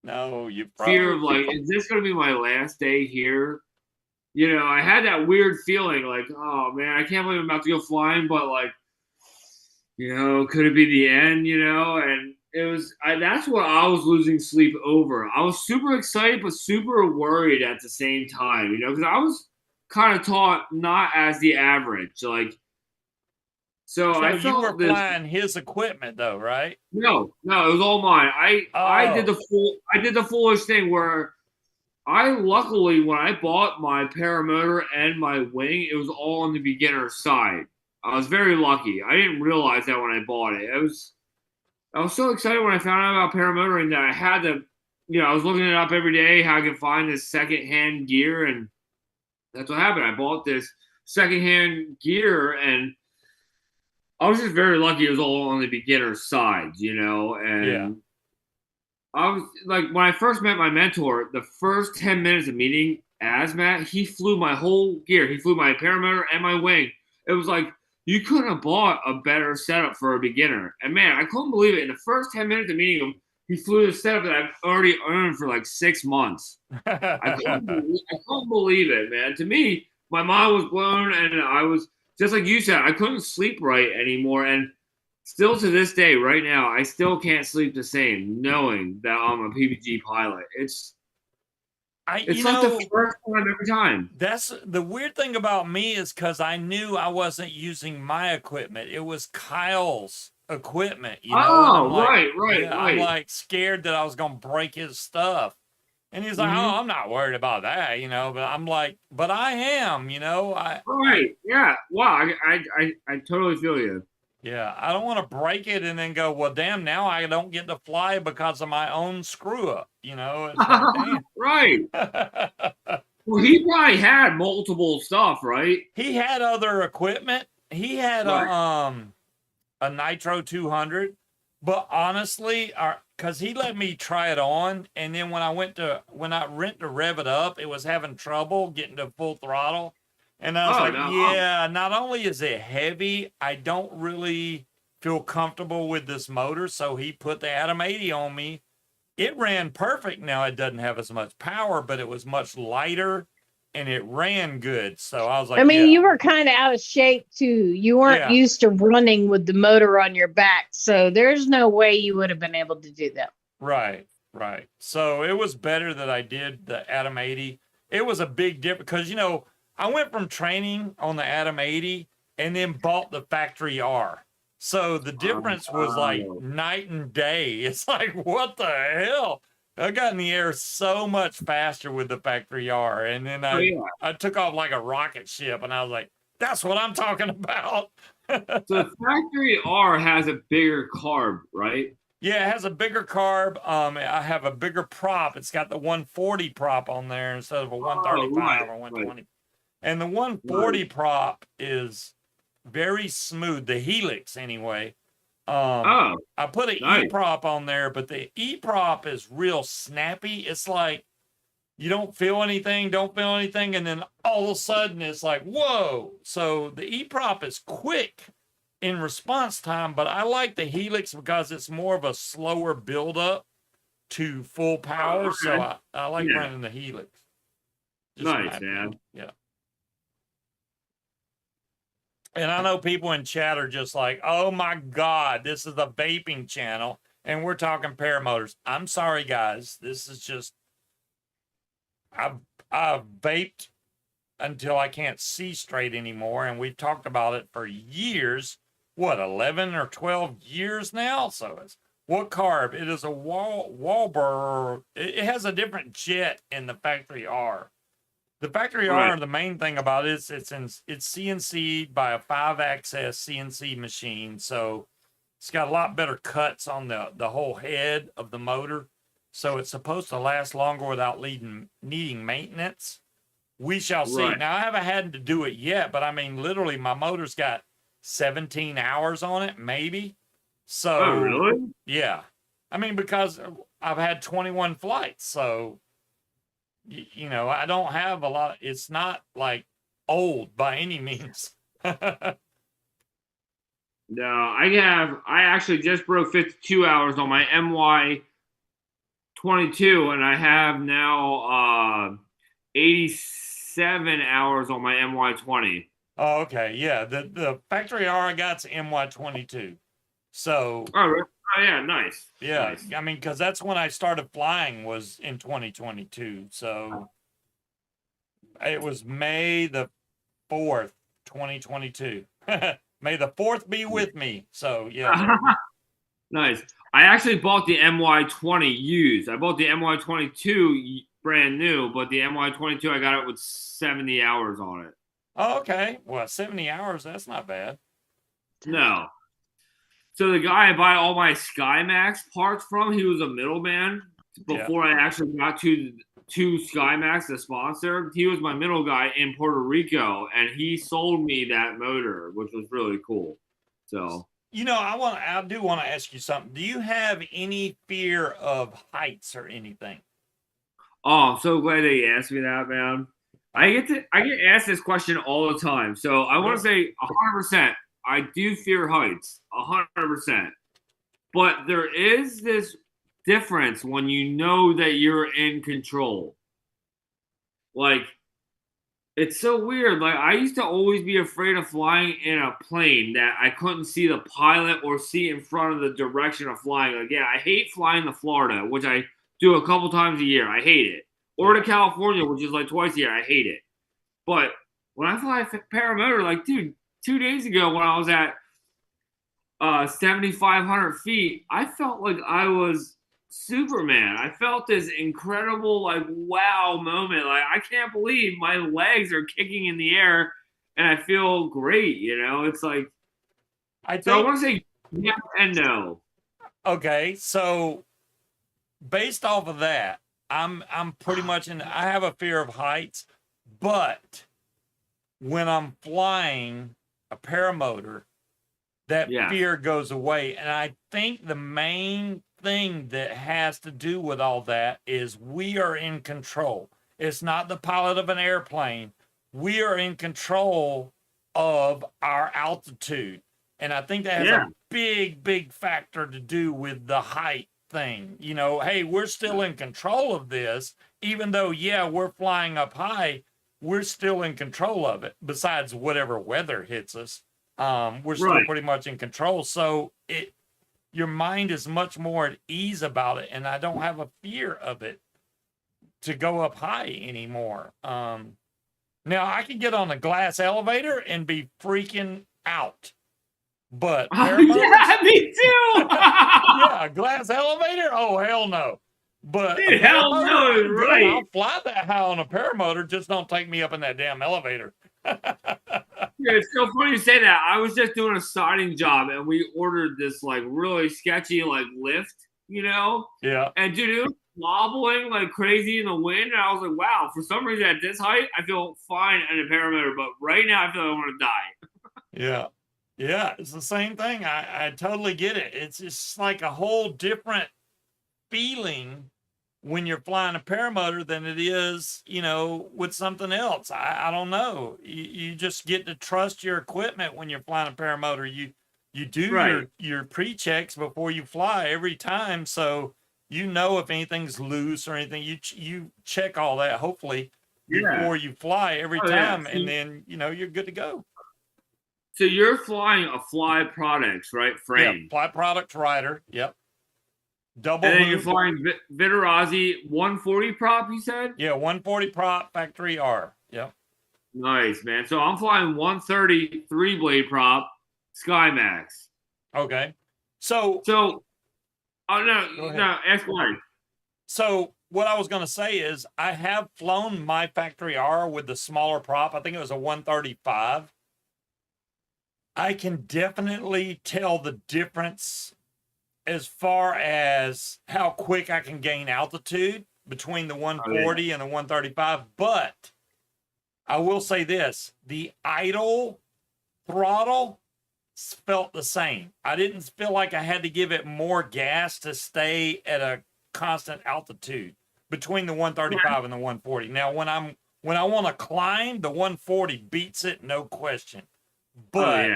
No, you fear of like, is this going to be my last day here? You know, I had that weird feeling like, oh man, I can't believe I'm about to go flying, but like, you know, could it be the end? You know, and it was. That's what I was losing sleep over. I was super excited, but super worried at the same time. You know, because I was kind of taught not as the average, like. So I felt you were flying his equipment though, right? No, it was all mine. I did the foolish thing where I luckily when I bought my paramotor and my wing, it was all on the beginner side. I was very lucky. I didn't realize that when I bought it. I was so excited when I found out about paramotoring that I had to, you know, I was looking it up every day how I could find this secondhand gear, and that's what happened. I bought this secondhand gear, and I was just very lucky it was all on the beginner side, you know, and I was like, when I first met my mentor, the first 10 minutes of meeting Matt, he flew my whole gear. He flew my paramotor and my wing. It was like, you couldn't have bought a better setup for a beginner. And man, I couldn't believe it. In the first 10 minutes of meeting him, he flew the setup that I've already earned for like 6 months. I couldn't believe it, man. To me, my mind was blown, and I was, just like you said, I couldn't sleep right anymore. And still to this day, right now, I still can't sleep the same, knowing that I'm a PPG pilot. It's like the first time every time. That's the weird thing about me is because I knew I wasn't using my equipment. It was Kyle's equipment, you know. Oh, right. I'm like scared that I was going to break his stuff. And he's like, oh, I'm not worried about that, you know. But I'm like, but I am, you know. Yeah. Wow. I totally feel you. Yeah. I don't want to break it and then go, well, damn, now I don't get to fly because of my own screw up, you know. It's like, damn. Right. Well, he probably had multiple stuff, right? He had other equipment. He had a Nitro 200. But honestly, because he let me try it on, and then when I went to rev it up, it was having trouble getting to full throttle, and I was not only is it heavy, I don't really feel comfortable with this motor, so he put the Atom 80 on me, it ran perfect. Now it doesn't have as much power, but it was much lighter and it ran good. So I was like, I mean, yeah, you were kind of out of shape too. You weren't Yeah. used to running with the motor on your back. So there's no way you would have been able to do that. right. So it was better that I did the Atom 80. It was a big difference because, you know, I went from training on the Atom 80 and then bought the Factory R. So the difference was like night and day. It's like, what the hell? I got in the air so much faster with the Factory R. And then I took off like a rocket ship and I was like, that's what I'm talking about. So the Factory R has a bigger carb, right? Yeah, it has a bigger carb. I have a bigger prop. It's got the 140 prop on there instead of a 135 or 120. Right. And the 140 prop is very smooth. The Helix, anyway. I put an E-prop on there, but the E-prop is real snappy. It's like you don't feel anything, and then all of a sudden it's like, whoa. So the E-prop is quick in response time, but I like the Helix because it's more of a slower build-up to full power. So I like running the Helix. Just nice, man. Yeah. And I know people in chat are just like, oh my God, this is a vaping channel and we're talking paramotors. I'm sorry, guys. This is just, I've vaped until I can't see straight anymore. And we've talked about it for years. What, 11 or 12 years now? So it's, what carb? It is a Wahlberg. It has a different jet in the Factory R. The Factory R, the main thing about it is it's CNC'd by a 5-axis CNC machine. So it's got a lot better cuts on the whole head of the motor. So it's supposed to last longer without needing maintenance. We shall see. Now, I haven't had to do it yet, but I mean, literally, my motor's got 17 hours on it, maybe. So, really? Yeah. I mean, because I've had 21 flights. So, you know, I don't have a lot. It's not like old by any means. No, I actually just broke 52 hours on my MY22, and I have now 87 hours on my MY20. Oh, okay. Yeah. The Factory R I got's MY22. So. Oh, yeah. Nice. Yeah. Nice. I mean, because that's when I started flying was in 2022. So it was May the 4th, 2022. May the 4th be with me. So, yeah. Nice. I actually bought the MY20 used. I bought the MY22 brand new, but the MY22, I got it with 70 hours on it. Oh, okay. Well, 70 hours, that's not bad. No. So the guy I buy all my SkyMax parts from, he was a middleman before I actually got to SkyMax, the sponsor. He was my middle guy in Puerto Rico, and he sold me that motor, which was really cool. So, you know, I do want to ask you something. Do you have any fear of heights or anything? Oh, I'm so glad that you asked me that, man. I get asked this question all the time. So I want to say 100%. I do fear heights, 100%. But there is this difference when you know that you're in control. Like, it's so weird. Like, I used to always be afraid of flying in a plane that I couldn't see the pilot or see in front of the direction of flying. Like, yeah, I hate flying to Florida, which I do a couple times a year. I hate it. Or to California, which is like twice a year. I hate it. But when I fly paramotor, like, dude, 2 days ago when I was at 7,500 feet, I felt like I was Superman. I felt this incredible, like, wow moment. Like, I can't believe my legs are kicking in the air and I feel great, you know? It's like, I want to say yes and no. Okay, so based off of that, I'm pretty much I have a fear of heights, but when I'm flying a paramotor, that fear goes away. And I think the main thing that has to do with all that is we are in control. It's not the pilot of an airplane. We are in control of our altitude. And I think that has a big, big factor to do with the height thing. You know, hey, we're still in control of this, even though, yeah, we're flying up high, we're still in control of it. Besides whatever weather hits us, we're still pretty much in control. So your mind is much more at ease about it, and I don't have a fear of it to go up high anymore. Now I can get on a glass elevator and be freaking out. But yeah, me too. yeah, a glass elevator? Oh, hell no. But Dude, hell no, right. I'll fly that high on a paramotor, just don't take me up in that damn elevator. Yeah, it's so funny you say that. I was just doing a siding job, and we ordered this like really sketchy like lift, you know? Yeah. And dude, it was wobbling like crazy in the wind, and I was like, wow. For some reason, at this height, I feel fine in a paramotor, but right now, I feel like I want to die. Yeah. Yeah, it's the same thing. I totally get it. It's just like a whole different feeling when you're flying a paramotor than it is, you know, with something else. I don't know. You just get to trust your equipment when you're flying a paramotor. You do your pre-checks before you fly every time, so you know if anything's loose or anything. You check all that hopefully before you fly every time, and then you know you're good to go. So you're flying a Fly Products, right? Frame. Yeah, Fly Products rider. Yep. Double. And then you're flying Viterazzi 140 prop, you said? Yeah, 140 prop, factory R. Yep. Nice, man. So I'm flying 130 3-blade prop, SkyMax. Okay. So oh no, ask why. So what I was going to say is I have flown my factory R with the smaller prop. I think it was a 135. I can definitely tell the difference as far as how quick I can gain altitude between the 140 and the 135. But I will say this, the idle throttle felt the same. I didn't feel like I had to give it more gas to stay at a constant altitude between the 135 and the 140. Now, when I want to climb, the 140 beats it, no question. But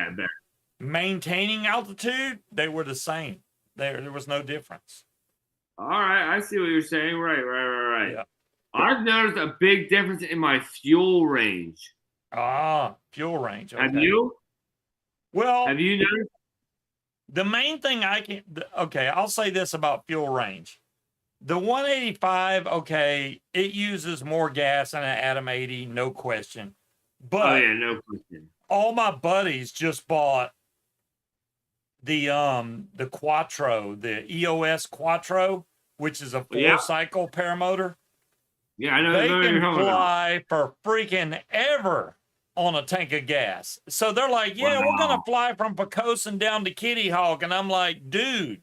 maintaining altitude, they were the same. There was no difference. All right, I see what you're saying. Right. Yeah. I've noticed a big difference in my fuel range. Fuel range. Okay. Have you? Well, have you noticed? The main thing I'll say this about fuel range. The 185, okay, it uses more gas than an Atom 80, no question. But no question. All my buddies just bought the Quattro, the EOS Quattro, which is a 4-cycle paramotor. Yeah, I know. They can fly for freaking ever on a tank of gas. So they're like, we're going to fly from Pocosin down to Kitty Hawk. And I'm like, dude,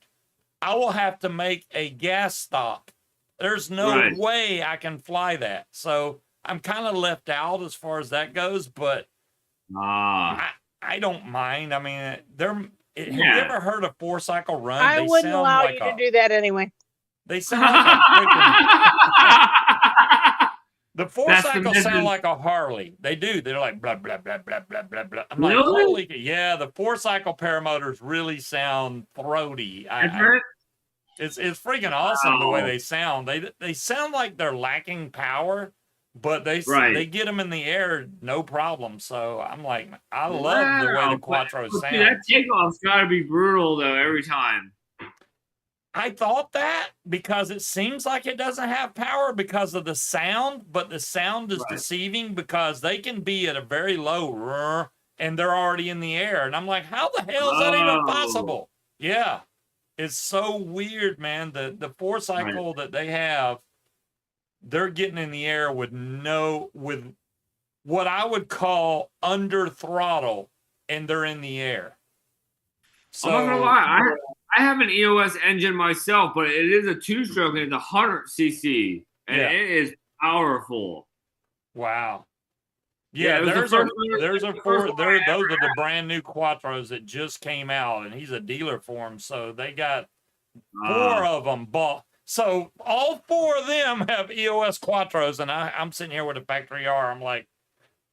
I will have to make a gas stop. There's no way I can fly that. So I'm kind of left out as far as that goes, but I don't mind. I mean, have you ever heard a 4-cycle run? I wouldn't allow you to do that anyway. They sound like a freaking... The 4-cycles sound like a Harley. They do. They're like blah, blah, blah, blah, blah, blah, blah. I'm like, holy... Yeah, the 4-cycle paramotors really sound throaty. It's freaking awesome the way they sound. They sound like they're lacking power, but they get them in the air no problem. So I'm like, I love the way the Quattro sound. That takeoff's got to be brutal though every time. I thought that because it seems like it doesn't have power because of the sound, but the sound is deceiving because they can be at a very low and they're already in the air. And I'm like, how the hell is that even possible? Yeah. It's so weird, man. The 4-cycle that they have, they're getting in the air with what I would call under throttle, and they're in the air. So, I'm not gonna lie, I have an EOS engine myself, but it is a 2-stroke and it's 100 cc, and it is powerful. Wow. Yeah, those are the brand new Quattros that just came out, and he's a dealer for them. So they got 4 of them bought. So all 4 of them have EOS Quattros, and I'm sitting here with a factory R. I'm like,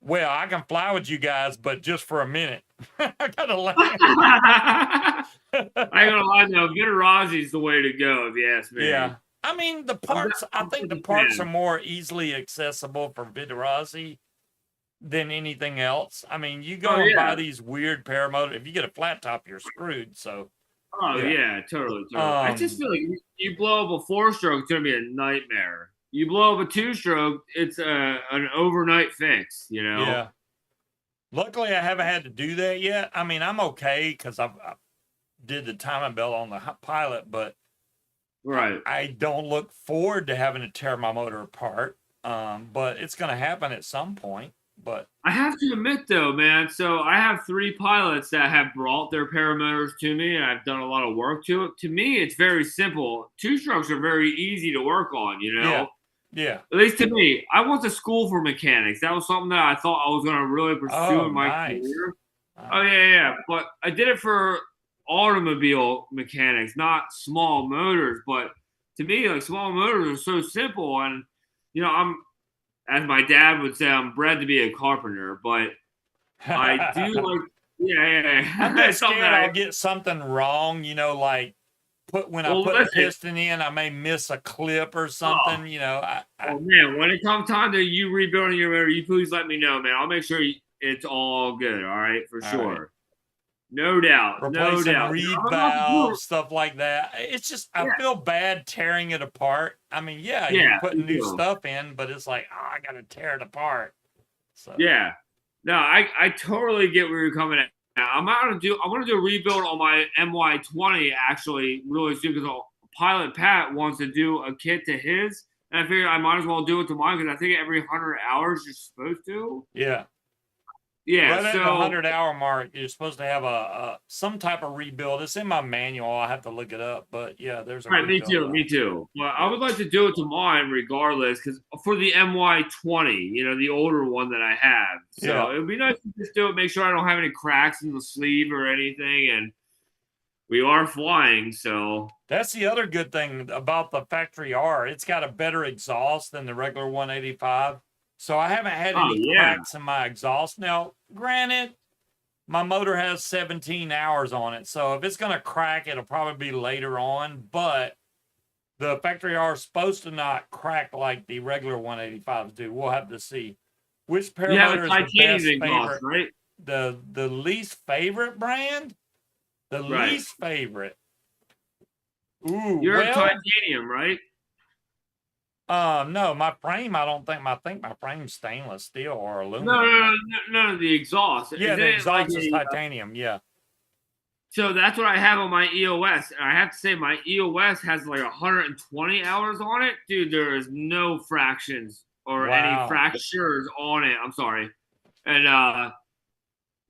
Well, I can fly with you guys, but just for a minute. I gotta land. I ain't gonna lie though, Vitarazi's the way to go if you ask me. Yeah. I mean, the parts, I think the parts are more easily accessible for Vitarazi than anything else. I mean, you go and buy these weird paramotors. If you get a flat top, you're screwed. So. Oh yeah, totally. I just feel like you blow up a 4-stroke, it's gonna be a nightmare. You blow up a 2-stroke, it's an overnight fix. You know. Yeah. Luckily, I haven't had to do that yet. I mean, I'm okay because I did the timing belt on the pilot, but I don't look forward to having to tear my motor apart. But it's gonna happen at some point. But I have to admit though, man, so I have 3 pilots that have brought their paramotors to me and I've done a lot of work to it. To me, it's very simple. 2-strokes are very easy to work on, you know? Yeah. At least to me. I went to school for mechanics. That was something that I thought I was going to really pursue in my career. Oh, yeah. But I did it for automobile mechanics, not small motors. But to me, like, small motors are so simple. And, you know, as my dad would say, I'm bred to be a carpenter, but I do like, I'm just scared I'll get something wrong, you know, like when I put the piston in, I may miss a clip or something, you know. Man, when it comes time to you rebuilding your motor, you please let me know, man. I'll make sure it's all good, all right, for sure. Right. No doubt. Replacing reed valves, stuff like that. It's just, I feel bad tearing it apart. I mean, you're putting new stuff in, but it's like, I got to tear it apart. So. Yeah. No, I totally get where you're coming at. I'm going to do a rebuild on my MY20 actually really soon because Pilot Pat wants to do a kit to his. And I figured I might as well do it to mine because I think every 100 hours you're supposed to. Yeah. Yeah, right at the 100-hour mark, you're supposed to have some type of rebuild. It's in my manual. I have to look it up, but there's a rebuild. Me too. Well, I would like to do it to mine regardless, because for the MY20, you know, the older one that I have. So it would be nice to just do it, make sure I don't have any cracks in the sleeve or anything, and we are flying, so. That's the other good thing about the Factory R. It's got a better exhaust than the regular 185. So I haven't had any cracks in my exhaust. Now, granted, my motor has 17 hours on it. So if it's going to crack, it'll probably be later on. But the Factory R is supposed to not crack like the regular 185s do. We'll have to see. Which paramotor is the best favorite? Right? The least favorite brand? The least favorite. Ooh, You're a titanium, right? No, my frame, I think my frame's stainless steel or aluminum. No, the exhaust. Yeah, the exhaust is titanium, So that's what I have on my EOS. And I have to say my EOS has like 120 hours on it. Dude, there is no fractions or any fractures on it. I'm sorry. And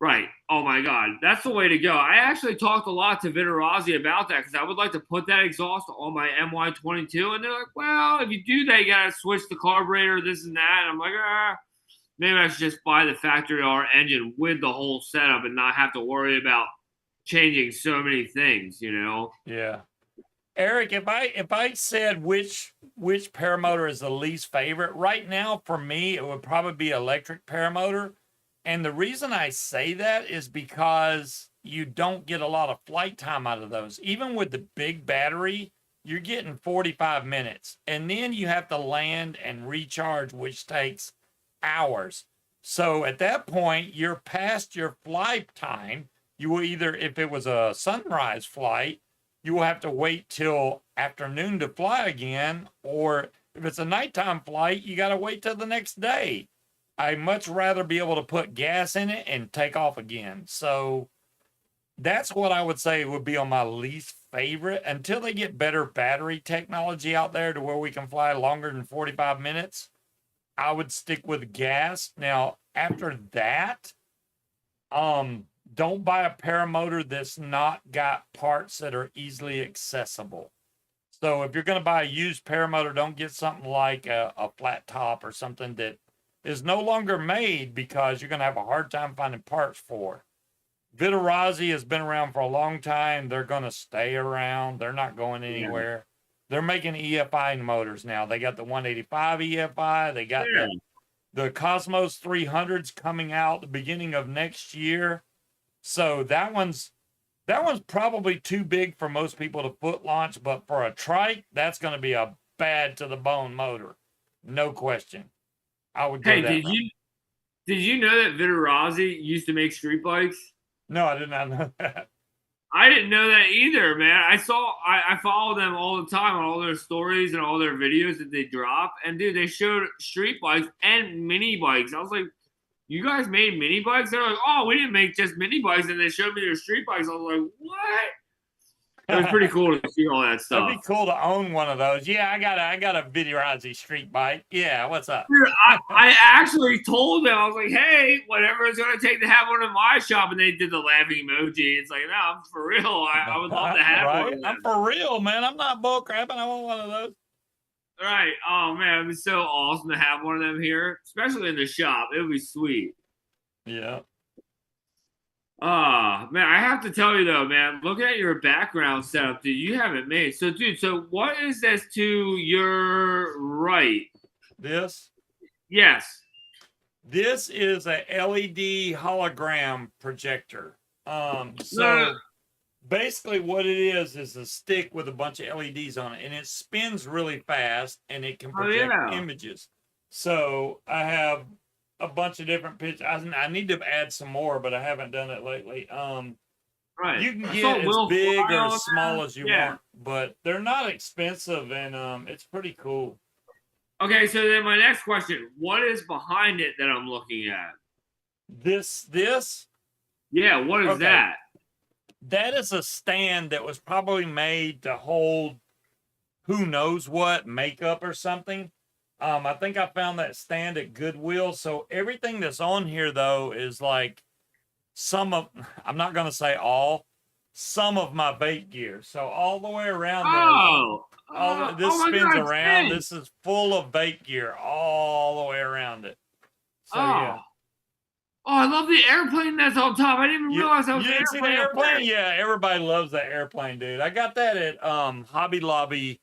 right. Oh my God. That's the way to go. I actually talked a lot to Vitarazi about that because I would like to put that exhaust on my MY22. And they're like, well, if you do that, you got to switch the carburetor, this and that. And I'm like, maybe I should just buy the Factory R engine with the whole setup and not have to worry about changing so many things, you know? Yeah. Eric, if I said which paramotor is the least favorite, right now for me, it would probably be electric paramotor. And the reason I say that is because you don't get a lot of flight time out of those. Even with the big battery, you're getting 45 minutes. And then you have to land and recharge, which takes hours. So at that point, you're past your flight time. You will either, if it was a sunrise flight, you will have to wait till afternoon to fly again. Or if it's a nighttime flight, you got to wait till the next day. I'd much rather be able to put gas in it and take off again. So that's what I would say would be on my least favorite until they get better battery technology out there to where we can fly longer than 45 minutes. I would stick with gas. Now, after that, don't buy a paramotor that's not got parts that are easily accessible. So if you're going to buy a used paramotor, don't get something like a flat top or something that is no longer made because you're going to have a hard time finding parts for. Vitarazi has been around for a long time. They're going to stay around. They're not going anywhere. They're making EFI motors now. They got the 185 EFI. They got The Cosmos 300's coming out the beginning of next year. So that one's probably too big for most people to foot launch, but for a trike, that's going to be a bad to the bone motor. No question. I would go Hey, that route. did you know that Viterazzi used to make street bikes? No, I did not know that. I didn't know that either, man. I follow them all the time on all their stories and all their videos that they drop. And dude, they showed street bikes and mini bikes. I was like, you guys made mini bikes? They're like, oh, we didn't make just mini bikes. And they showed me their street bikes. I was like, what? It was pretty cool to see all that stuff. That'd be cool to own one of those. Yeah, I got a Viterazzi street bike. Yeah, what's up? Dude, I actually told them, I was like, hey, whatever it's going to take to have one in my shop. And they did the laughing emoji. It's like, no, I'm for real. I would love to have right? one of them. I'm for real, man. I'm not bull crapping. I want one of those. Right. Oh, man. It'd be so awesome to have one of them here, especially in the shop. It would be sweet. Yeah. Man, I have to tell you though, man, looking at your background setup, dude, you have it made. So, dude, what is this to your right? This? Yes. This is a LED hologram projector. Basically what it is a stick with a bunch of LEDs on it, and it spins really fast and it can project images. So I have a bunch of different pictures. I need to add some more, but I haven't done it lately. Right. You can get as big or as small as you want, but they're not expensive, and it's pretty cool. Okay, so then my next question, what is behind it that I'm looking at? This? Yeah, what is that? That is a stand that was probably made to hold who knows what, makeup or something. I think I found that stand at Goodwill. So everything that's on here, though, is like I'm not going to say all, some of my bait gear. So all the way around this spins around. This is full of bait gear all the way around it. So, yeah. Oh, I love the airplane that's on top. I didn't even realize that was an airplane. Yeah, everybody loves that airplane, dude. I got that at Hobby Lobby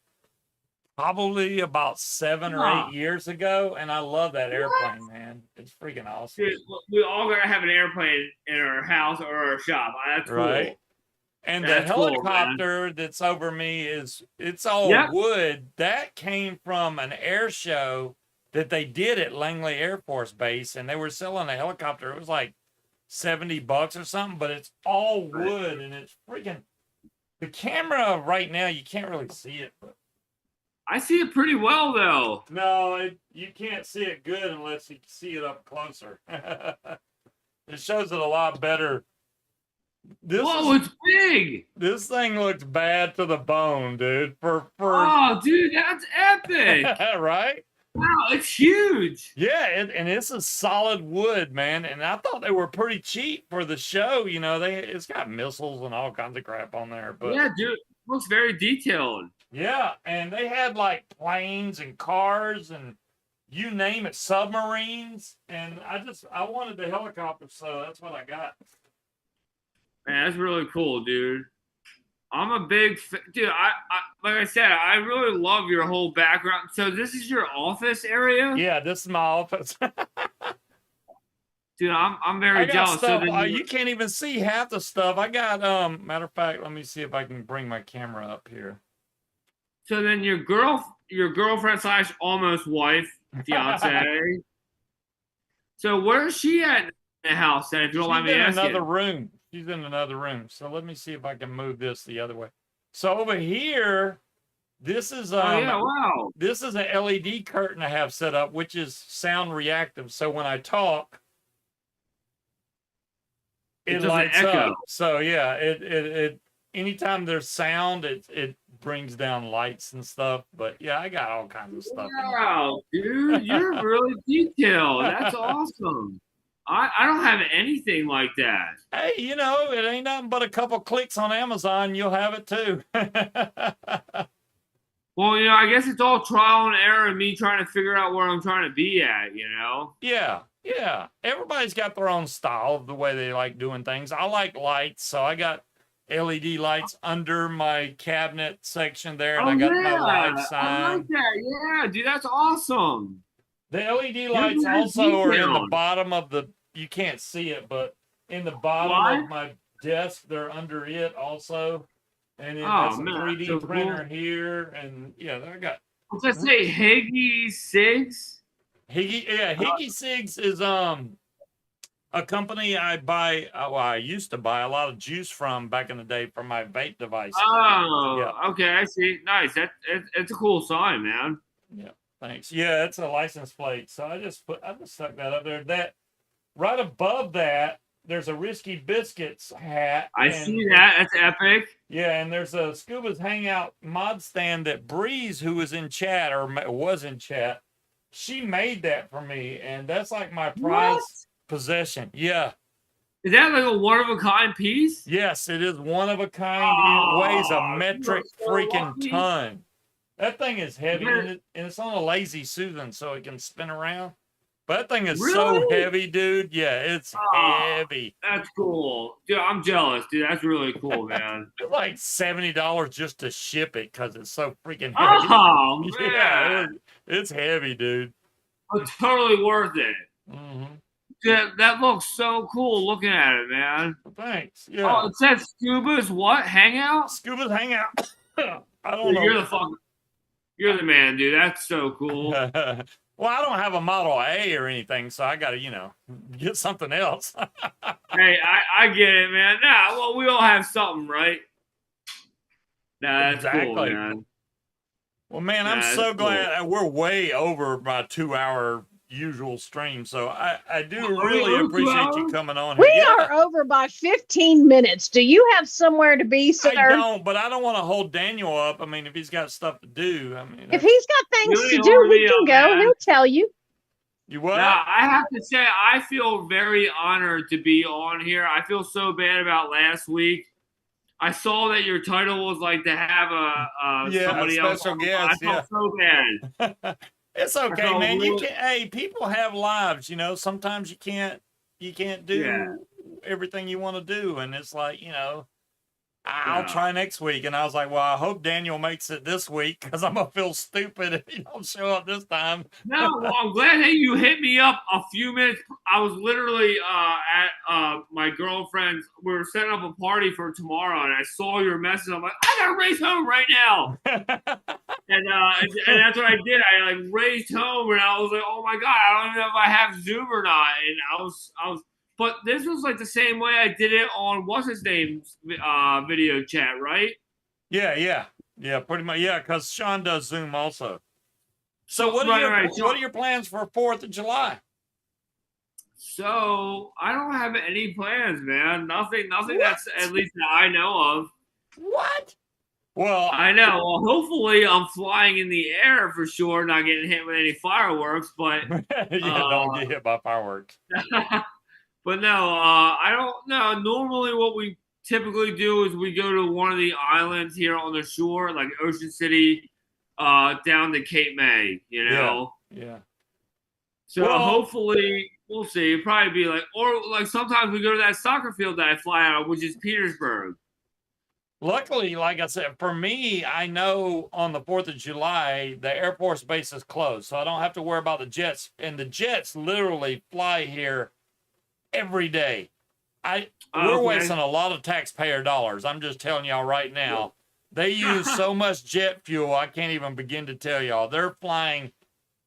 probably about 7 or 8 years ago, and I love that airplane, man. It's freaking awesome. Dude, we all gotta have an airplane in our house or our shop. That's right. Cool. And the helicopter that's over me it's all wood. That came from an air show that they did at Langley Air Force Base, and they were selling a helicopter. It was like $70 or something, but it's all wood, and it's freaking. The camera right now, you can't really see it, but I see it pretty well, though. No, you can't see it good unless you see it up closer. It shows it a lot better. It's big. This thing looks bad to the bone, dude. Oh, dude, that's epic. Right? Wow, it's huge. Yeah, and it's a solid wood, man. And I thought they were pretty cheap for the show. You know, it's got missiles and all kinds of crap on there. But yeah, dude, it looks very detailed. Yeah, and they had like planes and cars and you name it, submarines. And I wanted the helicopter, so that's what I got. Man, that's really cool, dude. I'm a big dude. I like I said, I really love your whole background. So this is your office area? Yeah, this is my office. Dude, I'm very jealous. Stuff, so you can't even see half the stuff. I got matter of fact, let me see if I can bring my camera up here. So then your girlfriend / almost wife, fiance. So where's she at in the house then, if you don't mind me asking? She's in another room. So let me see if I can move this the other way. So over here, this is this is an LED curtain I have set up, which is sound reactive. So when I talk, it lights up. So yeah, it anytime there's sound, it brings down lights and stuff. But yeah, I got all kinds of stuff. Wow, dude, you're really detailed. That's awesome. I don't have anything like that. Hey, you know, it ain't nothing but a couple clicks on Amazon. You'll have it too. Well, you know, I guess it's all trial and error and me trying to figure out where I'm trying to be at, you know? Yeah. Everybody's got their own style of the way they like doing things. I like lights, so I got LED lights under my cabinet section there, and I got my light sign. I like that. Yeah, dude, that's awesome. The LED lights also are in the detailed. bottom of the. You can't see it, but in the bottom Why? of my desk, they're under it also. And then Oh, that's a man, 3D so cool. printer here, and yeah, I got What's that say? e-cigs? Higgy. Yeah, e-cigs is a company I buy. Well, I used to buy a lot of juice from back in the day for my vape devices. Oh, Yeah. okay, I see. Nice. It's a cool sign, man. Yeah, thanks. Yeah, it's a license plate. So I just stuck that up there. That right above that, there's a Risky Biscuits hat. I see that. That's epic. Yeah, and there's a Scuba's Hangout mod stand that Breeze, who was in chat or was in chat, she made that for me, and that's like my prized possession. Yeah. Is that like a one-of-a-kind piece? Yes, it is one of a kind. It weighs a Oh, metric you are so freaking lucky. ton. That thing is heavy, Yeah. and it's on a lazy Susan, so it can spin around. But that thing is Really? so heavy, dude. Yeah, it's heavy. That's cool. Dude, I'm jealous, dude. That's really cool, man. It's like $70 just to ship it because it's so freaking heavy. Oh, man. Yeah, it's heavy, dude. It's totally worth it. Mm-hmm. Dude, that looks so cool looking at it, man. Thanks. Yeah. Oh, it says Scuba's what? Hangout? Scuba's Hangout. I don't know. You're the man, dude. That's so cool. Well, I don't have a Model A or anything, so I got to, get something else. Hey, I get it, man. Nah, well, we all have something, right? Nah, that's cool, man. Well, man, I'm so glad we're way over my 2-hour usual stream, so I do really appreciate you coming on here. We are over by 15 minutes. Do you have somewhere to be, sir? I don't, but I don't want to hold Daniel up. I mean, if he's got stuff to do, if he's got things to do, he can go. He'll tell you. You what? Now, I have to say, I feel very honored to be on here. I feel so bad about last week. I saw that your title was like to have somebody a else. Special guest. I felt so bad. It's okay, man. Hey, people have lives, Sometimes you can't do everything you want to do, and it's like, I'll try next week. And I was like, well, I hope Daniel makes it this week because I'm gonna feel stupid if he don't show up this time. No, well, I'm glad that you hit me up a few minutes. I was literally at my girlfriend's. We were setting up a party for tomorrow, and I saw your message. I'm like, I gotta race home right now. And that's what I did. I raced home, and I was like, oh my god, I don't know if I have Zoom or not. And I was. But this was like the same way I did it on what's his name's video chat, right? Yeah, pretty much. Yeah, because Sean does Zoom also. So what are your plans for 4th of July? So I don't have any plans, man. Nothing that's at least that I know of. What? Well, I know. Well, hopefully I'm flying in the air for sure, not getting hit with any fireworks. But don't get hit by fireworks. But no, I don't know. Normally, what we typically do is we go to one of the islands here on the shore, like Ocean City, down to Cape May. Yeah. So hopefully, we'll see. It'll probably be or sometimes we go to that soccer field that I fly out of, which is Petersburg. Luckily, like I said, for me, I know on the 4th of July, the Air Force base is closed, so I don't have to worry about the jets. And the jets literally fly here every day. We're wasting a lot of taxpayer dollars. I'm just telling y'all right now. They use so much jet fuel, I can't even begin to tell y'all. They're flying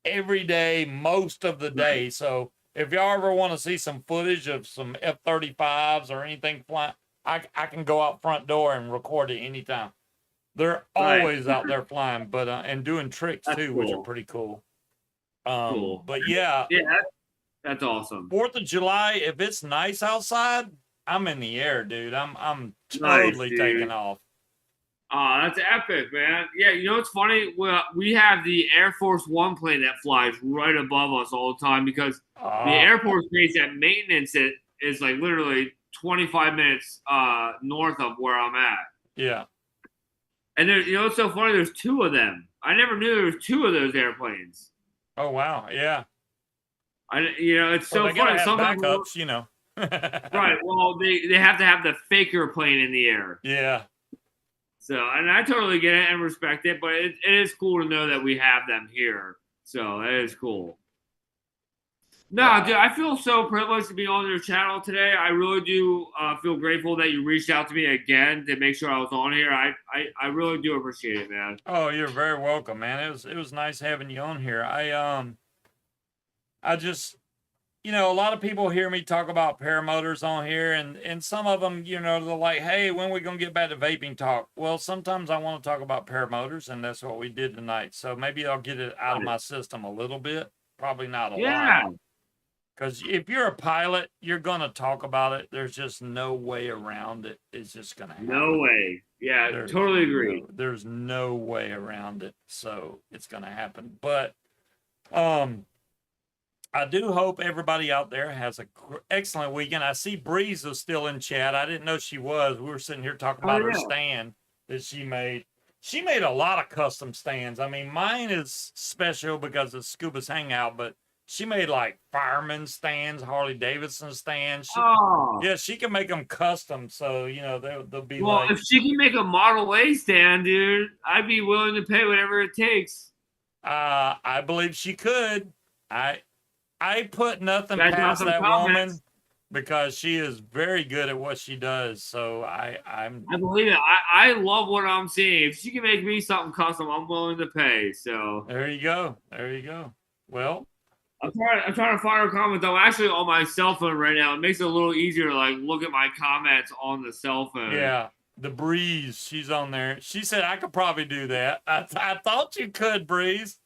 every day, most of the day. So if y'all ever want to see some footage of some F-35s or anything flying, I can go out front door and record it anytime. They're always out there flying, but and doing tricks too, which are pretty cool. Cool. But yeah. That's awesome. 4th of July, if it's nice outside, I'm in the air, dude. I'm totally taking off. Oh, that's epic, man. Yeah, it's funny? We have the Air Force One plane that flies right above us all the time because the Air Force base at maintenance is like literally 25 minutes north of where I'm at. Yeah. And there, it's so funny, there's 2 of them. I never knew there was 2 of those airplanes. Oh, wow. Yeah. It's so funny. Sometimes backups, Right. Well, they have to have the faker plane in the air. Yeah. So, and I totally get it and respect it, but it is cool to know that we have them here. So that is cool. No, dude, I feel so privileged to be on your channel today. I really do feel grateful that you reached out to me again to make sure I was on here. I really do appreciate it, man. Oh, you're very welcome, man. It was nice having you on here. I just, you know, a lot of people hear me talk about paramotors on here, and some of them, you know, they're like, hey, when are we going to get back to vaping talk? Well, sometimes I want to talk about paramotors, and that's what we did tonight. So maybe I'll get it out of my system a little bit. Probably not a lot. Because if you're a pilot, you're going to talk about it. There's just no way around it. It's just going to happen. No way. Yeah, totally agree. There's no way around it. So it's going to happen. But I do hope everybody out there has an excellent weekend. I see Breeze is still in chat. I didn't know she was. We were sitting here talking about her stand that she made. She made a lot of custom stands. I mean, mine is special because it's Scuba's Hangout, but she made like fireman stands, Harley Davidson stands. Yeah, she can make them custom. So, you know, they'll be like. Well, if she can make a Model A stand, dude, I'd be willing to pay whatever it takes. I believe she could. I put nothing past that woman because she is very good at what she does. So I believe it. I love what I'm seeing. If she can make me something custom, I'm willing to pay. So there you go. There you go. Well, I'm trying to find her comments. I'm actually on my cell phone right now. It makes it a little easier to like look at my comments on the cell phone. Yeah. The Breeze, she's on there. She said I could probably do that. I thought you could, Breeze.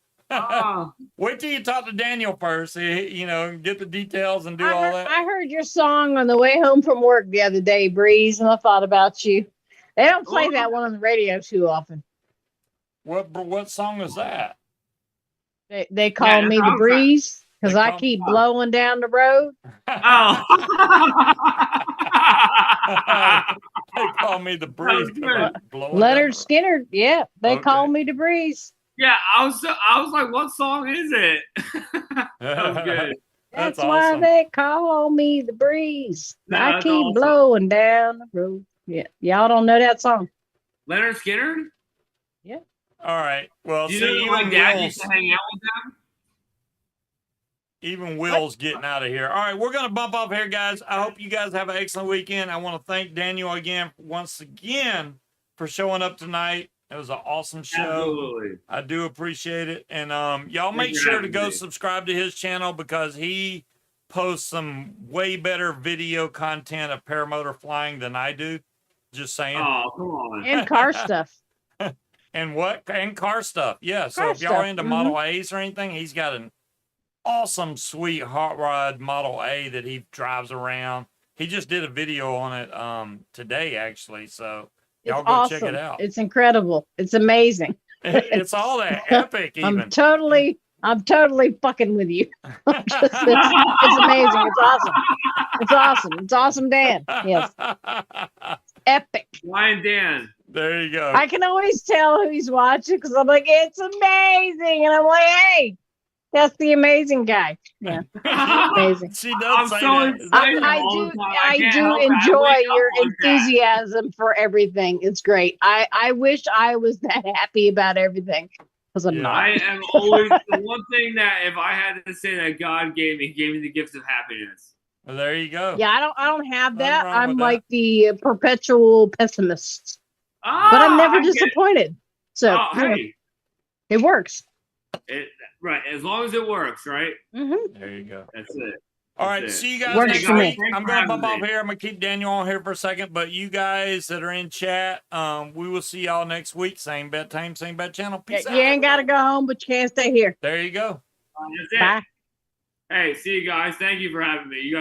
Wait till you talk to Daniel first, you know, get the details and do all that. I heard your song on the way home from work the other day, Breeze, and I thought about you. They don't play that one on the radio too often. What song is that? They call me the Breeze because I keep blowing down the road. They call me the Breeze. Leonard Skinner, yeah, they call me the Breeze. Yeah, I was like, what song is it? That good. That's why they call me the Breeze. I keep blowing down the road. Yeah, y'all don't know that song. Leonard Skinner? Yeah. All right. Well, do you know my dad used to hang out with them? Even Will's getting out of here. All right, we're going to bump off here, guys. I hope you guys have an excellent weekend. I want to thank Daniel once again for showing up tonight. It was an awesome show. Absolutely. I do appreciate it. And y'all make sure to go subscribe to his channel because he posts some way better video content of paramotor flying than I do. Just saying. Oh, come on. And car stuff. And what? And car stuff. Yeah. So if y'all are into Model A's or anything, he's got an awesome, sweet hot rod Model A that he drives around. He just did a video on it today, actually. So y'all go check it out. It's incredible. It's amazing. It's all that epic. Even. I'm totally fucking with you. It's amazing. It's awesome. It's awesome. It's awesome, Dan. Yes. Epic. Ryan Dan. There you go. I can always tell who he's watching because I'm like, it's amazing. And I'm like, hey, that's the amazing guy. Yeah. Amazing. She does say that. I do enjoy your enthusiasm for everything. It's great. I wish I was that happy about everything. Because I'm not. I am always the one thing that if I had to say that God gave me, he gave me the gift of happiness. Well, there you go. Yeah, I don't have that. I'm like the perpetual pessimist. But I'm never disappointed. So hey. It works. Right, as long as it works, right? There you go. That's it. All right, see you guys next week. I'm going to bump off here. I'm going to keep Daniel on here for a second. But you guys that are in chat, we will see y'all next week. Same bad time, same bad channel. Peace out. You ain't got to go home, but you can't stay here. There you go. That's it. Bye. Hey, see you guys. Thank you for having me. You guys